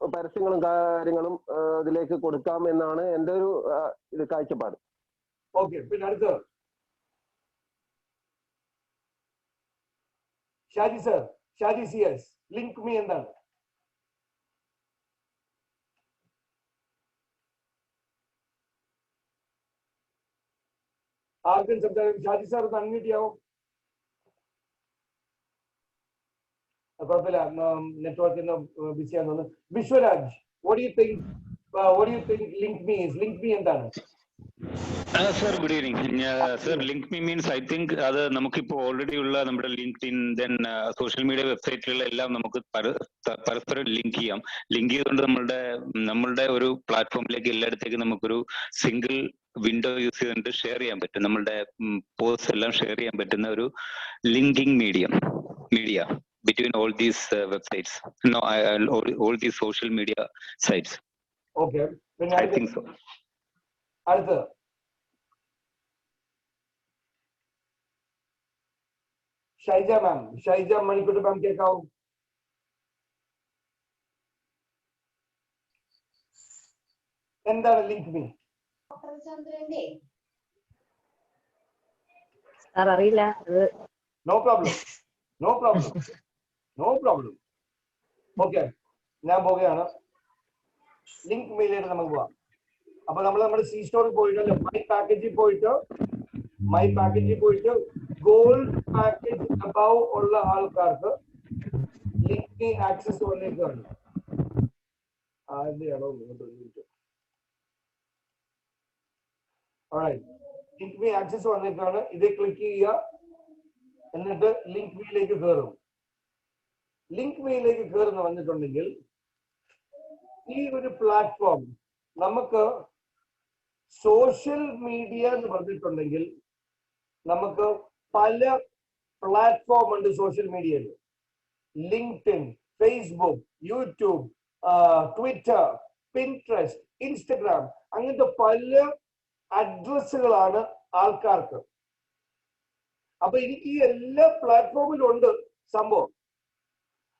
പരസ്യങ്ങളും കാര്യങ്ങളും ഇതിലേക്ക് കൊടുക്കാം എന്നാണ് എൻ്റെ ഒരു കാഴ്ചപ്പാട്. ഓക്കെ, പിന്നെ അടുത്ത് Shaji sir, Shaji CS, link me എന്താണ്? ആർക്കും സംസാരിക്കും. ഷാജി സാർ ഒന്ന് അൺമ്യൂട്ട് ചെയ്യാവോ? കുഴപ്പമില്ല, നെറ്റ്വർക്കിന് ബിസിയാന്ന് തോന്നുന്നു. Vishwaraj, what do you think link me is? Link me എന്താണ്? Sir good evening. Sir link me means I think അത് നമുക്കിപ്പോ ഓൾറെഡി ഉള്ള നമ്മുടെ LinkedIn then social media വെബ്സൈറ്റുകളിലെല്ലാം നമുക്ക് പരസ്പരം ലിങ്ക് ചെയ്യാം. ലിങ്ക് ചെയ്തുകൊണ്ട് നമ്മളുടെ ഒരു പ്ലാറ്റ്ഫോമിലേക്ക് എല്ലായിടത്തേക്കും നമുക്കൊരു സിംഗിൾ വിൻഡോ യൂസ് ചെയ്തുകൊണ്ട് ഷെയർ ചെയ്യാൻ പറ്റും. നമ്മളുടെ പോസ്റ്റ് എല്ലാം ഷെയർ ചെയ്യാൻ പറ്റുന്ന ഒരു linking media between all these websites, all these social media sites. Okay, I think so. അടുത്തത് ഷൈജ മാം. ഷൈജ മണിക്കൂട്ട് മാം കേൾക്കാവും? എന്താണ് ലിങ്ക് മീ? അറിയില്ല. No problem, no problem, no problem. Okay, ഞാൻ പോവുകയാണ്. ലിങ്ക് മെയിലായിട്ട് നമുക്ക് പോവാം. അപ്പൊ നമ്മൾ നമ്മുടെ സി സ്റ്റോറിൽ പോയിട്ടല്ലോ, മൈ പാക്കേജിൽ പോയിട്ട് ഗോൾഡ് പാക്കേജ് അബവ് ഉള്ള ആൾക്കാർക്ക് ലിങ്ക് മീ ആക്സസ് വന്നേക്കാണ്. ആരുടെയാണോ ലിങ്ക് മീ ആക്സസ് വന്നേക്കാണ്. ഇത് ക്ലിക്ക് ചെയ്യുക, എന്നിട്ട് ലിങ്ക് മീയിലേക്ക് കയറും. ലിങ്ക് മീയിലേക്ക് കയറുന്ന വന്നിട്ടുണ്ടെങ്കിൽ ഈ ഒരു പ്ലാറ്റ്ഫോം നമുക്ക് സോഷ്യൽ മീഡിയ എന്ന് പറഞ്ഞിട്ടുണ്ടെങ്കിൽ നമുക്ക് പല പ്ലാറ്റ്ഫോം ഉണ്ട് സോഷ്യൽ മീഡിയയിൽ. LinkedIn, Facebook, YouTube, Twitter, Pinterest, Instagram, അങ്ങനത്തെ പല അഡ്രസ്സുകളാണ് ആൾക്കാർക്ക്. അപ്പൊ എനിക്ക് ഈ എല്ലാ പ്ലാറ്റ്ഫോമിലും ഉണ്ട് സംഭവം.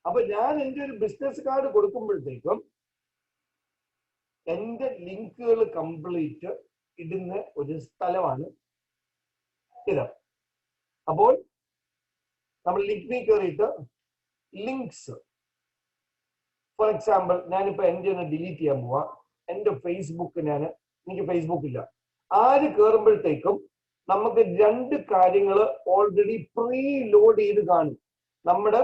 അപ്പൊ ഞാൻ എൻ്റെ ഒരു ബിസിനസ് കാർഡ് കൊടുക്കുമ്പോഴത്തേക്കും എന്റെ ലിങ്കുകൾ കംപ്ലീറ്റ് ഇടുന്ന ഒരു സ്ഥലമാണ് ഇത്. അപ്പോൾ നമ്മൾ ലിങ്കിൽ കയറിയിട്ട് ലിങ്ക്സ്, ഫോർ എക്സാമ്പിൾ ഞാനിപ്പോ എന്റെ ഒന്ന് ഡിലീറ്റ് ചെയ്യാൻ പോവാ. എന്റെ ഫേസ്ബുക്ക് എനിക്ക് ഫേസ്ബുക്ക് ഇല്ല. ആര് കയറുമ്പോഴത്തേക്കും നമുക്ക് രണ്ട് കാര്യങ്ങൾ ഓൾറെഡി പ്രീ ലോഡ് ചെയ്ത് കാണും. നമ്മുടെ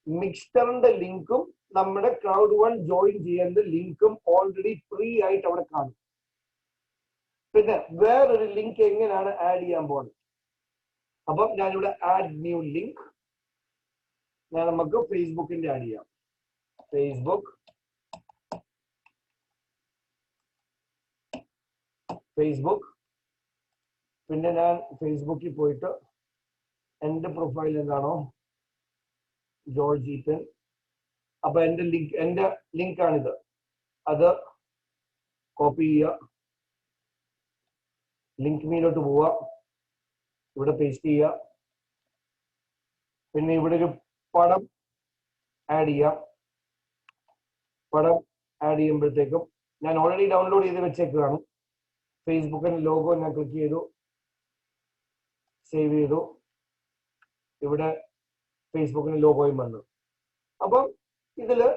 മിക്സ്റ്ററിന്റെ ലിങ്കും നമ്മുടെ ക്രൗഡ് വൺ ജോയിൻ ചെയ്യേണ്ട ലിങ്കും ഓൾറെഡി ഫ്രീ ആയിട്ട് അവിടെ കാണും. പിന്നെ വേറൊരു ലിങ്ക് എങ്ങനെയാണ് ആഡ് ചെയ്യാൻ പോകുന്നത്? അപ്പം ഞാനിവിടെ ആഡ് ന്യൂ ലിങ്ക്, നമുക്ക് ഫേസ്ബുക്കിന്റെ ആഡ് ചെയ്യാം. ഫേസ്ബുക്ക്. പിന്നെ ഞാൻ ഫേസ്ബുക്കിൽ പോയിട്ട് എന്റെ പ്രൊഫൈൽ എന്താണോ ജോർജ് ഈത്തൻ, അപ്പൊ എന്റെ ലിങ്ക് ആണിത്. അത് കോപ്പി ചെയ്യുക, ലിങ്ക് മീലോട്ട് പോവുക, ഇവിടെ പേസ്റ്റ് ചെയ്യുക. പിന്നെ ഇവിടെ ഒരു പടം ആഡ് ചെയ്യാം. പടം ആഡ് ചെയ്യുമ്പോഴത്തേക്കും ഞാൻ ഓൾറെഡി ഡൗൺലോഡ് ചെയ്ത് വെച്ചേക്കാണ്. ഫേസ്ബുക്കിന്റെ ലോഗോ ഞാൻ ക്ലിക്ക് ചെയ്തു, സേവ് ചെയ്തു. ഇവിടെ ഫേസ്ബുക്കിന്റെ ലോഗോയും വന്നു. അപ്പം ഇതില്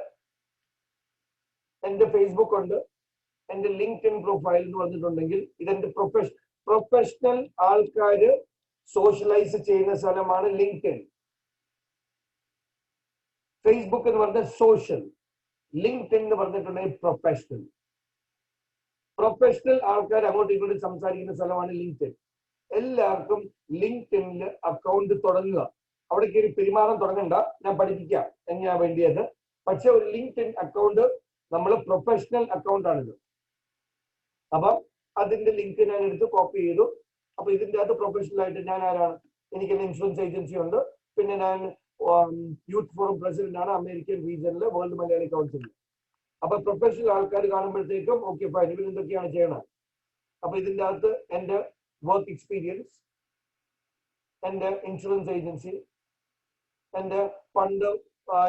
എന്റെ ഫേസ്ബുക്ക് ഉണ്ട്, എന്റെ ലിങ്ക്ഡിൻ പ്രൊഫൈൽ എന്ന് പറഞ്ഞിട്ടുണ്ടെങ്കിൽ ഇതെന്റെ പ്രൊഫഷണൽ ആൾക്കാര് സോഷ്യലൈസ് ചെയ്യുന്ന സ്ഥലമാണ് ലിങ്ക്ഡിൻ. ഫേസ്ബുക്ക് എന്ന് പറഞ്ഞ സോഷ്യൽ, ലിങ്ക്ഡിൻ എന്ന് പറഞ്ഞിട്ടുണ്ടെങ്കിൽ പ്രൊഫഷണൽ ആൾക്കാർ അങ്ങോട്ടും ഇങ്ങോട്ടും സംസാരിക്കുന്ന സ്ഥലമാണ് ലിങ്ക്ഡിൻ. എല്ലാവർക്കും ലിങ്ക്ഡിനിൽ അക്കൗണ്ട് തുടങ്ങുക. അവിടെ കയറി പെരുമാറാൻ തുടങ്ങണ്ട, ഞാൻ പഠിപ്പിക്കാം എങ്ങനെയാ വേണ്ടിയത്. പക്ഷെ ഒരു ലിങ്ക്ഡിൻ അക്കൗണ്ട് നമ്മൾ പ്രൊഫഷണൽ അക്കൗണ്ട് ആണിത്. അപ്പം അതിന്റെ ലിങ്ക് ഞാൻ എടുത്ത് കോപ്പി ചെയ്തു. അപ്പൊ ഇതിന്റെ അകത്ത് പ്രൊഫഷണൽ ആയിട്ട് ഞാൻ ആരാണ്? എനിക്ക് ഇൻഷുറൻസ് ഏജൻസി ഉണ്ട്. പിന്നെ ഞാൻ യൂത്ത് ഫോറം പ്രസിഡന്റ് ആണ് അമേരിക്കൻ റീജിയനിലെ വേൾഡ് മലയാളി കൗൺസിലിൽ. അപ്പൊ പ്രൊഫഷണൽ ആൾക്കാർ കാണുമ്പോഴത്തേക്കും ഓക്കെ ഫൈൻ, ഇവർ എന്തൊക്കെയാണ് ചെയ്യണത്. അപ്പൊ ഇതിന്റെ അകത്ത് എന്റെ വർക്ക് എക്സ്പീരിയൻസ്, എന്റെ ഇൻഷുറൻസ് ഏജൻസി, എന്റെ പണ്ട്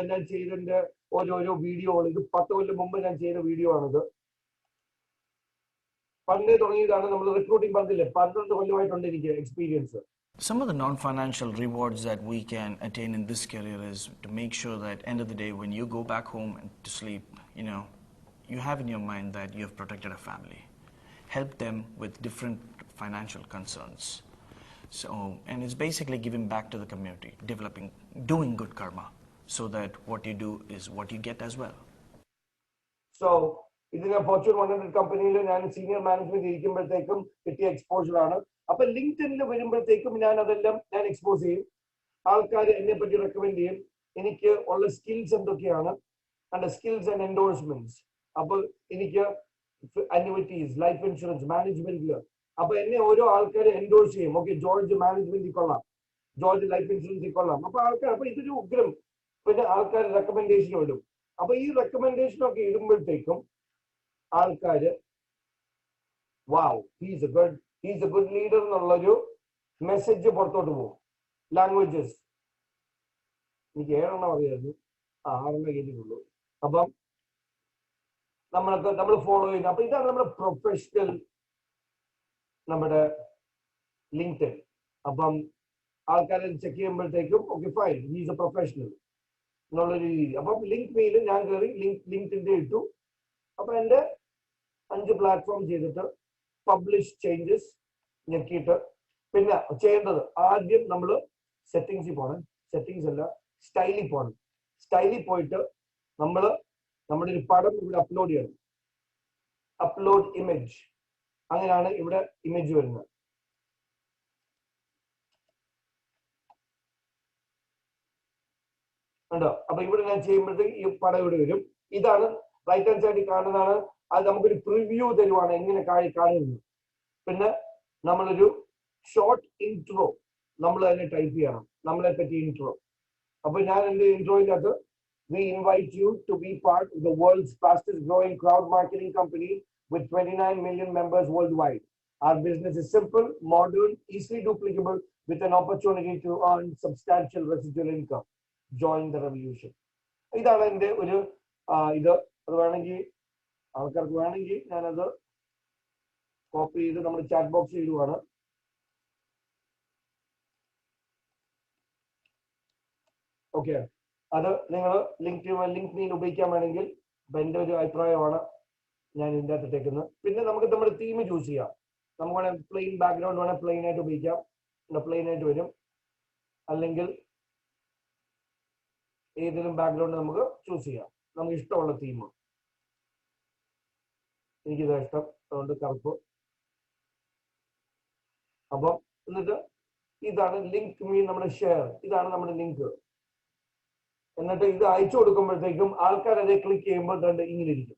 ഞാൻ ചെയ്തതിന്റെ ഓരോരോ വീഡിയോകൾ, ഇത് 10 കൊല്ലം മുമ്പ് ഞാൻ ചെയ്ത വീഡിയോ ആണിത്. പണ്ടേ തുടങ്ങിയതാണ്. നമ്മൾ റിക്രൂട്ടിംഗ് പറഞ്ഞില്ലേ, 12 കൊല്ലമായിട്ടുണ്ട് എനിക്ക് experience. Some of the non-financial rewards that we can attain in this career is to make sure that end of the day when you go back home and to sleep, you have in your mind that you have protected a family, help them with different financial concerns. So, and it's basically giving back to the community, doing good karma, so that what you do is what you get as well. So, ഇതിന് Fortune 100 കമ്പനിയിൽ ഞാൻ senior management ഇരിക്കുമ്പോഴത്തേക്കും കിട്ടിയ exposure ആണ്. അപ്പൊ ലിങ്ക്ഡിനിൽ വരുമ്പോഴത്തേക്കും ഞാൻ expose ചെയ്യും. ആൾക്കാർ എന്നെ പറ്റി റെക്കമെൻഡ് ചെയ്യും. എനിക്ക് ഉള്ള സ്കിൽസ് എന്തൊക്കെയാണ്, ആൻഡ് സ്കിൽസ് ആൻഡ് എൻഡോഴ്സ്മെന്റ്സ്. അപ്പൊ എനിക്ക് അന്യൂയിറ്റീസ്, ലൈഫ് ഇൻഷുറൻസ്, മാനേജ്മെന്റില് അപ്പൊ എന്നെ ഓരോ ആൾക്കാർ എൻഡോഴ്സ് ചെയ്യും. ഓക്കെ, ജോർജ് മാനേജ്മെന്റിൽ കൊള്ളാം, ജോർജ് ലൈഫ് ഇൻഷുറൻസിൽ കൊള്ളാം. അപ്പൊ ആൾക്കാർ, അപ്പൊ ഇതൊരു ഉഗ്രം പിന്നെ ആൾക്കാർ റെക്കമെൻഡേഷൻ ഇടും. അപ്പൊ ഈ റെക്കമെൻഡേഷൻ ഒക്കെ ഇടുമ്പോഴത്തേക്കും ആൾക്കാര് വാവ്, ഹീസ് എ ഗുഡ് ലീഡർ എന്നുള്ളൊരു മെസ്സേജ് പുറത്തോട്ട് പോകും. ലാംഗ്വേജസ് എനിക്ക് 7 അറിയായിരുന്നു, 6 കേട്ടിട്ടുള്ളൂ. അപ്പം നമ്മൾ ഫോളോ ചെയ്യുന്നത്. അപ്പൊ ഇതാണ് നമ്മുടെ പ്രൊഫഷണൽ, നമ്മുടെ ലിങ്ക്ഡ്ഇൻ. അപ്പം ആൾക്കാരെ ചെക്ക് ചെയ്യുമ്പോഴത്തേക്കും okay fine, he's A professional എന്നുള്ളൊരു രീതി. അപ്പം ലിങ്ക് മെയിൽ ഞാൻ കയറി ലിങ്ക്ഡിന്റെ ഇട്ടു. അപ്പൊ എന്റെ 5 പ്ലാറ്റ്ഫോം ചെയ്തിട്ട് പബ്ലിഷ് ചേഞ്ചസ് ഞെക്കിയിട്ട്, പിന്നെ ചെയ്യേണ്ടത് ആദ്യം നമ്മൾ സെറ്റിങ്സിൽ പോകണം. സെറ്റിങ്സ് അല്ല, സ്റ്റൈലിൽ പോകണം. സ്റ്റൈലിൽ പോയിട്ട് നമ്മൾ നമ്മുടെ ഒരു പടം ഇവിടെ അപ്ലോഡ് ചെയ്യണം. അപ്ലോഡ് ഇമേജ്, അങ്ങനെയാണ് ഇവിടെ ഇമേജ് വരുന്നത്. ഉണ്ടോ? അപ്പൊ ഇവിടെ ഞാൻ ചെയ്യുമ്പോഴത്തേക്ക് ഈ പടം ഇവിടെ വരും. ഇതാണ് റൈറ്റ് ഹാൻഡ് സൈഡിൽ കാണുന്നതാണ്. അത് നമുക്കൊരു പ്രിവ്യൂ തരുവാണ് എങ്ങനെ കാണുന്നത്. പിന്നെ നമ്മളൊരു ഷോർട്ട് ഇൻട്രോ നമ്മൾ തന്നെ ടൈപ്പ് ചെയ്യണം, നമ്മളെ പറ്റി ഇൻട്രോ. അപ്പൊ ഞാൻ എന്റെ ഇൻട്രോയിനകത്ത് we invite you to be part of the world's fastest growing crowd marketing company with 29 million members worldwide. Our business is simple, modern, easily duplicable with an opportunity to earn substantial residual income. Join the revolution. ഇതാണ് എന്റെ ഒരു ഇത്. അത് വേണമെങ്കിൽ ആൾക്കാർക്ക് വേണമെങ്കിൽ ഞാനത് copy ചെയ്ത് നമ്മൾ ചാറ്റ് ബോക്സ് ഇടുവാണ്. ഓക്കെ, അത് നിങ്ങൾ ലിങ്ക് ഉപയോഗിക്കാൻ വേണമെങ്കിൽ എന്റെ ഒരു അഭിപ്രായമാണ് ഞാൻ ഇതിൻ്റെ അകത്ത് ഇട്ടേക്കുന്നത്. പിന്നെ നമുക്ക് നമ്മുടെ തീം ചൂസ് ചെയ്യാം. നമുക്ക് വേണേൽ പ്ലെയിൻ ബാക്ക്ഗ്രൗണ്ട് വേണേൽ പ്ലെയിൻ ആയിട്ട് ഉപയോഗിക്കാം, പ്ലെയിൻ ആയിട്ട് വരും. അല്ലെങ്കിൽ ഏതെങ്കിലും ബാക്ക്ഗ്രൗണ്ട് നമുക്ക് ചൂസ് ചെയ്യാം, നമുക്ക് ഇഷ്ടമുള്ള തീം. എനിക്കിതാ ഇഷ്ടം, അതുകൊണ്ട് കറുപ്പ്. അപ്പം എന്നിട്ട് ഇതാണ് ലിങ്ക് മീ, നമ്മുടെ ഷെയർ. ഇതാണ് നമ്മുടെ ലിങ്ക്. എന്നിട്ട് ഇത് അയച്ചു കൊടുക്കുമ്പോഴത്തേക്കും ആൾക്കാർ അത് ക്ലിക്ക് ചെയ്യുമ്പോൾ കണ്ട് ഇങ്ങനെ ഇരിക്കും.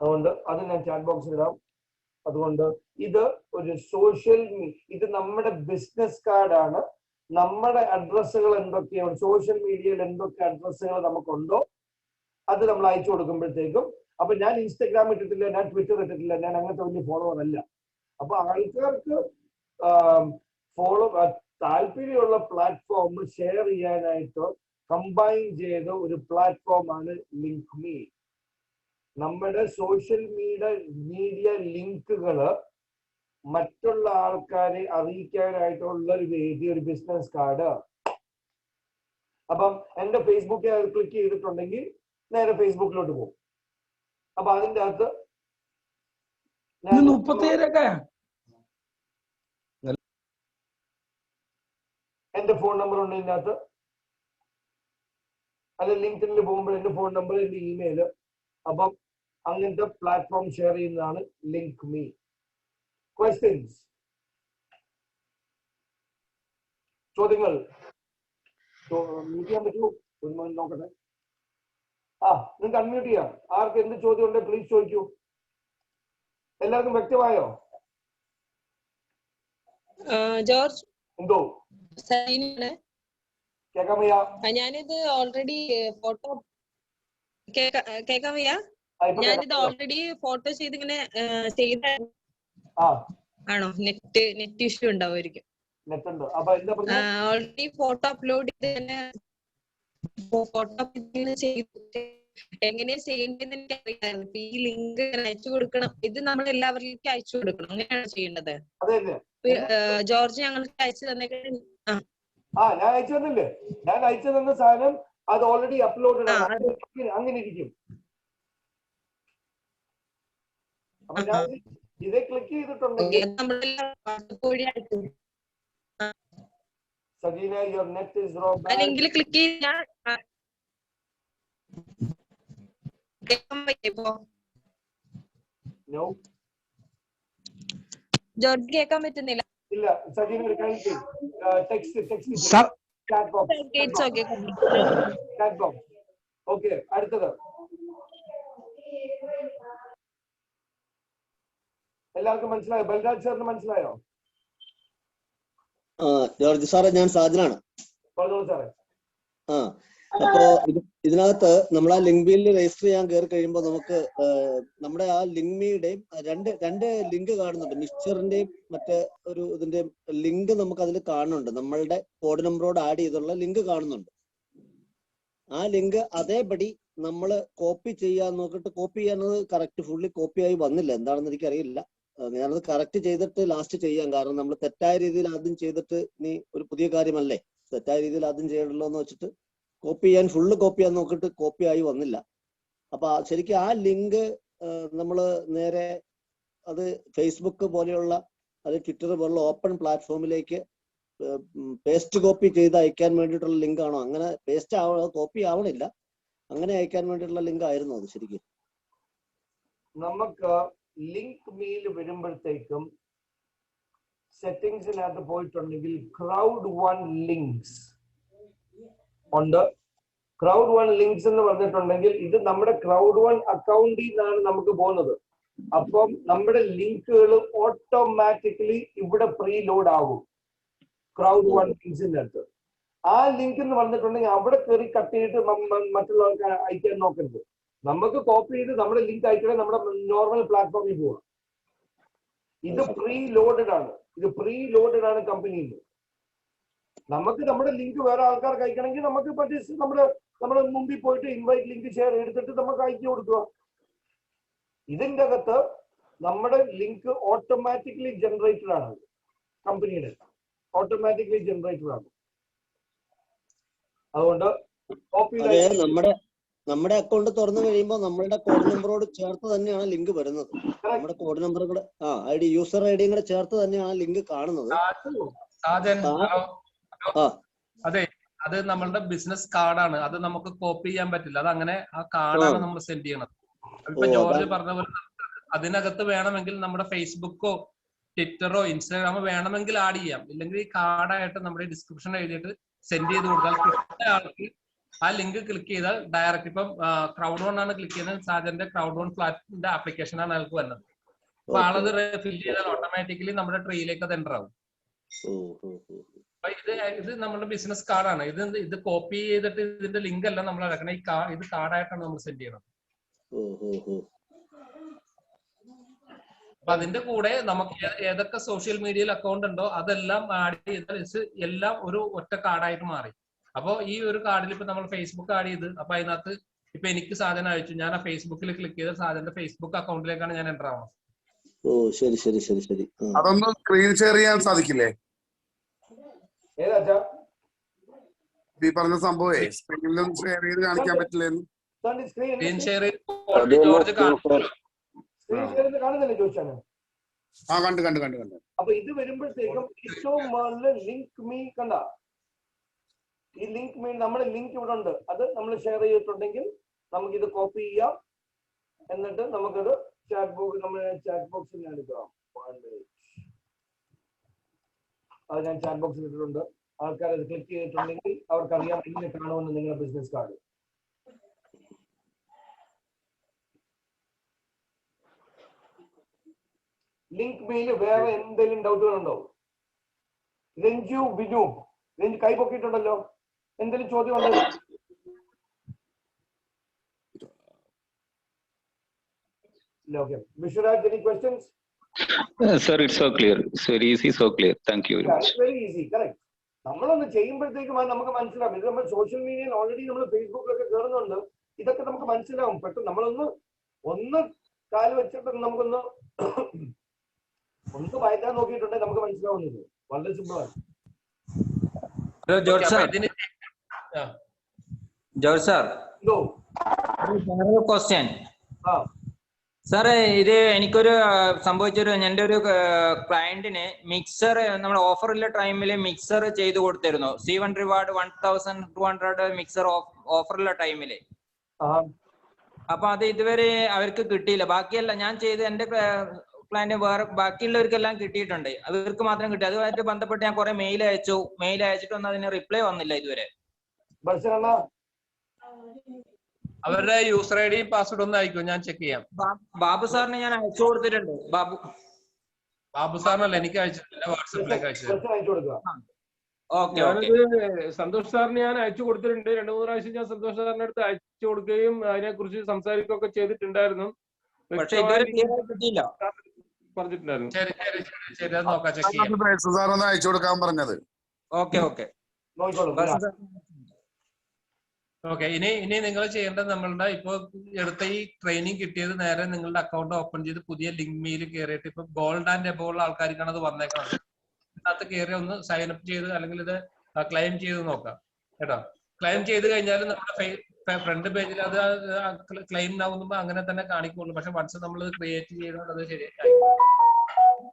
അതുകൊണ്ട് അത് ഞാൻ ചാറ്റ് ബോക്സിൽ ഇടാം. അതുകൊണ്ട് ഇത് ഒരു സോഷ്യൽ ഇത് നമ്മുടെ ബിസിനസ് കാർഡാണ്. നമ്മുടെ അഡ്രസ്സുകൾ എന്തൊക്കെയാണ്, സോഷ്യൽ മീഡിയയിൽ എന്തൊക്കെ അഡ്രസ്സുകൾ നമുക്കുണ്ടോ അത് നമ്മൾ അയച്ചു കൊടുക്കുമ്പോഴത്തേക്കും. അപ്പൊ ഞാൻ ഇൻസ്റ്റഗ്രാം ഇട്ടിട്ടില്ല, ഞാൻ ട്വിറ്റർ ഇട്ടിട്ടില്ല, ഞാൻ അങ്ങനത്തെ വലിയ ഫോളോവർ അല്ല. അപ്പൊ ആൾക്കാർക്ക് ഫോളോ താല്പര്യമുള്ള പ്ലാറ്റ്ഫോം ഷെയർ ചെയ്യാനായിട്ട് കമ്പൈൻ ചെയ്ത ഒരു പ്ലാറ്റ്ഫോമാണ് ലിങ്ക് മീ. നമ്മുടെ സോഷ്യൽ മീഡിയ ലിങ്കുകള് മറ്റുള്ള ആൾക്കാരെ അറിയിക്കാനായിട്ടുള്ള ഒരു വേദി, ഒരു ബിസിനസ് കാർഡ്. അപ്പം എന്റെ ഫേസ്ബുക്കിൽ ക്ലിക്ക് ചെയ്തിട്ടുണ്ടെങ്കിൽ നേരെ ഫേസ്ബുക്കിലോട്ട് പോകും. അപ്പൊ അതിന്റെ അകത്ത് എന്റെ ഫോൺ നമ്പർ ഉണ്ട് ഇതിന്റെ അകത്ത്. അത് ലിങ്ക്ഡിനിൽ പോകുമ്പോൾ എന്റെ ഫോൺ നമ്പർ, എന്റെ ഇമെയില്. അപ്പം അങ്ങനത്തെ പ്ലാറ്റ്ഫോം ഷെയർ ചെയ്യുന്നതാണ് ലിങ്ക് മീ. ക്വസ്റ്റ്യൻസ്, ചോദ്യങ്ങൾ മ്യൂട്ട് ചെയ്യാൻ പറ്റുമോ? ഒരു മിനിറ്റ് നോക്കട്ടെ. നിങ്ങൾക്ക് അൺമ്യൂട്ട് ചെയ്യാം. ആർക്ക് എന്ത് ചോദ്യം ഉണ്ടെങ്കിൽ പ്ലീസ് ചോദിക്കൂ. എല്ലാവർക്കും വ്യക്തമായോ? ജോർജ് എന്തോ കേൾക്കാൻ വയ്യ? ഞാനിത് ഓൾറെഡി ഫോട്ടോ കേൾക്കാൻ വയ്യ. ഞാനിത് ഓൾറെഡി ഫോട്ടോ ചെയ്ത് ഇങ്ങനെ ചെയ്ത ആണോ? നെറ്റ് ഇഷ്യൂ ഉണ്ടാവുമായിരിക്കും. ഓൾറെഡി ഫോട്ടോ അപ്ലോഡ് ചെയ്ത് ഫോട്ടോ ചെയ്തിട്ട് എങ്ങനെയാ ചെയ്യേണ്ടതെന്ന് എനിക്ക് അറിയാമായിരുന്നു. ഇപ്പൊ ഈ ലിങ്ക് അയച്ചു കൊടുക്കണം, ഇത് നമ്മൾ എല്ലാവരിലേക്കും അയച്ചു കൊടുക്കണം, അങ്ങനെയാണ് ചെയ്യേണ്ടത്. ജോർജ് ഞങ്ങൾക്ക് അയച്ചു തന്നേക്ക. ഞാൻ അയച്ചു തന്നില്ലേ? ഞാൻ അയച്ചു തന്ന സാധനം അത് ഓൾറെഡി അപ്ലോഡ് അങ്ങനെ ഇരിക്കും. അപ്പൊ ഞാൻ ഇതേ ക്ലിക്ക് ചെയ്തിട്ടുണ്ടെങ്കിൽ Sajina, your net is raw. അല്ലെങ്കിൽ ക്ലിക്ക് ചെയ്താൽ ജോർജ് കേൾക്കാൻ പറ്റുന്നില്ല. ഇല്ല സജീന, ഒരു കാര്യം ചെയ്യും. Text chat box. ഓക്കെ, അടുത്തത് എല്ലാവർക്കും മനസ്സിലായോ? ബൽരാജ് സാറിന് മനസ്സിലായോ? ജോർജ് സാറേ, ഞാൻ സാജനാണ്. പറഞ്ഞോളൂ സാറേ. അപ്പോ ഇതിനകത്ത് നമ്മൾ ആ ലിങ്ക് ബില്ല് രജിസ്റ്റർ ചെയ്യാൻ കയറി കഴിയുമ്പോൾ നമുക്ക് നമ്മുടെ ആ ലിങ്ക് മീയുടെയും രണ്ട് ലിങ്ക് കാണുന്നുണ്ട്. മിക്സ്ചറിന്റെയും മറ്റേ ഒരു ഇതിന്റെ ലിങ്ക് നമുക്ക് അതിൽ കാണുന്നുണ്ട്. നമ്മളുടെ കോഡ് നമ്പറോട് ആഡ് ചെയ്തുള്ള ലിങ്ക് കാണുന്നുണ്ട്. ആ ലിങ്ക് അതേപടി നമ്മൾ കോപ്പി ചെയ്യാൻ നോക്കിയിട്ട് കോപ്പി ചെയ്യാനത് കറക്റ്റ് ഫുള്ളി കോപ്പി ആയി വന്നില്ല. എന്താണെന്ന് എനിക്കറിയില്ല. ഞാനത് കറക്റ്റ് ചെയ്തിട്ട് ലാസ്റ്റ് ചെയ്യാം. കാരണം നമ്മൾ തെറ്റായ രീതിയിൽ ആദ്യം ചെയ്തിട്ട് നീ ഒരു പുതിയ കാര്യമല്ലേ, തെറ്റായ രീതിയിൽ ആദ്യം ചെയ്യണല്ലോ എന്ന് വെച്ചിട്ട് കോപ്പി ചെയ്യാൻ ഫുള്ള് കോപ്പി ചെയ്യാൻ നോക്കിയിട്ട് കോപ്പി ആയി വന്നില്ല. അപ്പൊ ശരിക്കും ആ ലിങ്ക് നമ്മൾ നേരെ അത് ഫേസ്ബുക്ക് പോലെയുള്ള അത് ട്വിറ്റർ പോലുള്ള ഓപ്പൺ പ്ലാറ്റ്ഫോമിലേക്ക് പേസ്റ്റ് കോപ്പി ചെയ്ത് അയക്കാൻ വേണ്ടിയിട്ടുള്ള ലിങ്ക് ആണോ? അങ്ങനെ പേസ്റ്റ് കോപ്പി ആവണില്ല, അങ്ങനെ അയക്കാൻ വേണ്ടിയിട്ടുള്ള ലിങ്ക് ആയിരുന്നു അത് ശരിക്കും? നമുക്ക് ലിങ്ക് മെയിൽ വരുമ്പോഴത്തേക്കും സെറ്റിംഗ്സിനകത്ത് പോയിട്ടുണ്ടെങ്കിൽ ക്രൗഡ് വൺ ലിങ്ക്സ് ഉണ്ട്. ക്രൗഡ് വൺ ലിങ്ക്സ് എന്ന് പറഞ്ഞിട്ടുണ്ടെങ്കിൽ ഇത് നമ്മുടെ ക്രൗഡ് വൺ അക്കൗണ്ടിൽ നിന്നാണ് നമുക്ക് പോകുന്നത്. അപ്പം നമ്മുടെ ലിങ്കുകൾ ഓട്ടോമാറ്റിക്കലി ഇവിടെ പ്രീ ലോഡ് ആകും ക്രൗഡ് വൺ ലിങ്ക്സിന്റെ അടുത്ത്. ആ ലിങ്ക് എന്ന് പറഞ്ഞിട്ടുണ്ടെങ്കിൽ അവിടെ കയറി കട്ട് ചെയ്തിട്ട് മറ്റുള്ളവർക്ക് അയക്കാൻ നോക്കരുത്. നമുക്ക് കോപ്പി ചെയ്ത് നമ്മുടെ ലിങ്ക് അയക്കണേ നമ്മുടെ നോർമൽ പ്ലാറ്റ്ഫോമിൽ പോവാം. ഇത് പ്രീ ലോഡഡ് ആണ്, ഇത് പ്രീ ലോഡഡ് ആണ് കമ്പനിയിൽ. നമുക്ക് നമ്മുടെ ലിങ്ക് വേറെ ആൾക്കാർക്ക് അയക്കണമെങ്കിൽ നമുക്ക് നമ്മുടെ മുമ്പിൽ പോയിട്ട് ഇൻവൈറ്റ് ലിങ്ക് ഷെയർ എടുത്തിട്ട് നമുക്ക് അയച്ചു കൊടുക്കുക. ഇതിന്റെ അകത്ത് നമ്മുടെ ലിങ്ക് ഓട്ടോമാറ്റിക്കലി ജനറേറ്റഡ് ആണ്, കമ്പനിയുടെ ഓട്ടോമാറ്റിക്കലി ജനറേറ്റഡ് ആണ്. അതുകൊണ്ട് നമ്മുടെ അക്കൗണ്ട് തുറന്നു കഴിയുമ്പോൾ നമ്മളുടെ കോഡ് നമ്പറോട് ചേർത്ത് തന്നെയാണ് ലിങ്ക് വരുന്നത്. നമ്മുടെ കോഡ് നമ്പർ കൂടെ ഐഡി യൂസർ ഐഡിയും കൂടെ ചേർത്ത് തന്നെയാണ് ലിങ്ക് കാണുന്നത്. അതെ, അത് നമ്മളുടെ ബിസിനസ് കാർഡാണ്. അത് നമുക്ക് കോപ്പി ചെയ്യാൻ പറ്റില്ല. അത് അങ്ങനെ ആ കാർഡാണ് നമ്മൾ സെൻഡ് ചെയ്യണത്. ഇപ്പൊ ജോർജ് പറഞ്ഞ പോലെ അതിനകത്ത് വേണമെങ്കിൽ നമ്മുടെ ഫേസ്ബുക്കോ ട്വിറ്ററോ ഇൻസ്റ്റാഗ്രാമോ വേണമെങ്കിൽ ആഡ് ചെയ്യാം. ഇല്ലെങ്കിൽ ഈ കാർഡായിട്ട് നമ്മുടെ ഡിസ്ക്രിപ്ഷൻ എഴുതിയിട്ട് സെൻഡ് ചെയ്ത് കൊടുത്താൽ കിട്ടുന്ന ആൾക്ക് ആ ലിങ്ക് ക്ലിക്ക് ചെയ്താൽ ഡയറക്റ്റ് ഇപ്പം ക്രൗഡ് വൺ ആണ് ക്ലിക്ക് ചെയ്യുന്നത്, സാജന്റെ ക്രൗഡ് വൺ പ്ലാറ്റ്ഫോമിന്റെ ആപ്ലിക്കേഷൻ ആണ് അയാൾക്ക് വരുന്നത്. അപ്പൊ ആളത് ഫിൽ ചെയ്താൽ ഓട്ടോമാറ്റിക്കലി നമ്മുടെ ട്രീയിലേക്ക് അത് എൻ്റർ ആവും. അപ്പൊ ഇത് നമ്മുടെ ബിസിനസ് കാർഡാണ്. ഇത് കോപ്പി ചെയ്തിട്ട് ഇതിന്റെ ലിങ്ക് അല്ല നമ്മൾ അടക്കണം. ഇത് കാർഡായിട്ടാണ് നമ്മൾ സെൻഡ് ചെയ്യണത്. അപ്പൊ അതിന്റെ കൂടെ നമുക്ക് ഏതൊക്കെ സോഷ്യൽ മീഡിയയിൽ അക്കൗണ്ട് ഉണ്ടോ അതെല്ലാം ആഡ് ചെയ്താൽ എല്ലാം ഒരു ഒറ്റ കാർഡായിട്ട് മാറി. അപ്പൊ ഈ ഒരു കാർഡിൽ ഇപ്പൊ നമ്മൾ ഫേസ്ബുക്ക് ആഡ് ചെയ്ത് അപ്പൊ അതിനകത്ത് ഇപ്പൊ എനിക്ക് സാധനം അയച്ചു, ഞാൻ ആ ഫേസ്ബുക്കിൽ ക്ലിക്ക് ചെയ്ത് സാധനന്റെ ഫേസ്ബുക്ക് അക്കൗണ്ടിലേക്കാണ് ഞാൻ എൻ്റർ ആവുന്നത്. ഓ ശരി ശരി ശരി ശരി. അതൊന്ന് സ്ക്രീൻ ഷെയർ ചെയ്യാൻ സാധിക്കില്ലേ? ഈ പറഞ്ഞ സംഭവേ സ്ക്രീനിലും ഷെയർ ചെയ്ത് കാണിക്കാൻ പറ്റില്ലെന്ന്. സ്ക്രീൻ ഷെയർ കാണുന്നില്ലേ ചോദിച്ചാണ്? കണ്ടു. അപ്പൊ ഇത് വരുമ്പോഴത്തേക്കും ഏറ്റവും മുകളിൽ ലിങ്ക് മീ കണ്ട, ഈ ലിങ്ക് മീ നമ്മുടെ ലിങ്ക് ഇവിടെ ഉണ്ട്. അത് നമ്മൾ ഷെയർ ചെയ്തിട്ടുണ്ടെങ്കിൽ നമുക്കിത് കോപ്പി ചെയ്യാം. എന്നിട്ട് നമുക്കത് ചാറ്റ് ബോക്സ് നമ്മുടെ ചാറ്റ് ബോക്സിൽ എടുക്കാം. അത് ഞാൻ ചാറ്റ് ബോക്സിൽ ഇട്ടിട്ടുണ്ട്. ആൾക്കാർ അത് ക്ലിക്ക് ചെയ്തിട്ടുണ്ടെങ്കിൽ അവർക്കറിയാം എങ്ങനെ കാണുമെന്ന് നിങ്ങളുടെ ബിസിനസ് കാർഡ്. ലിങ്ക് മെയിൽ വേറെ എന്തെങ്കിലും ഡൗട്ടുകളുണ്ടോ? രഞ്ജു ബിനു രഞ്ജു കൈ പൊക്കിയിട്ടുണ്ടല്ലോ, എന്തെങ്കിലും ചോദ്യം ഉണ്ടോ? Okay. Vishwaraj, any questions? Sir, it's so clear. It's very easy, so clear. Thank you very much. It's very easy, correct. നമ്മളൊന്ന് ചെയ്യുമ്പോഴത്തേക്കും നമുക്ക് മനസ്സിലാവും. ഇത് നമ്മൾ സോഷ്യൽ മീഡിയയിൽ ഓൾറെഡി നമ്മൾ ഫേസ്ബുക്കിലൊക്കെ കയറുന്നുണ്ട്. ഇതൊക്കെ നമുക്ക് മനസ്സിലാവും. പെട്ടെന്ന് നമ്മളൊന്ന് കാല് വെച്ചിട്ട് നമുക്കൊന്ന് വായിക്കാൻ നോക്കിയിട്ടുണ്ടെങ്കിൽ നമുക്ക് മനസ്സിലാവുന്നത് വളരെ സിമ്പിളാണ്. ജോർജ് സാർ, ക്വസ്റ്റ്യൻ സാറേ, ഇത് എനിക്കൊരു സംഭവിച്ചൊരു എൻ്റെ ഒരു ക്ലയന്റിന് മിക്സർ നമ്മുടെ ഓഫറുള്ള ടൈമിൽ മിക്സർ ചെയ്തു കൊടുത്തിരുന്നു. C1 റിവാർഡ് 1200 മിക്സർ ഓഫറുള്ള ടൈമില്. അപ്പൊ അത് ഇതുവരെ അവർക്ക് കിട്ടിയില്ല. ബാക്കിയല്ല ഞാൻ ചെയ്ത് എന്റെ ക്ലയന്റ് വേറെ ബാക്കിയുള്ളവർക്കെല്ലാം കിട്ടിയിട്ടുണ്ട്, അവർക്ക് മാത്രം കിട്ടി. അതുമായിട്ട് ബന്ധപ്പെട്ട് ഞാൻ കുറെ മെയിൽ അയച്ചിട്ടൊന്നും അതിന് റിപ്ലൈ വന്നില്ല ഇതുവരെ. അവരുടെ യൂസർ ഐ ഡി പാസ്വേഡ് ഒന്ന് അയക്കും, ഞാൻ ചെക്ക് ചെയ്യാം. ബാബു സാറിന് ഞാൻ അയച്ചു കൊടുത്തിട്ടുണ്ട്. ബാബു സാറിനല്ല, എനിക്ക് അയച്ചിട്ടില്ല, വാട്സാപ്പിലേക്ക് അയച്ചു. ഓക്കെ ഓക്കെ ഞാനത് സന്തോഷ് സാറിന് ഞാൻ അയച്ചു കൊടുത്തിട്ടുണ്ട്. 2-3 പ്രാവശ്യം ഞാൻ സന്തോഷ് സാറിന്റെ അടുത്ത് അയച്ചു കൊടുക്കുകയും അതിനെ കുറിച്ച് സംസാരിക്കുകയൊക്കെ ചെയ്തിട്ടുണ്ടായിരുന്നു. പക്ഷെ ഇതുവരെ ക്ലിയർ ആയി കിട്ടിയില്ല. പറഞ്ഞിട്ടുണ്ടായിരുന്നു. ശരി ശരി ശരി ശരി അത് നോക്കാം, ചെക്ക് ചെയ്യാം. സാർ ഒന്ന് അയച്ചു കൊടുക്കാൻ പറഞ്ഞത്. Okay okay okay. ഇനി നിങ്ങൾ ചെയ്യേണ്ടത് നമ്മളുടെ ഇപ്പൊ എടുത്ത ഈ ട്രെയിനിങ് കിട്ടിയത് നേരെ നിങ്ങളുടെ അക്കൗണ്ട് ഓപ്പൺ ചെയ്ത് പുതിയ ലിങ്ക് മെയിൽ കയറിയിട്ട് ഇപ്പൊ ഗോൾഡ് ആൻഡ് എബോവ് ഉള്ള ആൾക്കാർക്കാണ് അത് വന്നേക്കുന്നത്. ഇതിനകത്ത് കയറി ഒന്ന് സൈൻ അപ്പ് ചെയ്ത് അല്ലെങ്കിൽ ഇത് ക്ലെയിം ചെയ്ത് നോക്കാം കേട്ടോ. ക്ലെയിം ചെയ്ത് കഴിഞ്ഞാൽ നമ്മുടെ ഫ്രണ്ട് പേജിൽ അത് ക്ലെയിം ആവുമ്പോൾ അങ്ങനെ തന്നെ കാണിക്കുള്ളൂ. പക്ഷെ വൺസ് നമ്മൾ ക്രിയേറ്റ് ചെയ്താൽ അത് ശരിയായി.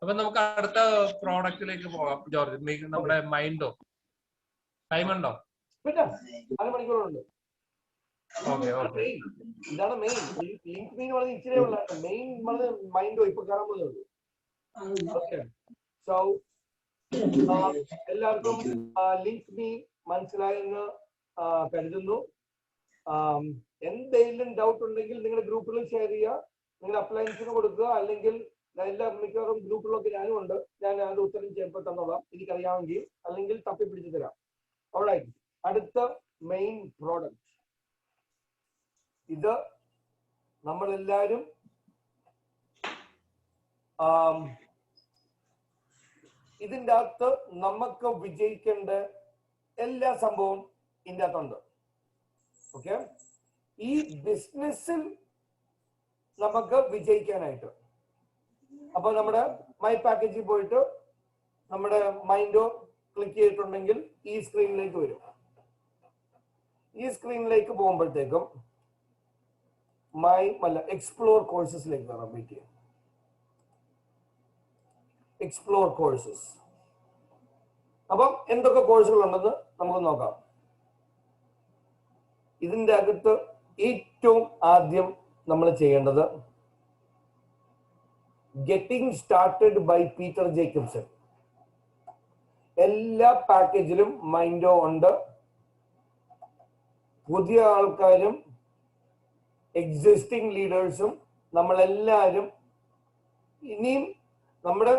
അപ്പൊ നമുക്ക് അടുത്ത പ്രോഡക്റ്റിലേക്ക് പോകാം. ജോർജ്, നമ്മുടെ മൈൻഡോ ടൈം ഉണ്ടോ? പിന്നെ അരമണിക്കൂറുണ്ട്. Okay okay. ഇതാണ് മെയിൻ. ലിങ്ക് മെയിൻ പറഞ്ഞ ഇച്ചിരി ഉള്ള മെയിൻ പറഞ്ഞ മൈൻഡോ ഇപ്പൊ കാണാൻ പോകുന്നത്. ഓക്കെ, സോ എല്ലാവർക്കും ലിങ്ക് മീ മനസ്സിലായെന്ന് കരുതുന്നു. എന്തെങ്കിലും ഡൗട്ട് ഉണ്ടെങ്കിൽ നിങ്ങളുടെ ഗ്രൂപ്പിൽ ഷെയർ ചെയ്യുക, നിങ്ങൾ അപ്ലയൻസിന് കൊടുക്കുക, അല്ലെങ്കിൽ എല്ലാ മിക്കവാറും ഗ്രൂപ്പിലൊക്കെ ഞാനും ഉണ്ട്. ഞാൻ അതിന്റെ ഉത്തരം ചിലപ്പോൾ തന്നോളാം എനിക്കറിയാമെങ്കിൽ, അല്ലെങ്കിൽ തപ്പി പിടിച്ചു തരാം. ഓൾറൈറ്റ്, അടുത്ത മെയിൻ പ്രോഡക്റ്റ് ഇത്. നമ്മളെല്ലാരും ഇതിൻ്റെ അകത്ത് നമുക്ക് വിജയിക്കേണ്ട എല്ലാ സംഭവവും ഇതിൻ്റെ അകത്തുണ്ട്. ഓക്കെ, ഈ ബിസിനസ്സിൽ നമുക്ക് വിജയിക്കാനായിട്ട് അപ്പൊ നമ്മുടെ മൈ പാക്കേജിൽ പോയിട്ട് നമ്മുടെ മൈൻഡോ ക്ലിക്ക് ചെയ്തിട്ടുണ്ടെങ്കിൽ ഈ സ്ക്രീനിലേക്ക് വരും. ഈ സ്ക്രീനിലേക്ക് പോകുമ്പോഴത്തേക്കും എക്സ്പ്ലോർ കോഴ്സസിലേക്ക് കയറാൻ പറ്റിയ എക്സ്പ്ലോർ കോഴ്സസ്. അപ്പം എന്തൊക്കെ കോഴ്സുകൾ ഉണ്ടെന്ന് നമുക്ക് നോക്കാം. ഇതിൻ്റെ അകത്ത് ഏറ്റവും ആദ്യം നമ്മൾ ചെയ്യേണ്ടത് getting started by Peter Jacobson. എല്ലാ പാക്കേജിലും മൈൻഡോ ഉണ്ട്. പുതിയ ആൾക്കാരും എക്സിസ്റ്റിംഗ് ലീഡേഴ്സും നമ്മളെല്ലാവരും, ഇനിയും നമ്മുടെ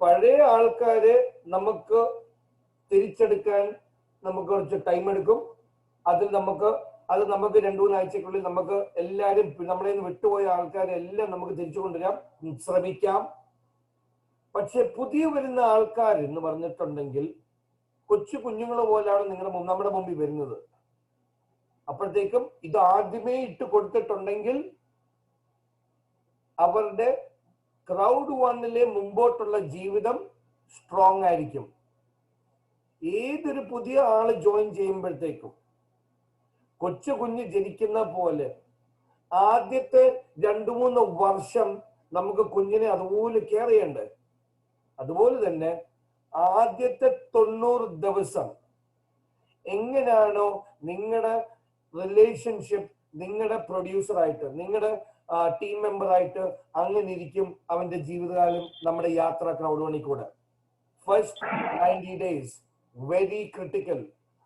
പഴയ ആൾക്കാരെ നമുക്ക് തിരിച്ചെടുക്കാൻ നമുക്ക് കുറച്ച് ടൈം എടുക്കും. അത് നമുക്ക് 2-3 ആഴ്ചക്കുള്ളിൽ നമുക്ക് എല്ലാവരും നമ്മളെ നിന്ന് വിട്ടുപോയ ആൾക്കാരെ എല്ലാം നമുക്ക് തിരിച്ചു കൊണ്ടുവരാം, ശ്രമിക്കാം. പക്ഷെ പുതിയ വരുന്ന ആൾക്കാർ എന്ന് പറഞ്ഞിട്ടുണ്ടെങ്കിൽ കൊച്ചു കുഞ്ഞുങ്ങൾ പോലാണ് നമ്മുടെ മുമ്പിൽ വരുന്നത്. അപ്പോഴത്തേക്കും ഇത് ആദ്യമേ ഇട്ട് കൊടുത്തിട്ടുണ്ടെങ്കിൽ അവരുടെ ക്രൗഡ് വണ്ണിലെ മുമ്പോട്ടുള്ള ജീവിതം സ്ട്രോങ് ആയിരിക്കും. ഏതൊരു പുതിയ ആള് ജോയിൻ ചെയ്യുമ്പോഴത്തേക്കും കൊച്ചു കുഞ്ഞ് ജനിക്കുന്ന പോലെ ആദ്യത്തെ 2-3 വർഷം നമുക്ക് കുഞ്ഞിനെ അതുപോലെ കെയർ ചെയ്യണ്ടേ. അതുപോലെ തന്നെ ആദ്യത്തെ 90 ദിവസം എങ്ങനെയാണോ നിങ്ങളുടെ റിലേഷൻഷിപ്പ് നിങ്ങളുടെ പ്രൊഡ്യൂസറായിട്ട്, നിങ്ങളുടെ ടീം മെമ്പറായിട്ട് അങ്ങനെ ഇരിക്കും അവന്റെ ജീവിതകാലം. നമ്മുടെ യാത്ര ക്രൗഡ് വണ്ണിൽ കൂടെ ഫസ്റ്റ് 90 ഡേയ്സ് വെരി ക്രിട്ടിക്കൽ.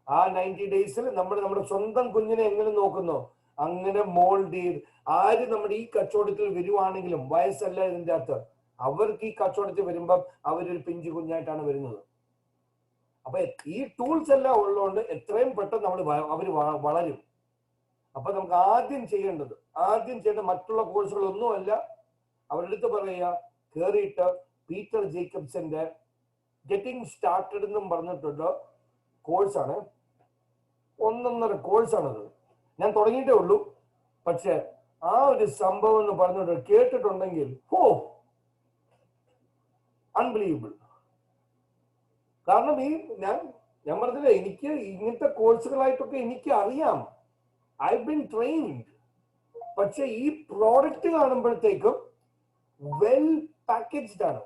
ആ 90 ഡേയ്സിൽ നമ്മുടെ സ്വന്തം കുഞ്ഞിനെ എങ്ങനെ നോക്കുന്നോ അങ്ങനെ മോൾഡ് ചെയ്ത് ആര് നമ്മുടെ ഈ കച്ചവടത്തിൽ വരുവാണെങ്കിലും വയസ്സല്ല ഇതിൻ്റെ അകത്ത്, അവർക്ക് ഈ കച്ചവടത്തിൽ വരുമ്പം അവരൊരു പിഞ്ചു കുഞ്ഞായിട്ടാണ് വരുന്നത്. അപ്പൊ ഈ ടൂൾസ് എല്ലാം ഉള്ളതുകൊണ്ട് എത്രയും പെട്ടെന്ന് അവർ വളരും. അപ്പൊ നമുക്ക് ആദ്യം ചെയ്യേണ്ട മറ്റുള്ള കോഴ്സുകളൊന്നുമല്ല. അവരുടെ അടുത്ത് പറയുക, കയറിയിട്ട് പീറ്റർ ജേക്കബ്സന്റെ ഗെറ്റിംഗ് സ്റ്റാർട്ടഡ് എന്നും പറഞ്ഞിട്ടുള്ള കോഴ്സാണ്. 1.5 കോഴ്സാണത്. ഞാൻ തുടങ്ങിയിട്ടേ ഉള്ളൂ. പക്ഷെ ആ ഒരു സംഭവം എന്ന് പറഞ്ഞിട്ട് കേട്ടിട്ടുണ്ടെങ്കിൽ അൺബിലീവബിൾ. കാരണം ഞാൻ പറഞ്ഞില്ലേ, എനിക്ക് ഇങ്ങനത്തെ കോഴ്സുകളായിട്ടൊക്കെ എനിക്ക് അറിയാം, ഐ ബീൻ ട്രെയിൻഡ്. പക്ഷെ ഈ പ്രോഡക്റ്റ് കാണുമ്പോഴത്തേക്കും വെൽ പാക്കേജ്ഡ് ആണ്.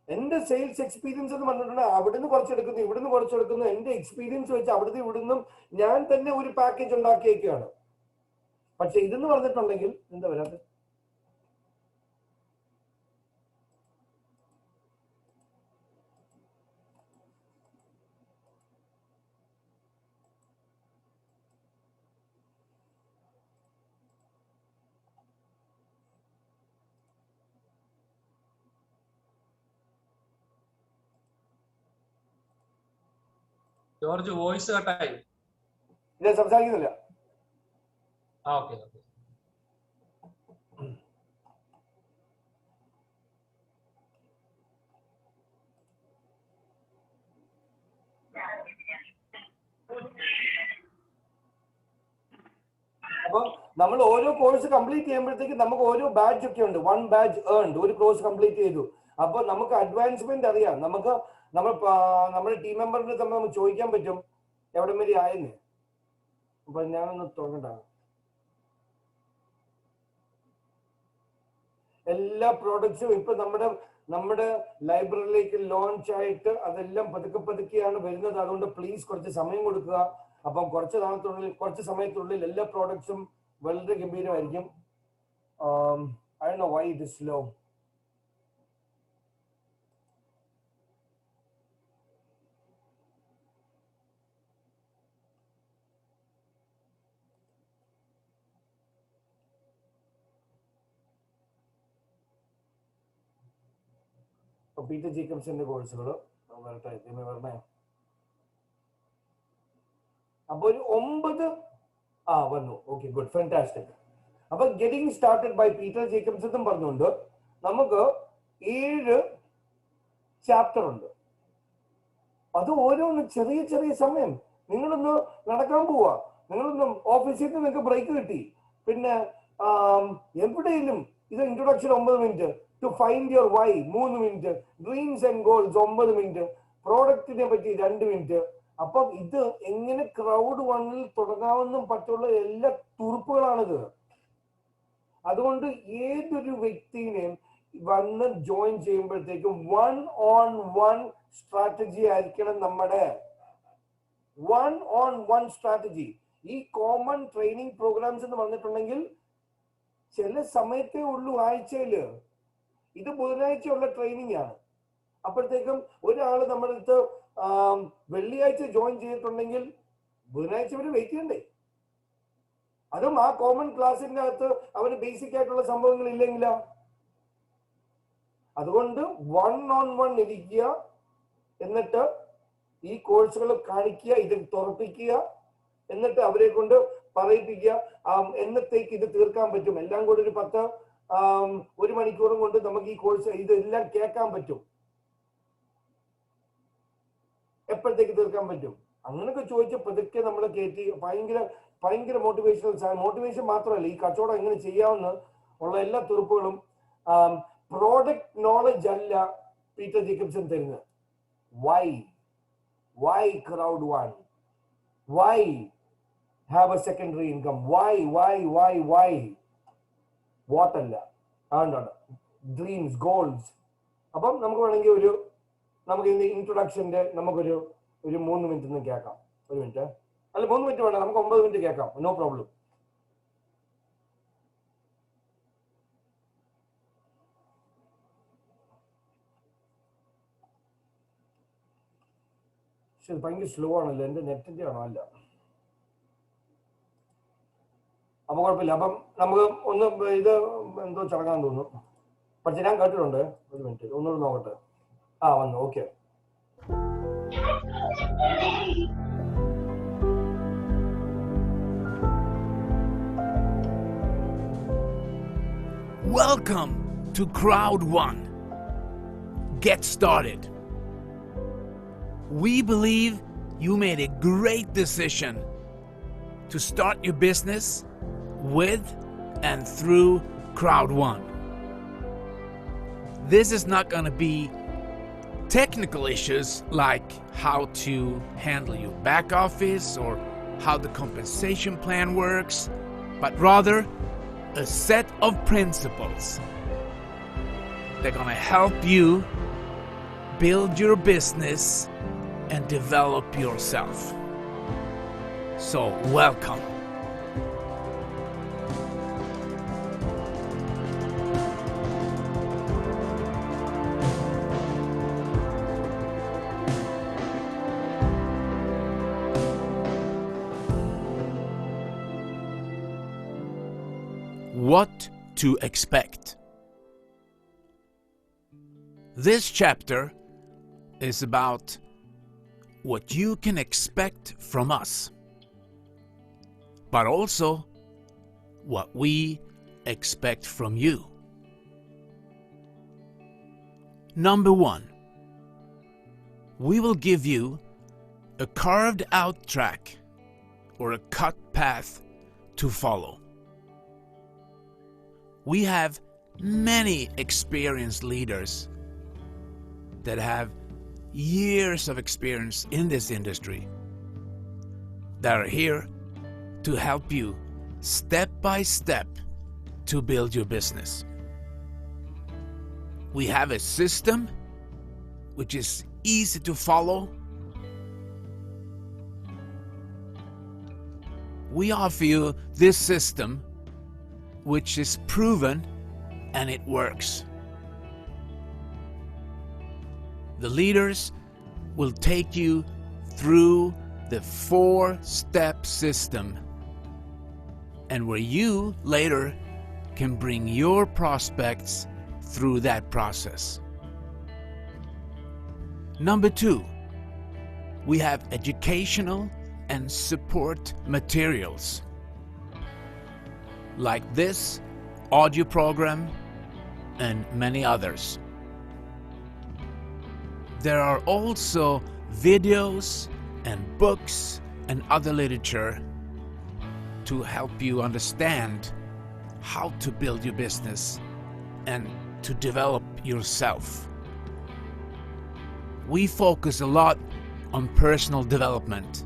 എന്റെ സെയിൽസ് എക്സ്പീരിയൻസ് എന്ന് പറഞ്ഞിട്ടുണ്ടെങ്കിൽ അവിടുന്ന് കുറച്ചെടുക്കുന്നു, ഇവിടുന്ന് കുറച്ചെടുക്കുന്നു. എന്റെ എക്സ്പീരിയൻസ് വെച്ച് അവിടുന്ന് ഇവിടുന്നും ഞാൻ തന്നെ ഒരു പാക്കേജ് ഉണ്ടാക്കിയേക്കാണ്. പക്ഷെ ഇതെന്ന് പറഞ്ഞിട്ടുണ്ടെങ്കിൽ എന്താ വരാതെ ജോർജ് വോയിസ് കട്ടായി. ഇല്ല, സംസാരിക്കുന്നില്ല. ഓക്കെ. അപ്പൊ നമ്മൾ ഓരോ കോഴ്സ് കംപ്ലീറ്റ് ചെയ്യുമ്പോഴത്തേക്ക് നമുക്ക് ഓരോ ബാഡ്ജ് ഒക്കെ ഉണ്ട്. 1 ബാഡ്ജ് ഏൺഡ്, ഒരു കോഴ്സ് കംപ്ലീറ്റ് ചെയ്തു. അപ്പൊ നമുക്ക് അഡ്വാൻസ്മെന്റ് അറിയാം. നമ്മുടെ ടീം മെമ്പറിന്റെ തമ്മിൽ നമുക്ക് ചോദിക്കാൻ പറ്റും എവിടെ വരെ ആയെന്ന്. അപ്പൊ ഞാനൊന്ന് തുടങ്ങണ്ട. എല്ലാ പ്രോഡക്ട്സും ഇപ്പൊ നമ്മുടെ ലൈബ്രറിയിലേക്ക് ലോഞ്ച് ആയിട്ട് അതെല്ലാം പതുക്കെയാണ് വരുന്നത്. അതുകൊണ്ട് പ്ലീസ് കുറച്ച് സമയം കൊടുക്കുക. അപ്പം കുറച്ച് സമയത്തിനുള്ളിൽ എല്ലാ പ്രോഡക്ട്സും വളരെ ഗംഭീരമായിരിക്കും. I don't know why it is slow. Peter ജേക്കബ്സിന്റെ കോഴ്സുകൾ വരണേ. അപ്പൊ ഒരു 9 വന്നു. Okay, good, fantastic. അപ്പൊ getting started by Peter Jacobs എന്നും പറഞ്ഞുകൊണ്ട് നമുക്ക് 7 ചാപ്റ്റർ ഉണ്ട്. അത് ഓരോന്ന് ചെറിയ സമയം. നിങ്ങളൊന്ന് നടക്കാൻ പോവാ, നിങ്ങളൊന്ന് ഓഫീസിൽ നിന്ന് നിങ്ങൾക്ക് ബ്രേക്ക് കിട്ടി, പിന്നെ എവിടെയെങ്കിലും ഇത് introduction 9 minute, to find your why 3 minute, dreams and goals 9 minute, പ്രോഡക്റ്റിനെ പറ്റി 2 മിനിറ്റ്. അപ്പം ഇത് എങ്ങനെ ക്രൗഡ് വണ്ണിൽ തുടങ്ങാമെന്നും പറ്റുള്ള എല്ലാ തുറുപ്പുകളാണിത്. അതുകൊണ്ട് ഏതൊരു വ്യക്തിയെയും വന്ന് ജോയിൻ ചെയ്യുമ്പോഴത്തേക്കും 1-on-1 സ്ട്രാറ്റജി ആയിരിക്കണം നമ്മുടെ. 1-on-1 strategy. ഈ കോമൺ ട്രെയിനിങ് പ്രോഗ്രാംസ് എന്ന് പറഞ്ഞിട്ടുണ്ടെങ്കിൽ ചില സമയത്തേ ഉള്ളൂ ആഴ്ചയില്. ഇത് ബുധനാഴ്ച ഉള്ള ട്രെയിനിങ് ആണ്. അപ്പോഴത്തേക്കും ഒരാള് നമ്മുടെ അടുത്ത് വെള്ളിയാഴ്ച ജോയിൻ ചെയ്തിട്ടുണ്ടെങ്കിൽ ബുധനാഴ്ച വരെ വെയിറ്റ് ചെയ്യണ്ടേ? അതും ആ കോമൺ ക്ലാസ്സിന്റെ അകത്ത് അവന് ബേസിക് ആയിട്ടുള്ള സംഭവങ്ങൾ ഇല്ലെങ്കിലോ? അതുകൊണ്ട് 1-on-1 ഇരിക്കുക, എന്നിട്ട് ഈ കോഴ്സുകൾ കാണിക്കുക, ഇത് തുറപ്പിക്കുക, എന്നിട്ട് അവരെ കൊണ്ട് പറയിപ്പിക്കുക എന്നത്തേക്ക് ഇത് തീർക്കാൻ പറ്റും. എല്ലാം കൂടി ഒരു 1 മണിക്കൂറും കൊണ്ട് നമുക്ക് ഈ കോഴ്സ് ഇതെല്ലാം കേൾക്കാൻ പറ്റും. എപ്പോഴത്തേക്ക് തീർക്കാൻ പറ്റും? അങ്ങനെയൊക്കെ ചോദിച്ച് പതുക്കെ നമ്മൾ കയറ്റി ഭയങ്കര മോട്ടിവേഷൻ മാത്രമല്ല, ഈ കച്ചവടം എങ്ങനെ ചെയ്യാമെന്ന് ഉള്ള എല്ലാ തുറപ്പുകളും പ്രോഡക്റ്റ് നോളജ് അല്ല പീറ്റർ ജേക്കബ്സൺ തരുന്നത്. Why crowd one, why have a secondary income, why what അല്ല, അതുകൊണ്ടാണ് ഡ്രീംസ് ഗോൾസ്. അപ്പം നമുക്ക് വേണമെങ്കിൽ നമുക്ക് ഇന്ന് ഇൻട്രൊഡക്ഷന്റെ നമുക്കൊരു 3 മിനിറ്റ് ഒന്ന് കേൾക്കാം. 1 മിനിറ്റ് അല്ല, 3 മിനിറ്റ് വേണ്ട, നമുക്ക് 9 മിനിറ്റ് കേൾക്കാം, നോ പ്രോബ്ലം. പക്ഷെ ഭയങ്കര സ്ലോ ആണല്ലോ, എന്റെ നെറ്റിന്റെ ആണോ? അല്ല, അപ്പൊ കുഴപ്പമില്ല. അപ്പം നമുക്ക് ഒന്ന് ഇത് എന്തോ ചടങ്ങാൻ തോന്നുന്നു. പക്ഷെ ഞാൻ കേട്ടിട്ടുണ്ട്. 1 മിനിറ്റ് ഒന്നുകൂടെ നോക്കട്ടെ. വന്നു. Okay. Welcome to Crowd One. Get started. We believe you made a great decision to start your business with and through Crowd One. This is not going to be technical issues like how to handle your back office or how the compensation plan works, but rather a set of principles. They're going to help you build your business and develop yourself. So, welcome. What to expect. This chapter is about what you can expect from us, but also what we expect from you. Number 1, we will give you a carved out track or a cut path to follow. We have many experienced leaders that have years of experience in this industry that are here to help you step by step to build your business. We have a system which is easy to follow. We offer you this system which is proven and it works. The leaders will take you through the 4-step system, and where you later can bring your prospects through that process. Number 2, we have educational and support materials like this audio program and many others. There are also videos and books and other literature to help you understand how to build your business and to develop yourself. We focus a lot on personal development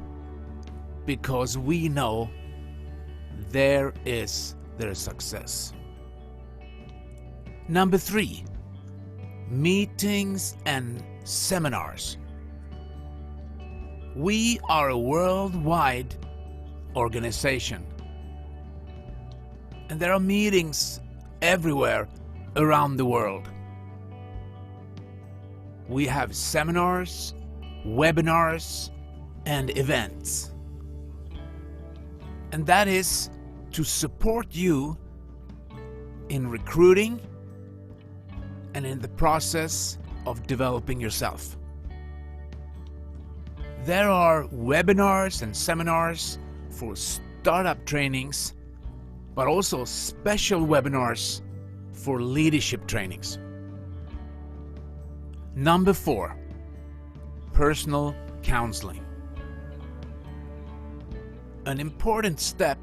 because we know there is their success. Number 3, meetings and seminars. We are a worldwide organization, and there are meetings everywhere around the world. We have seminars, webinars, and events. And that is to support you in recruiting and in the process of developing yourself. There are webinars and seminars for startup trainings, but also special webinars for leadership trainings. Number 4, personal counseling. An important step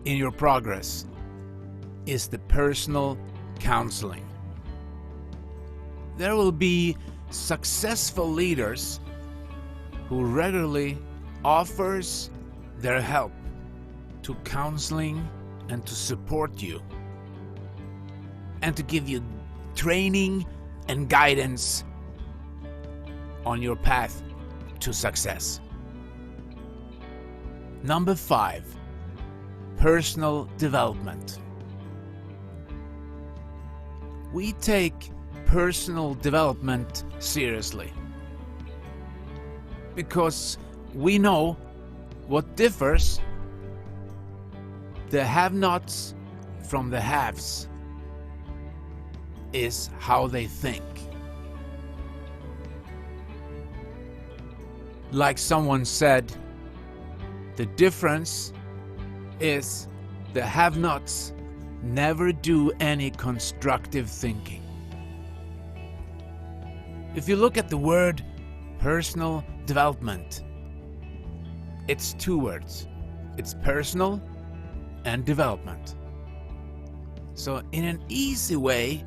in your progress is the personal counseling. There will be successful leaders who regularly offers their help to counseling and to support you and to give you training and guidance on your path to success. Number 5, personal development. We take personal development seriously because we know what differs the have-nots from the haves is how they think. Like someone said, the difference is the have-nots never do any constructive thinking. If you look at the word personal development, it's 2 words. It's personal and development. So in an easy way,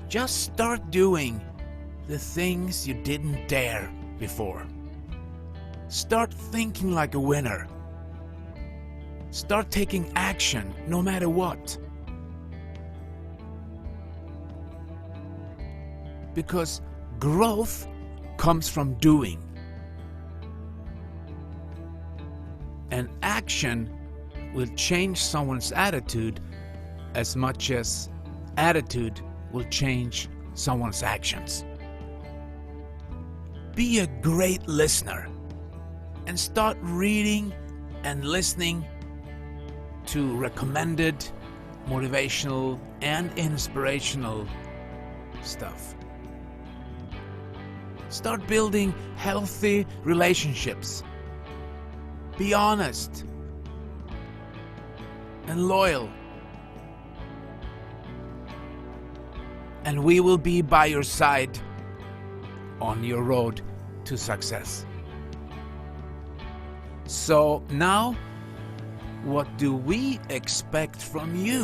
just start doing the things you didn't dare before. Start thinking like a winner. Start taking action no matter what. Because growth comes from doing. And action will change someone's attitude as much as attitude will change someone's actions. Be a great listener and start reading and listening to recommended motivational and inspirational stuff. Start building healthy relationships. Be honest and loyal. And we will be by your side on your road to success. So now, what do we expect from you?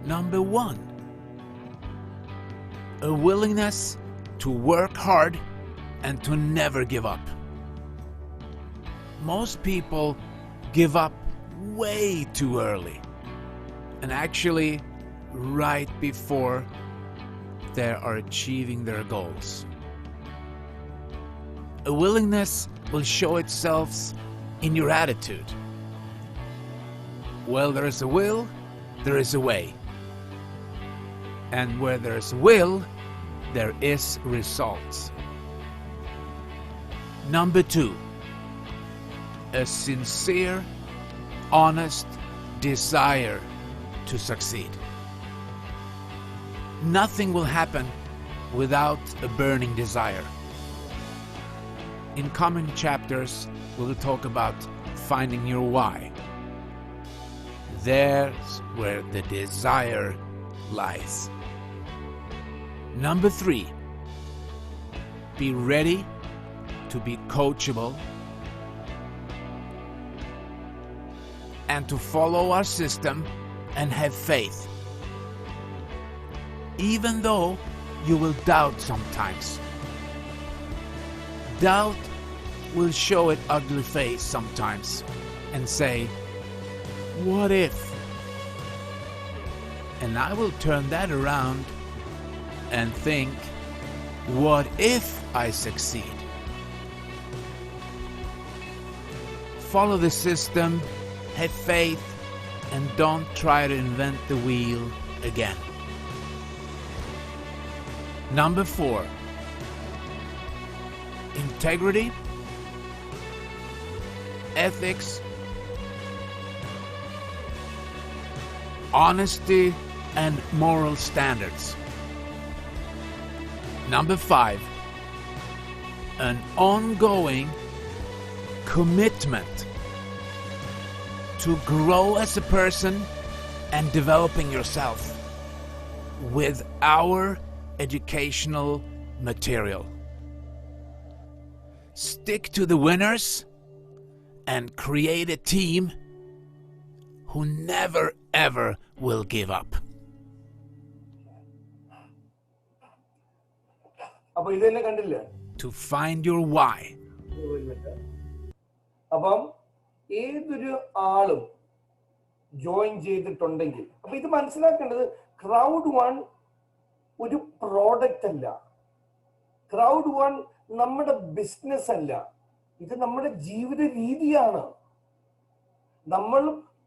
Number one, a willingness to work hard and to never give up. Most people give up way too early, and actually right before they are achieving their goals. A willingness will show itself in your attitude. Well, there is a will, there is a way. And where there is a will, there is results. Number two, a sincere, honest desire to succeed. Nothing will happen without a burning desire. In coming chapters, we will talk about finding your why. There's where the desire lies. Number three, be ready to be coachable and to follow our system and have faith. Even though you will doubt sometimes. Doubt will show its ugly face sometimes and say, what if? And I will turn that around and think, what if I succeed? Follow the system, have faith, and don't try to invent the wheel again. Number four, integrity, ethics, honesty, and moral standards. Number five, an ongoing commitment to grow as a person and developing yourself with our educational material. Stick to the winners and create a team who never ever will give up. അപ്പൊ ഇത് തന്നെ കണ്ടില്ലേ? To find your why. അപ്പം ഏതൊരു ആളും join ചെയ്തിട്ടുണ്ടെങ്കിൽ അപ്പൊ ഇത് മനസ്സിലാക്കേണ്ടത് ക്രൗഡ് വൺ ഒരു പ്രോഡക്റ്റ് അല്ല, ക്രൗഡ് വൺ നമ്മുടെ ബിസിനസ് അല്ല, ഇത് നമ്മുടെ ജീവിത രീതിയാണ്. നമ്മൾ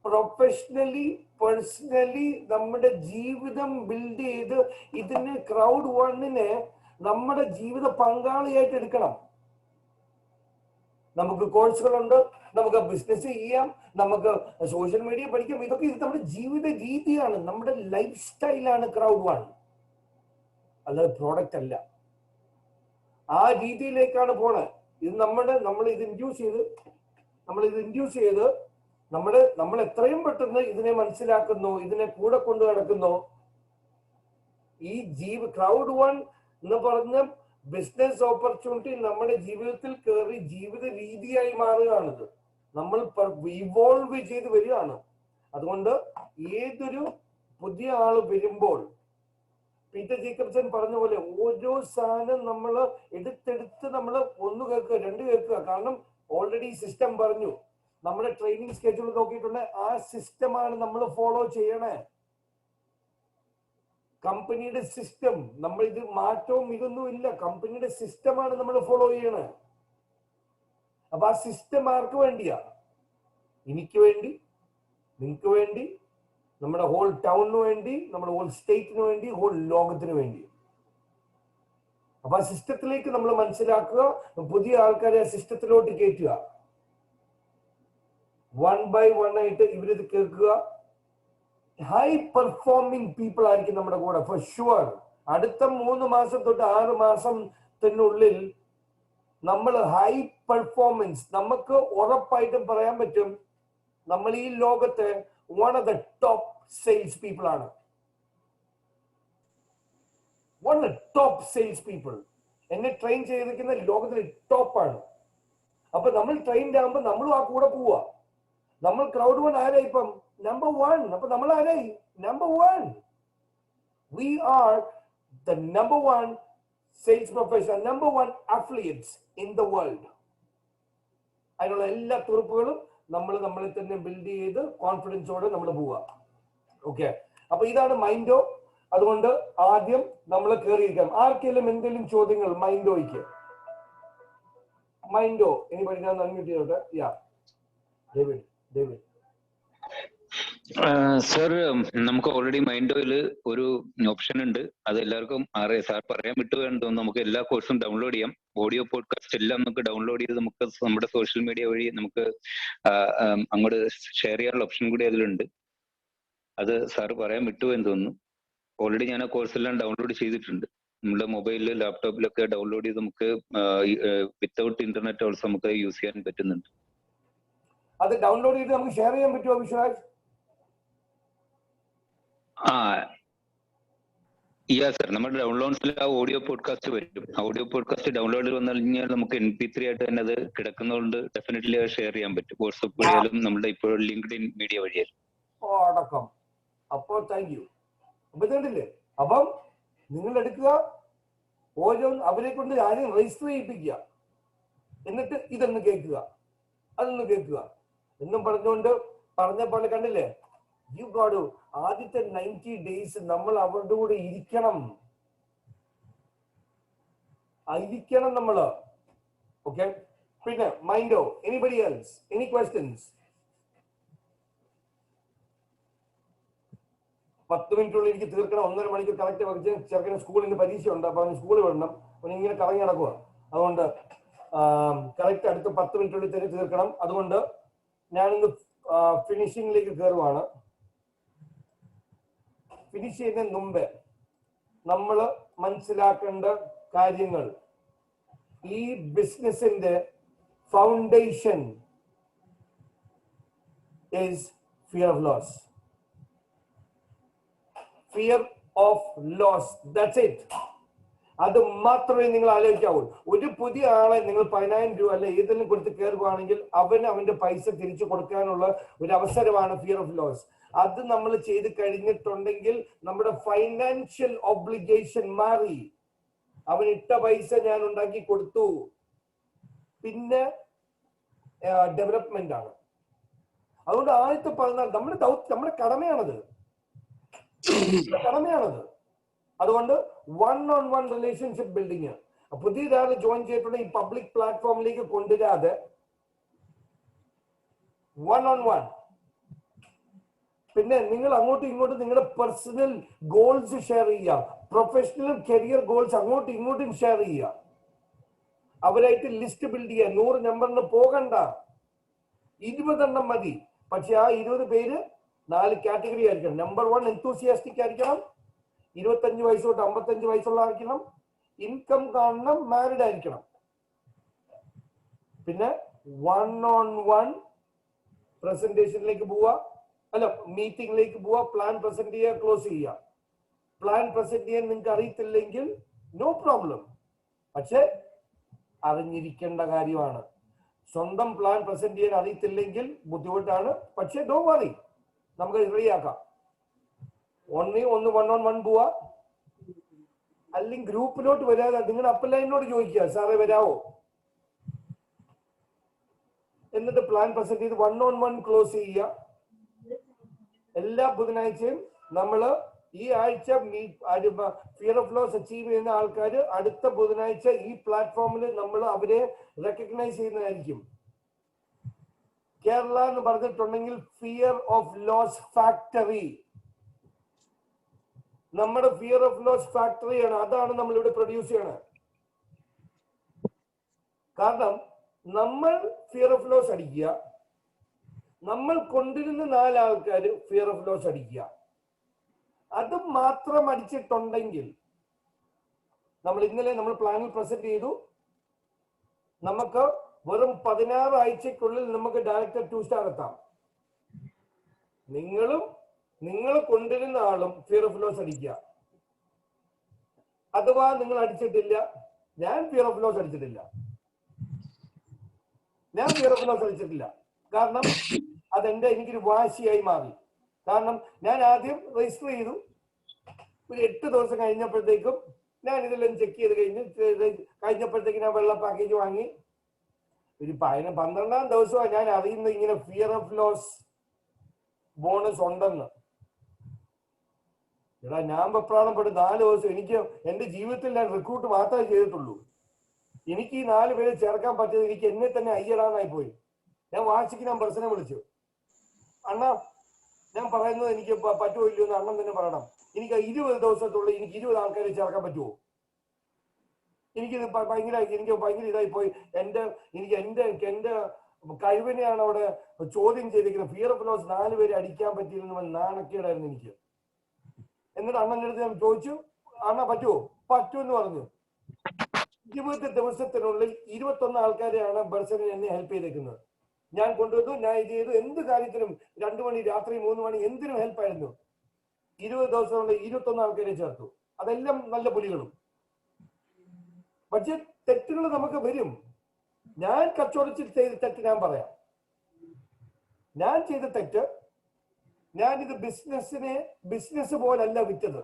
പ്രൊഫഷണലി പേഴ്സണലി നമ്മുടെ ജീവിതം ബിൽഡ് ചെയ്ത് ഇതിന് ക്രൗഡ് വണ്ണിനെ നമ്മുടെ ജീവിത പങ്കാളിയായിട്ട് എടുക്കണം. നമുക്ക് കോഴ്സുകളുണ്ട്, നമുക്ക് ബിസിനസ് ചെയ്യാം, നമുക്ക് സോഷ്യൽ മീഡിയ പഠിക്കാം. ഇതൊക്കെ ഇത് നമ്മുടെ ജീവിത രീതിയാണ്, നമ്മുടെ ലൈഫ് സ്റ്റൈലാണ് ക്രൗഡ് വൺ, അല്ലാതെ പ്രോഡക്റ്റ് അല്ല. ആ രീതിയിലേക്കാണ് പോണത്. ഇത് നമ്മൾ ഇത് ഇൻഡ്യൂസ് ചെയ്ത് നമ്മൾ എത്രയും പെട്ടെന്ന് ഇതിനെ മനസ്സിലാക്കുന്നു, ഇതിനെ കൂടെ കൊണ്ട് നടക്കുന്നു. ഈ ക്രൗഡ് വൺ എന്ന് പറഞ്ഞ ബിസിനസ് ഓപ്പർച്യൂണിറ്റി നമ്മുടെ ജീവിതത്തിൽ കയറി ജീവിത രീതിയായി മാറുകയാണിത്. നമ്മൾ ഇവോൾവ് ചെയ്ത് വരികയാണ്. അതുകൊണ്ട് ഏതൊരു പുതിയ ആള് വരുമ്പോൾ പീറ്റർ ജേക്കബ്സൺ പറഞ്ഞ പോലെ ഓരോ സാധനം നമ്മൾ എടുത്തെടുത്ത് നമ്മൾ ഒന്ന് കേൾക്കുക, രണ്ട് കേൾക്കുക. കാരണം ഓൾറെഡി സിസ്റ്റം പറഞ്ഞു, നമ്മുടെ ട്രെയിനിങ് സ്കെഡ്യൂൾ നോക്കിയിട്ടുണ്ട്, ആ സിസ്റ്റമാണ് നമ്മൾ ഫോളോ ചെയ്യണേ. കമ്പനിയുടെ സിസ്റ്റം, നമ്മൾ ഇത് മാറ്റവും ഇതൊന്നും ഇല്ല, കമ്പനിയുടെ സിസ്റ്റമാണ് നമ്മൾ ഫോളോ ചെയ്യണേ. അപ്പൊ ആ സിസ്റ്റം ആർക്ക് വേണ്ടിയാ? എനിക്ക് വേണ്ടി, നിങ്ങൾക്ക് വേണ്ടി, നമ്മുടെ ഹോൾ ടൗണിന് വേണ്ടി, നമ്മുടെ ഹോൾ സ്റ്റേറ്റിന് വേണ്ടി, ഹോൾ ലോകത്തിന് വേണ്ടി. അപ്പൊ ആ സിസ്റ്റത്തിലേക്ക് നമ്മൾ മനസ്സിലാക്കുക, പുതിയ ആൾക്കാരെ ആ സിസ്റ്റത്തിലോട്ട് കയറ്റുക. വൺ ബൈ വൺ ആയിട്ട് ഇവരിത് കേൾക്കുക. ഹൈ പെർഫോമിംഗ് പീപ്പിൾ ആയിരിക്കും നമ്മുടെ കൂടെ ഫോർ ഷുവർ. അടുത്ത 3 മാസം തൊട്ട് 6 മാസം വർഷത്തിനുള്ളിൽ നമ്മൾ ഹൈ പെർഫോമൻസ്, നമുക്ക് ഉറപ്പായിട്ടും പറയാൻ പറ്റും നമ്മൾ ഈ ലോകത്തെ one of the top sales people ആണ്. One of the top sales people. എന്നെ ട്രെയിൻ ചെയ്തിരിക്കുന്ന ലോകത്തിൽ ടോപ്പാണ്. അപ്പൊ നമ്മൾ ട്രെയിൻഡ് ആകുമ്പോൾ നമ്മളും ആ കൂടെ പോവുക. നമ്മൾ ക്രൗഡ് വൺ ആരായി? ഇപ്പം നമ്പർ 1. അപ്പൊ നമ്മൾ ആരായി? Number 1. We are the number 1 sales professional, number 1 affiliates in the world. അതിനുള്ള എല്ലാ തുറപ്പുകളും നമ്മളെ തന്നെ ബിൽഡ് ചെയ്ത് കോൺഫിഡൻസോടെ നമ്മൾ പോവുക. ഓക്കെ, അപ്പൊ ഇതാണ് മൈൻഡോ. അതുകൊണ്ട് ആദ്യം നമ്മൾ കയറിയിരിക്കാം. ആർക്കെങ്കിലും എന്തെങ്കിലും ചോദ്യങ്ങൾ മൈൻഡോയ്ക്ക്? മൈൻഡോ ഇനി പഠിക്കാൻ അൺമ്യൂട്ട് ചെയ്തോട്ടെ. യാ ഡേവിഡ്. സർ, നമുക്ക് ഓൾറെഡി മൈൻഡോയിൽ ഒരു ഓപ്ഷൻ ഉണ്ട്. അത് എല്ലാവർക്കും അറിയാം. സാർ പറയാൻ വിട്ടുപോയെന്ന് തോന്നുന്നു. നമുക്ക് എല്ലാ കോഴ്സും ഡൗൺലോഡ് ചെയ്യാം. ഓഡിയോ പോഡ്കാസ്റ്റ് എല്ലാം നമുക്ക് ഡൗൺലോഡ് ചെയ്ത് നമുക്ക് നമ്മുടെ സോഷ്യൽ മീഡിയ വഴി നമുക്ക് അങ്ങോട്ട് ഷെയർ ചെയ്യാനുള്ള ഓപ്ഷൻ കൂടി അതിലുണ്ട്. അത് സാർ പറയാൻ വിട്ടുപോയെന്ന് തോന്നുന്നു. ഓൾറെഡി ഞാൻ ആ കോഴ്സ് എല്ലാം ഡൗൺലോഡ് ചെയ്തിട്ടുണ്ട്. നമ്മുടെ മൊബൈലിൽ ലാപ്ടോപ്പിലൊക്കെ ഡൗൺലോഡ് ചെയ്ത് നമുക്ക് വിത്തൗട്ട് ഇന്റർനെറ്റ് ഓൾസോ നമുക്ക് യൂസ് ചെയ്യാൻ പറ്റുന്നുണ്ട്. അത് ഡൗൺലോഡ് ചെയ്ത് നമുക്ക് ഷെയർ ചെയ്യാൻ പറ്റുമോ വിശ്വരാജ്? സർ, നമ്മുടെ ഡൗൺലോഡ്സിൽ ആ ഓഡിയോ പോഡ്കാസ്റ്റ് വരും. ഓഡിയോ പോഡ്കാസ്റ്റ് ഡൗൺലോഡ് വന്നു കഴിഞ്ഞാൽ നമുക്ക് MP3 ആയിട്ട് തന്നെ അത് കിടക്കുന്നതുകൊണ്ട് ഡെഫിനറ്റ്ലി അത് ഷെയർ ചെയ്യാൻ പറ്റും. വാട്സ്ആപ്പ് വഴിയാലും നമ്മുടെ ഇപ്പോൾ ലിങ്ക്ഡ് മീഡിയ വഴിയാലും അടക്കം. അപ്പോ താങ്ക് യു. അപ്പൊ ഇതല്ലേ, അപ്പം നിങ്ങൾ എടുക്കുക, ഓരോ അവരെ കൊണ്ട് ആരെയും രജിസ്റ്റർ ചെയ്യിപ്പിക്കുക, എന്നിട്ട് ഇതൊന്ന് കേൾക്കുക, അതൊന്ന് കേൾക്കുക എന്നും പറഞ്ഞുകൊണ്ട് പറഞ്ഞ പോലെ കണ്ടില്ലേ, യു ഗോട്ട് ടു ആദ്യത്തെ 90 days നമ്മൾ അവരുടെ കൂടെ ഇരിക്കണം നമ്മള്. ഓക്കെ, പിന്നെ മൈൻഡോ, എനിബഡി എൽസ്, എനി ക്വസ്റ്റ്യൻസ്? 10 മിനിറ്റുള്ളിൽ എനിക്ക് തീർക്കണം. 1.5 മണിക്കൂർ കറക്റ്റ് വരച്ച് ചെറുക്കന് സ്കൂളിൽ നിന്ന് പരീക്ഷ ഉണ്ട്. അപ്പൊ അവന് സ്കൂളിൽ വിടണം. അവൻ ഇങ്ങനെ കറങ്ങി നടക്കുക. അതുകൊണ്ട് കറക്റ്റ് അടുത്ത 10 മിനിറ്റുള്ളിൽ തന്നെ തീർക്കണം. അതുകൊണ്ട് ഞാനിന്ന് ഫിനിഷിംഗിലേക്ക് കയറുവാണ്. ഫിനിഷ് ചെയ്യുന്നതിന് മുമ്പ് നമ്മൾ മനസ്സിലാക്കേണ്ട കാര്യങ്ങൾ, ഈ ബിസിനസിന്റെ foundation is fear of loss. Fear of loss, that's it. അത് മാത്രമേ നിങ്ങൾ ആലോചിക്കാവൂ. ഒരു പുതിയ ആളെ നിങ്ങൾ 10,000 രൂപ അല്ലെ ഏതെങ്കിലും കൊടുത്ത് കയറുകയാണെങ്കിൽ അവന്റെ പൈസ തിരിച്ചു കൊടുക്കാനുള്ള ഒരു അവസരമാണ് ഫിയർ ഓഫ് ലോസ്. അത് നമ്മൾ ചെയ്ത് കഴിഞ്ഞിട്ടുണ്ടെങ്കിൽ നമ്മുടെ ഫൈനാൻഷ്യൽ ഒബ്ലിഗേഷൻ മാറി. അവൻ ഇട്ട പൈസ ഞാൻ ഉണ്ടാക്കി കൊടുത്തു, പിന്നെ ഡെവലപ്മെന്റ് ആണ്. അതുകൊണ്ട് ആദ്യത്തെ പറഞ്ഞാൽ നമ്മുടെ കടമയാണത്. അതുകൊണ്ട് 1-on-1 റിലേഷൻഷിപ്പ് ബിൽഡിങ്. പുതിയതാണ് ജോയിൻ ചെയ്തിട്ടുള്ള ഈ പബ്ലിക് പ്ലാറ്റ്ഫോമിലേക്ക് കൊണ്ടുവരാതെ 1-on-1. പിന്നെ നിങ്ങൾ അങ്ങോട്ടും ഇങ്ങോട്ടും നിങ്ങളുടെ പേഴ്സണൽ ഗോൾസ് ഷെയർ ചെയ്യുക, പ്രൊഫഷണൽ കരിയർ ഗോൾസ് അങ്ങോട്ടും ഇങ്ങോട്ടും ഷെയർ ചെയ്യുക. അവരായിട്ട് ലിസ്റ്റ് ബിൽഡ് ചെയ്യുക. 100 നമ്പറിന് പോകണ്ട, 20 എണ്ണം മതി. പക്ഷെ ആ 20 പേര് 4 കാറ്റഗറി ആയിരിക്കണം. നമ്പർ 1 എന്തൂസിയാസ്റ്റിക് ആയിരിക്കണം, 25 വയസ്സ് തൊട്ട് 55 വയസ്സുള്ള ആയിരിക്കണം, ഇൻകം കാണണം, മാരിഡ് ആയിരിക്കണം. പിന്നെ 1-on-1 പ്രസന്റേഷനിലേക്ക് പോവുക, അല്ല മീറ്റിംഗിലേക്ക് പോവുക, പ്ലാൻ പ്രസന്റ് ചെയ്യുക, ക്ലോസ് ചെയ്യുക. പ്ലാൻ പ്രസന്റ് ചെയ്യാൻ നിങ്ങൾക്ക് അറിയത്തില്ലെങ്കിൽ നോ പ്രോബ്ലം, പക്ഷെ അറിഞ്ഞിരിക്കേണ്ട കാര്യമാണ്. സ്വന്തം പ്ലാൻ പ്രസന്റ് ചെയ്യാൻ അറിയത്തില്ലെങ്കിൽ ബുദ്ധിമുട്ടാണ്. പക്ഷെ ഡോ വറി, നമുക്ക് റെഡിയാക്കാം. ഒന്ന് 1-on-1 പോവാ, അല്ലെങ്കിൽ ഗ്രൂപ്പിലോട്ട് വരാതെ നിങ്ങളുടെ അപ്പലൈനോട് ചോദിക്കുക, സാറേ വരാവോ, എന്നിട്ട് പ്ലാൻ പ്രസന്റ് ചെയ്ത് 1-on-1 ക്ലോസ് ചെയ്യുക. എല്ലാ ബുധനാഴ്ചയും നമ്മള് ഈ ആഴ്ച ഫിയർ ഓഫ് ലോസ് അച്ചീവ് ചെയ്യുന്ന ആൾക്കാർ അടുത്ത ബുധനാഴ്ച ഈ പ്ലാറ്റ്ഫോമിൽ നമ്മൾ അവരെ റെക്കഗ്നൈസ് ചെയ്യുന്നതായിരിക്കും. കേരള എന്ന് പറഞ്ഞിട്ടുണ്ടെങ്കിൽ ഫിയർ ഓഫ് ലോസ് ഫാക്ടറി, നമ്മുടെ ഫിയർ ഓഫ് ലോസ് ഫാക്ടറിയാണ്. അതാണ് നമ്മൾ ഇവിടെ പ്രൊഡ്യൂസ് ചെയ്യണത്. കാരണം നമ്മൾ ഫിയർ ഓഫ് ലോസ് അടിക്കുക, നമ്മൾ കൊണ്ടിരുന്ന 4 ആൾക്കാർ ഫിയർ ഓഫ് ലോസ് അടിക്കുക. അത് മാത്രം അടിച്ചിട്ടുണ്ടെങ്കിൽ നമ്മൾ ഇന്നലെ നമ്മൾ പ്ലാനിൽ പ്രസന്റ് ചെയ്തു. നമുക്ക് വെറും 16 ആഴ്ചക്കുള്ളിൽ നമുക്ക് ഡയറക്ടർ 2 സ്റ്റാർ എത്താം. നിങ്ങൾ കൊണ്ടുവരുന്ന ആളും ഫിയർ ഓഫ് ലോസ് അടിക്കുക. അഥവാ നിങ്ങൾ അടിച്ചിട്ടില്ല, ഞാൻ ഫിയർ ഓഫ് ലോസ് അടിച്ചിട്ടില്ല. കാരണം എനിക്കൊരു വാശിയായി മാറി. കാരണം ഞാൻ ആദ്യം രജിസ്റ്റർ ചെയ്തു. ഒരു 8 ദിവസം കഴിഞ്ഞപ്പോഴത്തേക്കും ഞാൻ ഇതെല്ലാം ചെക്ക് ചെയ്ത് കഴിഞ്ഞപ്പോഴത്തേക്ക് ഞാൻ വെള്ള പാക്കേജ് വാങ്ങി. ഒരു 12ാം ദിവസമാണ് ഞാൻ അറിയുന്നത് ഇങ്ങനെ ഫിയർ ഓഫ് ലോസ് ബോണസ് ഉണ്ടെന്ന്. എടാ, ഞാൻ വെപ്രാളപ്പെട്ട് 4 ദിവസം എനിക്ക് എന്റെ ജീവിതത്തിൽ ഞാൻ റിക്രൂട്ട് മാത്രമേ ചെയ്തിട്ടുള്ളൂ. എനിക്ക് ഈ 4 പേരെ ചേർക്കാൻ പറ്റിയത് എനിക്ക് എന്നെ തന്നെ അയ്യടാന്നായി പോയി. ഞാൻ വാശിക്ക് ഞാൻ പേഴ്സണെ വിളിച്ചു. അണ്ണാ, ഞാൻ പറയുന്നത് എനിക്ക് പറ്റുമോ ഇല്ലയോ എന്ന് അണ്ണൻ തന്നെ പറയണം. എനിക്ക് 20 ദിവസത്തുള്ളിൽ എനിക്ക് 20 ആൾക്കാരെ ചേർക്കാൻ പറ്റുമോ? എനിക്ക് ഭയങ്കര ഇതായി പോയി. എന്റെ കഴിവിനെയാണ് അവിടെ ചോദ്യം ചെയ്തിരിക്കുന്നത്. ഫിയർ ഓഫ് ലോസ് 4 പേരെ അടിക്കാൻ പറ്റിയിരുന്ന നാണക്കേടായിരുന്നു എനിക്ക്. എന്നിട്ട് അണ്ണൻ്റെ അടുത്ത് ഞാൻ ചോദിച്ചു, അണ്ണാ പറ്റുമെന്ന് പറഞ്ഞു. 20 ദിവസത്തിനുള്ളിൽ 21 ആൾക്കാരെയാണ് ബർസനെ എന്നെ ഹെൽപ്പ് ചെയ്തേക്കുന്നത്. ഞാൻ കൊണ്ടുവന്നു, ഞാൻ ഇത് ചെയ്തു. എന്ത് കാര്യത്തിനും 2 മണി രാത്രി 3 മണി എന്തിനും ഹെൽപ്പായിരുന്നു. 20 ദിവസത്തിനുള്ളിൽ 21 ആൾക്കാരെ ചേർത്തു. അതെല്ലാം നല്ല പുലികളും. പക്ഷെ തെറ്റുകൾ നമുക്ക് വരും. ഞാൻ കച്ചവടത്തിൽ ചെയ്ത തെറ്റ് ഞാൻ പറയാം. ഞാൻ ചെയ്ത തെറ്റ്, ഞാനിത് ബിസിനസ് പോലല്ല വിറ്റത്.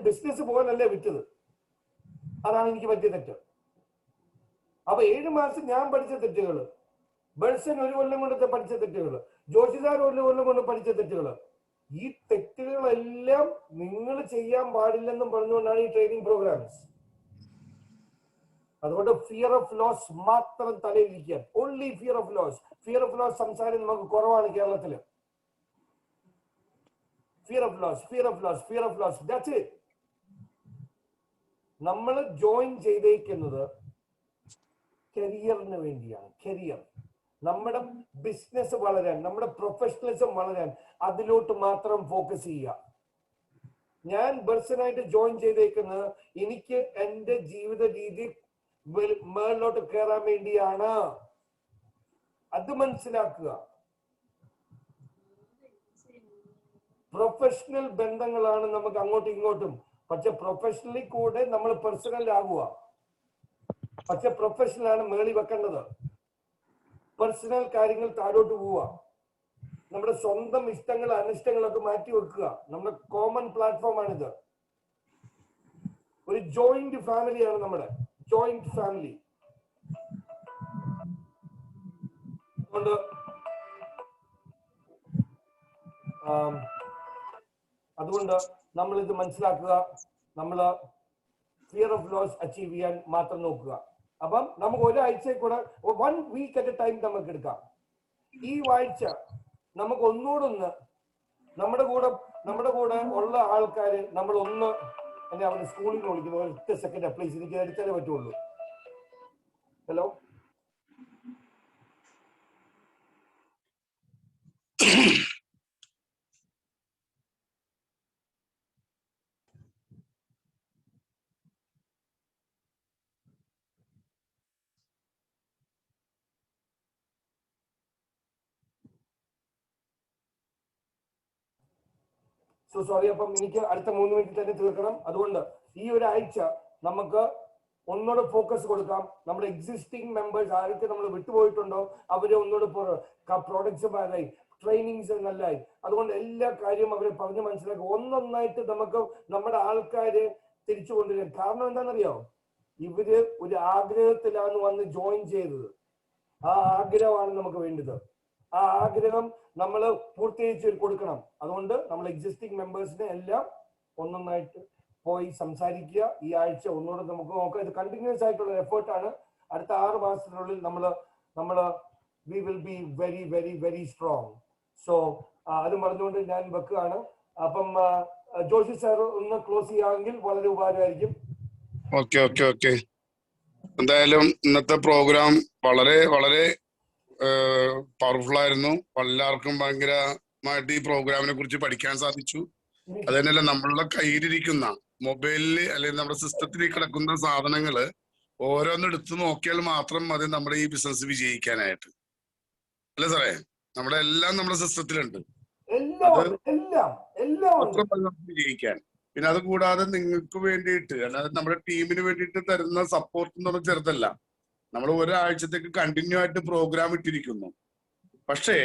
ബിസിനസ് പോലല്ല വിറ്റത്. അതാണ് എനിക്ക് പറ്റിയ തെറ്റ്. അപ്പൊ 7 മാസം ഞാൻ പഠിച്ച തെറ്റുകൾ, ബൾസൻ 1 കൊല്ലം കൊണ്ട് പഠിച്ച തെറ്റുകൾ, ജോഷിദാർ 1 കൊല്ലം കൊണ്ട് പഠിച്ച തെറ്റുകൾ, ഈ തെറ്റുകളെല്ലാം നിങ്ങൾ ചെയ്യാൻ പാടില്ലെന്നും പറഞ്ഞുകൊണ്ടാണ് ഈ ട്രെയിനിങ് പ്രോഗ്രാംസ്. അതുകൊണ്ട് ഫിയർ ഓഫ് ലോസ് മാത്രം തലയിലിരിക്കാൻ. Only fear of loss. Fear of loss സംസാരം നമുക്ക് കുറവാണ് കേരളത്തില്. Fear of loss that's it. നമ്മൾ ജോയിൻ ചെയ്തേക്കുന്നത് കരിയറിന് വേണ്ടിയാണ്. കരിയർ, നമ്മുടെ ബിസിനസ് വളരാൻ, നമ്മുടെ പ്രൊഫഷണലിസം വളരാൻ, അതിലോട്ട് മാത്രം ഫോക്കസ് ചെയ്യുക. ഞാൻ ബർസനായിട്ട് ജോയിൻ ചെയ്തേക്കുന്നത് എനിക്ക് എന്റെ ജീവിത രീതി മേളിലോട്ട് കയറാൻ വേണ്ടിയാണ്. അത് മനസ്സിലാക്കുക. പ്രൊഫഷണൽ ബന്ധങ്ങളാണ് നമുക്ക് അങ്ങോട്ടും ഇങ്ങോട്ടും. പക്ഷെ പ്രൊഫഷണലി കൂടെ നമ്മൾ പേഴ്സണൽ ആകുക. പക്ഷെ പ്രൊഫഷണലാണ് മേളി വെക്കേണ്ടത്. പേഴ്സണൽ കാര്യങ്ങൾ താഴോട്ട് പോവുക. നമ്മുടെ സ്വന്തം ഇഷ്ടങ്ങൾ അനിഷ്ടങ്ങളൊക്കെ മാറ്റി വെക്കുക. നമ്മുടെ കോമൺ പ്ലാറ്റ്ഫോം ആണിത്. ഒരു ജോയിന്റ് ഫാമിലിയാണ് നമ്മുടെ ജോയിന്റ് ഫാമിലി. അതുകൊണ്ട് നമ്മൾ ഇത് മനസ്സിലാക്കുക. നമ്മൾ ഫിയർ ഓഫ് ലോസ് അച്ചീവ് ചെയ്യാൻ മാത്രം നോക്കുക. അപ്പം നമുക്ക് ഒരാഴ്ച കൂടെ 1 വീക്ക് അറ്റ് എ ടൈം നമുക്ക് എടുക്കാം. ഈ ആഴ്ച നമുക്ക് ഒന്നുകൂടെ നമ്മുടെ കൂടെ ഉള്ള ആൾക്കാര് നമ്മൾ എന്നെ അവരുടെ സ്കൂളിൽ നിന്ന് വിളിക്കുന്നു. 1 സെക്കൻഡ് പ്ലീസ്, എനിക്ക് എടുത്താലേ പറ്റുള്ളൂ. Hello, sorry. അപ്പം എനിക്ക് അടുത്ത 3 മിനിറ്റ് തന്നെ തീർക്കണം. അതുകൊണ്ട് ഈ ഒരാഴ്ച നമുക്ക് ഒന്നുകൂടെ ഫോക്കസ് കൊടുക്കാം. നമ്മുടെ എക്സിസ്റ്റിംഗ് മെമ്പേഴ്സ് ആരൊക്കെ നമ്മൾ വിട്ടുപോയിട്ടുണ്ടോ അവരെ ഒന്നുകൂടെ പ്രോഡക്ട്സ് നല്ലായി, ട്രെയിനിങ്സ് നല്ലായി. അതുകൊണ്ട് എല്ലാ കാര്യവും അവരെ പറഞ്ഞ് മനസ്സിലാക്കുക. ഒന്നൊന്നായിട്ട് നമുക്ക് നമ്മുടെ ആൾക്കാരെ തിരിച്ചു കൊണ്ടുവരാം. കാരണം എന്താണെന്നറിയോ? ഇവര് ഒരു ആഗ്രഹത്തിലാണ് വന്ന് ജോയിൻ ചെയ്തത്. ആ ആഗ്രഹമാണ് നമുക്ക് വേണ്ടത്. ആ ആഗ്രഹം നമ്മൾ പൂർത്തീകരിച്ച് കൊടുക്കണം. അതുകൊണ്ട് നമ്മൾ എക്സിസ്റ്റിംഗ് മെമ്പേഴ്സിനെ എല്ലാം ഒന്നൊന്നായിട്ട് പോയി സംസാരിക്കുക. ഈ ആഴ്ച ഒന്നുകൂടെ നമുക്ക് നോക്കാം. ഇത് കണ്ടിന്യൂസ് ആയിട്ടുള്ള എഫേർട്ടാണ്. അടുത്ത 6 മാസത്തിനുള്ളിൽ നമ്മൾ we will be very very very strong. So അത് പറഞ്ഞുകൊണ്ട് ഞാൻ വെക്കുകയാണ്. അപ്പം ജോഷി സാർ ഒന്ന് ക്ലോസ് ചെയ്യാമെങ്കിൽ വളരെ ഉപകാരമായിരിക്കും. ഓക്കെ. എന്തായാലും ഇന്നത്തെ പ്രോഗ്രാം വളരെ വളരെ പവർഫുൾ ആയിരുന്നു. എല്ലാവർക്കും ഭയങ്കരമായിട്ട് ഈ പ്രോഗ്രാമിനെ കുറിച്ച് പഠിക്കാൻ സാധിച്ചു. അത് തന്നെയല്ല നമ്മളുടെ കയ്യിലിരിക്കുന്ന മൊബൈലില് അല്ലെങ്കിൽ നമ്മുടെ സിസ്റ്റത്തിൽ കിടക്കുന്ന സാധനങ്ങള് ഓരോന്നും എടുത്തു നോക്കിയാൽ മാത്രം മതി നമ്മുടെ ഈ ബിസിനസ് വിജയിക്കാനായിട്ട്. അല്ലേ സാറേ? നമ്മുടെ എല്ലാം നമ്മുടെ സിസ്റ്റത്തിലുണ്ട്, മാത്രം മതി നമുക്ക് വിജയിക്കാൻ. പിന്നെ അത് കൂടാതെ നിങ്ങൾക്ക് വേണ്ടിയിട്ട്, അല്ലാതെ നമ്മുടെ ടീമിന് വേണ്ടിയിട്ട് തരുന്ന സപ്പോർട്ട് എന്ന് പറഞ്ഞാൽ ചെറുതല്ല. നമ്മൾ ഒരാഴ്ചത്തേക്ക് കണ്ടിന്യൂ ആയിട്ട് പ്രോഗ്രാം ഇട്ടിരിക്കുന്നു. പക്ഷേ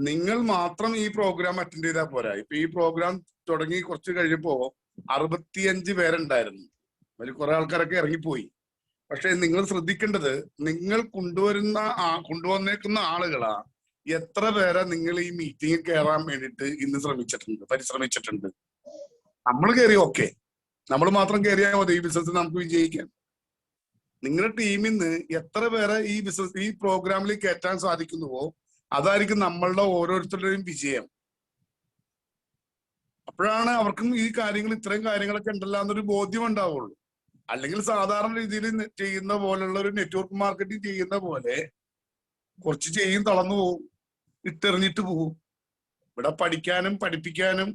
നിങ്ങൾ മാത്രം ഈ പ്രോഗ്രാം അറ്റൻഡ് ചെയ്താൽ പോരാ. ഇപ്പൊ ഈ പ്രോഗ്രാം തുടങ്ങി കുറച്ച് കഴിഞ്ഞപ്പോ 65 പേരുണ്ടായിരുന്നു. അതിൽ കുറെ ആൾക്കാരൊക്കെ ഇറങ്ങിപ്പോയി. പക്ഷെ നിങ്ങൾ ശ്രദ്ധിക്കേണ്ടത്, നിങ്ങൾ കൊണ്ടുവന്നേക്കുന്ന ആളുകളാ എത്ര പേരെ നിങ്ങൾ ഈ മീറ്റിംഗിൽ കയറാൻ വേണ്ടിയിട്ട് ഇന്ന് പരിശ്രമിച്ചിട്ടുണ്ട്. നമ്മൾ കയറി, ഓക്കെ, നമ്മൾ മാത്രം കയറിയാൽ മതി ഈ ബിസിനസ് നമുക്ക് വിജയിക്കാൻ. നിങ്ങളുടെ ടീമിൽ നിന്ന് എത്ര പേരെ ഈ ബിസിനസ് ഈ പ്രോഗ്രാമിൽ കയറ്റാൻ സാധിക്കുന്നുവോ അതായിരിക്കും നമ്മളുടെ ഓരോരുത്തരുടെയും വിജയം. അപ്പോഴാണ് അവർക്കും ഈ കാര്യങ്ങൾ, ഇത്രയും കാര്യങ്ങളൊക്കെ ഉണ്ടല്ലോ എന്നൊരു ബോധ്യം ഉണ്ടാവുള്ളൂ. അല്ലെങ്കിൽ സാധാരണ രീതിയിൽ ചെയ്യുന്ന പോലുള്ള ഒരു നെറ്റ്വർക്ക് മാർക്കറ്റിംഗ് ചെയ്യുന്ന പോലെ കുറച്ച് ചെയ്യും, തളർന്നു പോകും, ഇട്ടെറിഞ്ഞിട്ട് പോകും. ഇവിടെ പഠിക്കാനും പഠിപ്പിക്കാനും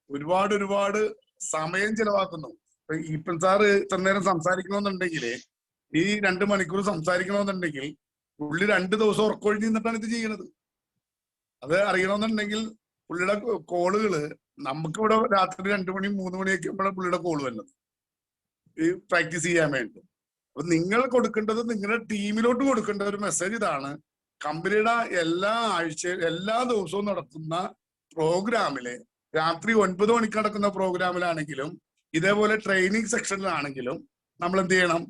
ഒരുപാട് സമയം ചെലവാക്കുന്നു. ഇപ്പം സാറ് ഇത്ര നേരം സംസാരിക്കണമെന്നുണ്ടെങ്കിൽ, ഈ 2 മണിക്കൂർ സംസാരിക്കണമെന്നുണ്ടെങ്കിൽ പുള്ളി 2 ദിവസം ഉറക്കൊഴിഞ്ഞ് നിന്നിട്ടാണ് ഇത് ചെയ്യണത്. അത് അറിയണമെന്നുണ്ടെങ്കിൽ പുള്ളിയുടെ കോളുകള് നമുക്കിവിടെ രാത്രി 2 മണി 3 മണിയൊക്കെ പുള്ളിയുടെ കോള് വരുന്നത് ഈ പ്രാക്ടീസ് ചെയ്യാൻ വേണ്ടി. അപ്പൊ നിങ്ങൾ കൊടുക്കേണ്ടത്, നിങ്ങളുടെ ടീമിലോട്ട് കൊടുക്കേണ്ട ഒരു മെസ്സേജ് ഇതാണ്: കമ്പനിയുടെ എല്ലാ ദിവസവും നടത്തുന്ന പ്രോഗ്രാമില്, രാത്രി 9 മണിക്ക് നടക്കുന്ന പ്രോഗ്രാമിലാണെങ്കിലും ഇതേപോലെ ട്രെയിനിങ് സെക്ഷനിലാണെങ്കിലും നമ്മൾ എന്ത് ചെയ്യണം?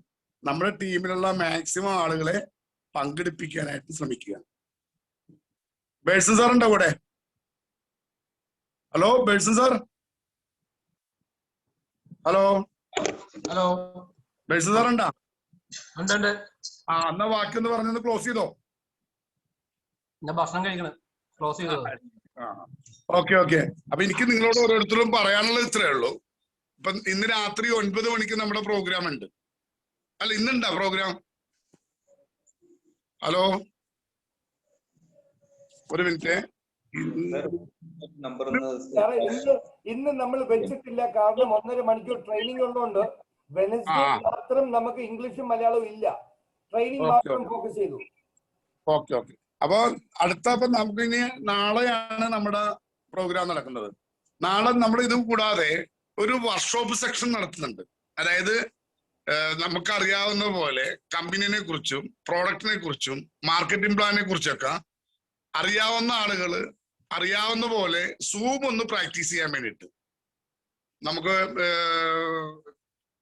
നമ്മുടെ ടീമിലുള്ള മാക്സിമം ആളുകളെ പങ്കെടുപ്പിക്കാനായിട്ട് ശ്രമിക്കുക. ബേഴ്സൺ സാർ ഉണ്ടോ കൂടെ? ഹലോ ബേഴ്സൺ സാർ, ഹലോ ബേഴ്സൺ സാർ ഉണ്ടോ? എന്നാ ബാക്കി ഒന്ന് പറഞ്ഞൊന്ന് ക്ലോസ് ചെയ്തോ. ഭക്ഷണം കഴിക്കണം, ക്ലോസ് ചെയ്തോ. ഓക്കെ. അപ്പൊ എനിക്ക് നിങ്ങളോട് ഓരോരുത്തരും പറയാനുള്ളത് ഇത്രയേ ഉള്ളൂ. ഇപ്പൊ ഇന്ന് രാത്രി 9 മണിക്ക് നമ്മുടെ പ്രോഗ്രാം ഉണ്ട്. അല്ല, ഇന്നുണ്ടാ പ്രോഗ്രാം? ഹലോ, ഒരു മിനിറ്റ്. ഇന്ന് നമ്മൾ വെച്ചിട്ടില്ല, കാരണം 1.5 മണിക്കൂർ ട്രെയിനിങ് ഉള്ളതുകൊണ്ട് വെനസ്ഡേ മാത്രം നമുക്ക് ഇംഗ്ലീഷും മലയാളവും ഇല്ല. ട്രെയിനിങ് മാത്രം ഫോക്കസ് ചെയ്തു. ഓക്കെ. അപ്പൊ അടുത്ത നമുക്ക് ഇനി നാളെയാണ് നമ്മുടെ പ്രോഗ്രാം നടക്കുന്നത്. നാളെ നമ്മൾ ഇത് കൂടാതെ ഒരു വർക്ക്ഷോപ്പ് സെക്ഷൻ നടത്തുന്നുണ്ട്. അതായത് നമുക്കറിയാവുന്ന പോലെ കമ്പനിയെ കുറിച്ചും പ്രോഡക്റ്റിനെ കുറിച്ചും മാർക്കറ്റിംഗ് പ്ലാനിനെ കുറിച്ചൊക്കെ അറിയാവുന്ന ആളുകള് അറിയാവുന്ന പോലെ സൂം ഒന്ന് പ്രാക്ടീസ് ചെയ്യാൻ വേണ്ടിയിട്ട്, നമുക്ക്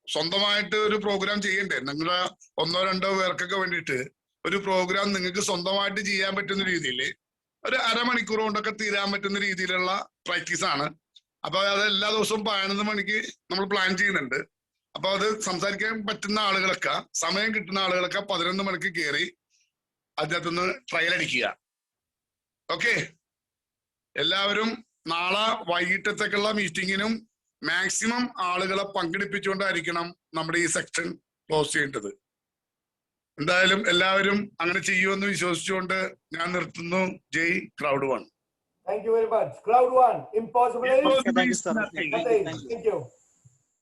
സ്വന്തമായിട്ട് ഒരു പ്രോഗ്രാം ചെയ്യണ്ടേ? നിങ്ങളുടെ 1-2 പേർക്കൊക്കെ വേണ്ടിയിട്ട് ഒരു പ്രോഗ്രാം നിങ്ങൾക്ക് സ്വന്തമായിട്ട് ചെയ്യാൻ പറ്റുന്ന രീതിയിൽ ഒരു അരമണിക്കൂർ കൊണ്ടൊക്കെ തീരാൻ പറ്റുന്ന രീതിയിലുള്ള പ്രാക്ടീസ് ആണ്. അപ്പൊ അത് എല്ലാ ദിവസവും 11 മണിക്ക് നമ്മൾ പ്ലാൻ ചെയ്യുന്നുണ്ട്. അപ്പൊ അത് സംസാരിക്കാൻ പറ്റുന്ന ആളുകളൊക്കെ, സമയം കിട്ടുന്ന ആളുകളൊക്കെ 11 മണിക്ക് കയറി അതിനകത്തുനിന്ന് ട്രയൽ അടിക്കുക. ഓക്കെ, എല്ലാവരും നാളെ വൈകിട്ടത്തേക്കുള്ള മീറ്റിങ്ങിനും മാക്സിമം ആളുകളെ പങ്കെടുപ്പിച്ചുകൊണ്ടായിരിക്കണം നമ്മുടെ ഈ സെക്ഷൻ ക്ലോസ് ചെയ്യേണ്ടത്. എന്തായാലും എല്ലാവരും അങ്ങനെ ചെയ്യുമെന്ന് വിശ്വസിച്ചുകൊണ്ട് ഞാൻ നിർത്തുന്നു. Jai Crowd One. Thank you very much. Crowd one. Impossible. Impossible. Thank you.